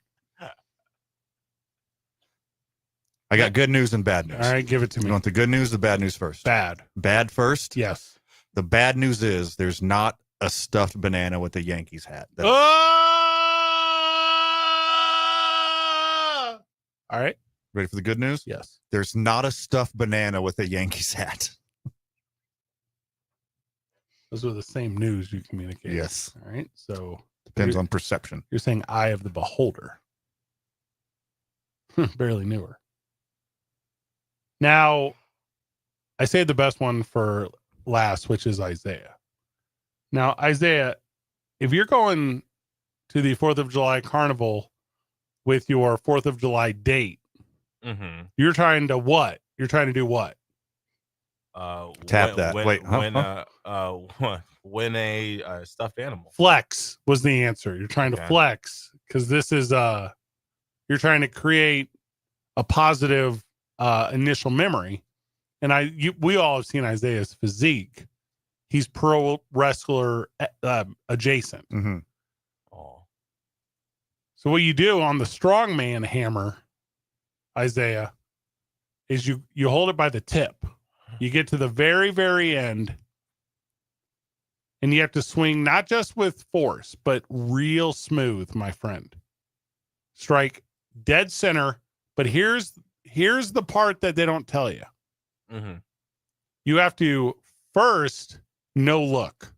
I got good news and bad news. All right, give it to me. You want the good news or the bad news first? Bad. Bad first? Yes. The bad news is there's not a stuffed banana with a Yankees hat. All right. Ready for the good news? Yes. There's not a stuffed banana with a Yankees hat. Those are the same news you communicate. Yes. All right. So depends on perception. You're saying eye of the beholder. Barely knew her. Now, I saved the best one for last, which is Isaiah. Now, Isaiah, if you're going to the 4th of July carnival with your 4th of July date, you're trying to what? You're trying to do what? Tap that. Win a stuffed animal. Flex was the answer. You're trying to flex because this is you're trying to create a positive initial memory. And we all have seen Isaiah's physique. He's pro wrestler adjacent. Mm-hmm. Oh. So what you do on the strongman hammer, Isaiah, is you hold it by the tip. You get to the very, very end, and you have to swing not just with force, but real smooth, my friend. Strike dead center. But here's the part that they don't tell you. Mm-hmm. You have to first no look.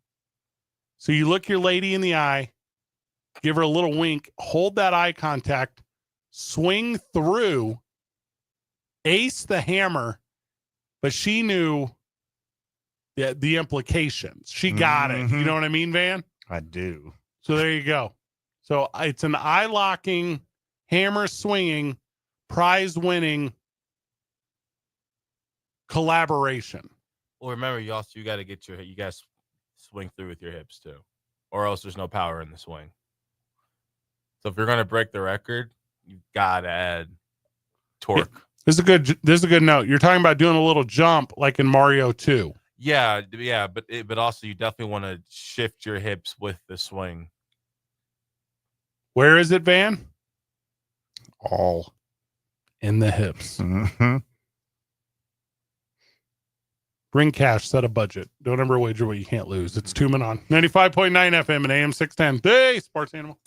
So you look your lady in the eye, give her a little wink, hold that eye contact, swing through, ace the hammer, but she knew the implications. She got it. You know what I mean, Van? I do. So there you go. So it's an eye locking, hammer swinging, prize winning collaboration. Well, remember, you got to you guys swing through with your hips too, or else there's no power in the swing. So if you're going to break the record, you got to add torque. This is a good note. You're talking about doing a little jump like in Mario 2. Yeah, but also you definitely want to shift your hips with the swing. Where is it, Van? All in the hips. Mm-hmm. Bring cash, set a budget. Don't ever wager what you can't lose. It's Two Men On 95.9 FM and AM 610. Hey, Sports Animal.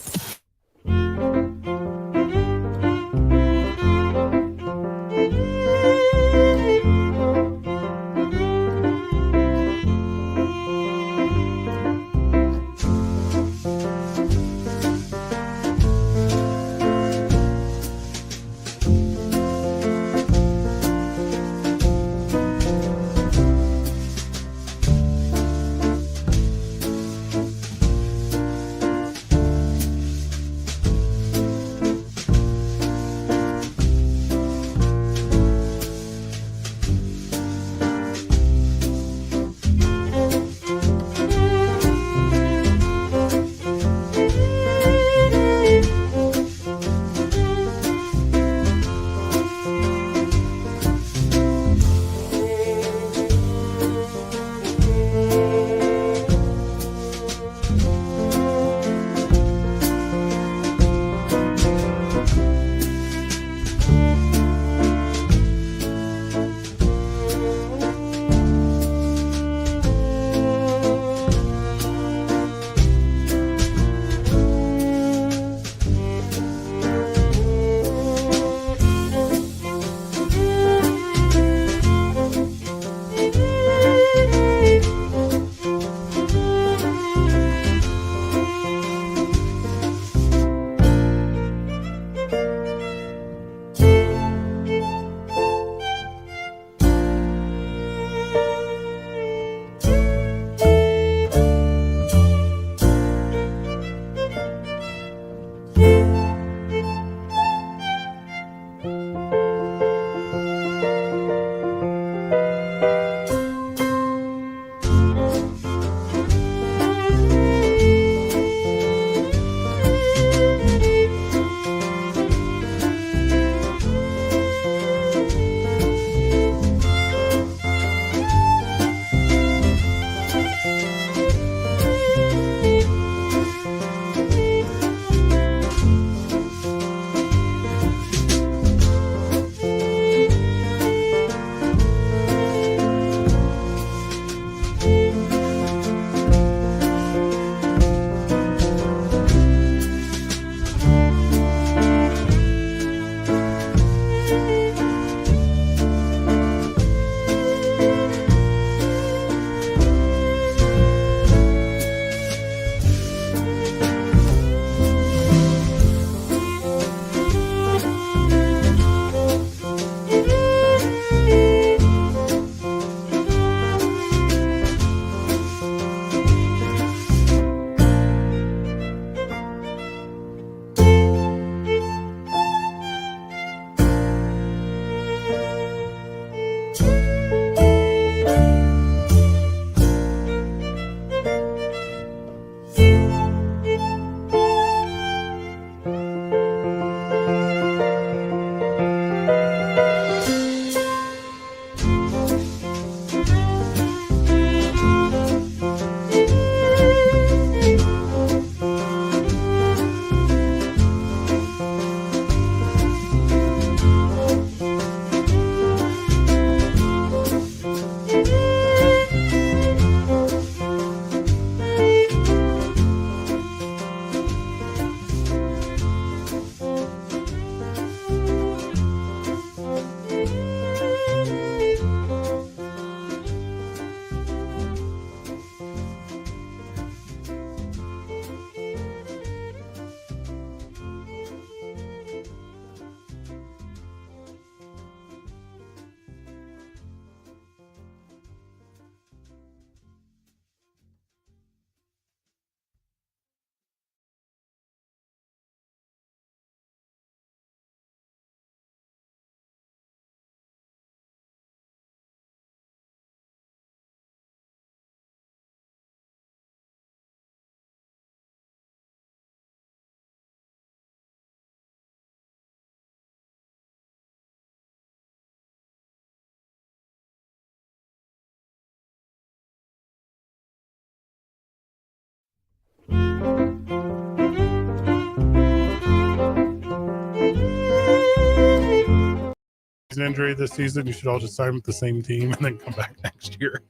an injury this season, you should all just sign with the same team and then come back next year.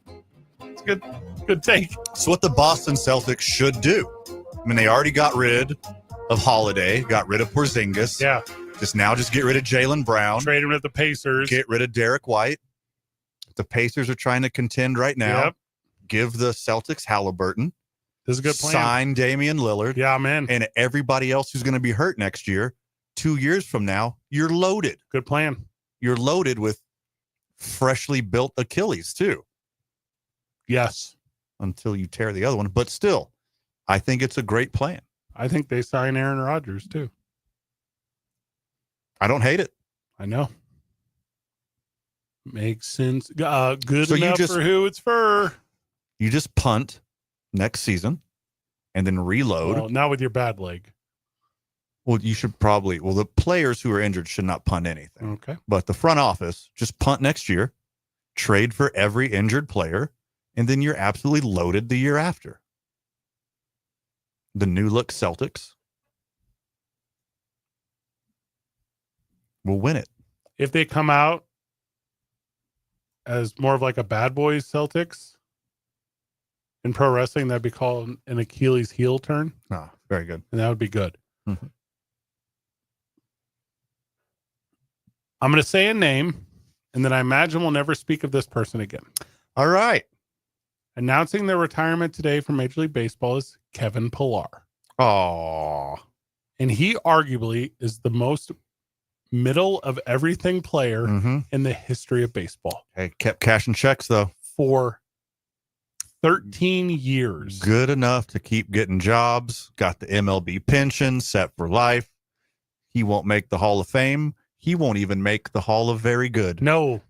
It's good. Good take. It's what the Boston Celtics should do. I mean, they already got rid of Holiday, got rid of Porzingis. Yeah. Just get rid of Jaylen Brown. Trade him with the Pacers. Get rid of Derek White. The Pacers are trying to contend right now. Yep. Give the Celtics Halliburton. This is a good plan. Sign Damian Lillard. Yeah, man. And everybody else who's going to be hurt next year. 2 years from now, you're loaded. Good plan. You're loaded with freshly built Achilles, too. Yes. Until you tear the other one. But still, I think it's a great plan. I think they sign Aaron Rodgers, too. I don't hate it. I know. Makes sense. Good So enough for who it's for. You just punt next season and then reload. Well, not with your bad leg. Well, you should probably, the players who are injured should not punt anything. Okay. But the front office, just punt next year, trade for every injured player, and then you're absolutely loaded the year after. The new look Celtics will win it. If they come out as more of like a bad boys Celtics in pro wrestling, that'd be called an Achilles heel turn. Ah, very good. And that would be good. Mm-hmm. I'm going to say a name, and then I imagine we'll never speak of this person again. All right. Announcing their retirement today from Major League Baseball is Kevin Pillar. Oh. And he arguably is the most middle of everything player in the history of baseball. Hey, kept cashing checks, though. For 13 years. Good enough to keep getting jobs. Got the MLB pension set for life. He won't make the Hall of Fame. He won't even make the Hall of Very Good. No.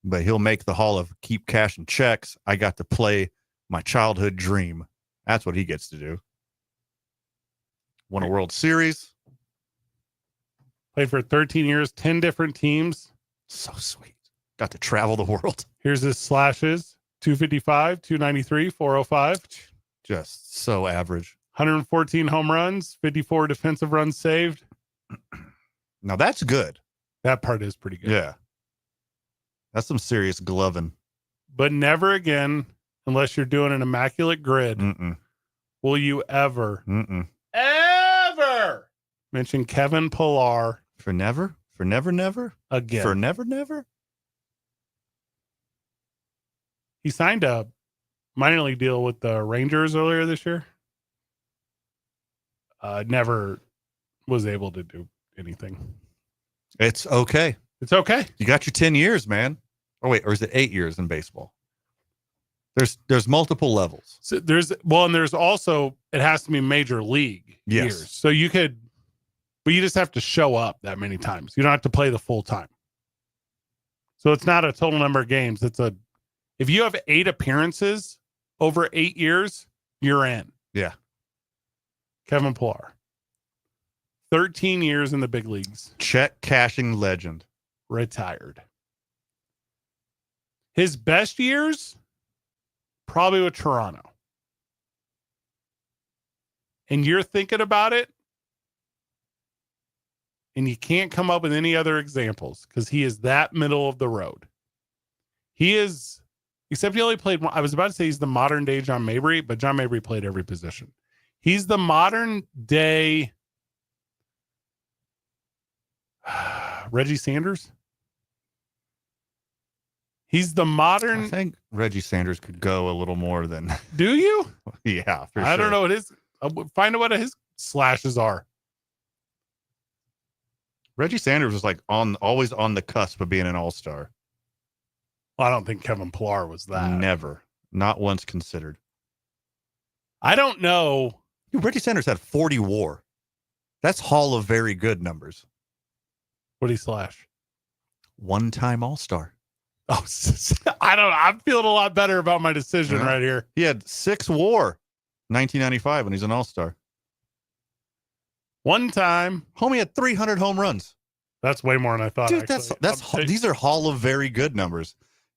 But he'll make the Hall of Keep Cashing Checks. I got to play my childhood dream. That's what he gets to do. Won a World Series. Played for 13 years, 10 different teams. So sweet. Got to travel the world. Here's his slashes. 255, 293, 405. Just so average. 114 home runs, 54 defensive runs saved. Now that's good. That part is pretty good. Yeah. That's some serious gloving. But never again, unless you're doing an immaculate grid, will you ever mention Kevin Pillar for never again. For never. He signed a minor league deal with the Rangers earlier this year. Never was able to do anything. It's okay. It's okay. You got your 10 years, man. Or is it 8 years in baseball? There's multiple levels. So and there's also, it has to be major league years. So you could, but you just have to show up that many times. You don't have to play the full time. So it's not a total number of games. If you have 8 appearances over 8 years, you're in. Yeah. Kevin Pillar. 13 years in the big leagues. Check cashing legend. Retired. His best years, probably with Toronto. And you're thinking about it, and you can't come up with any other examples because he is that middle of the road. He is, except he only played, I was about to say he's the modern day John Mabry, but John Mabry played every position. He's the modern day Reggie Sanders. He's the modern. I think Reggie Sanders could go a little more than. Do you? Yeah, for I sure. don't know what his. Find out what his slashes are. Reggie Sanders was like always on the cusp of being an all-star. Well, I don't think Kevin Pillar was that. Never, not once considered. I don't know. Dude, Reggie Sanders had 40 WAR. That's Hall of Very Good numbers. What did he slash? One-time all-star. Oh, I don't know. I'm feeling a lot better about my decision right here. He had 6 WAR, 1995, when he's an all-star. One time, Homie had 300 home runs. That's way more than I thought. Dude, actually. these are Hall of Very Good numbers.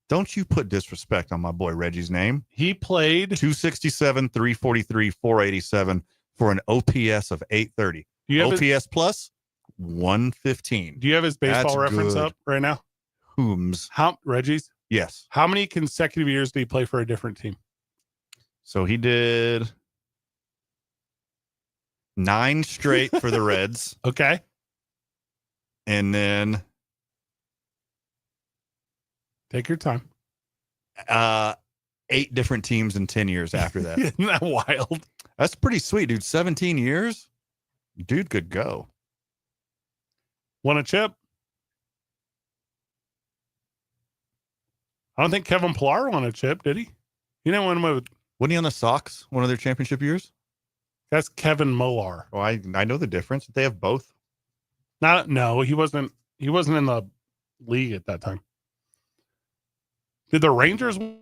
Don't you put disrespect on my boy Reggie's name. He played 267, 343, 487 for an OPS of 830. OPS plus 115. Do you have his baseball That's reference good. up right now? Holmes. Reggie's? Yes. How many consecutive years did he play for a different team? So he did 9 straight for the Reds. Okay. And then Take your time. 8 different teams in 10 years after that. Isn't that wild? That's pretty sweet, dude. 17 years? Dude could go. Won a chip? I don't think Kevin Pillar won a chip, did he? He didn't win with. Wasn't he on the Sox one of their championship years? That's Kevin Millar. Oh, I know the difference. They have both. No, he wasn't. He wasn't in the league at that time. Did the Rangers win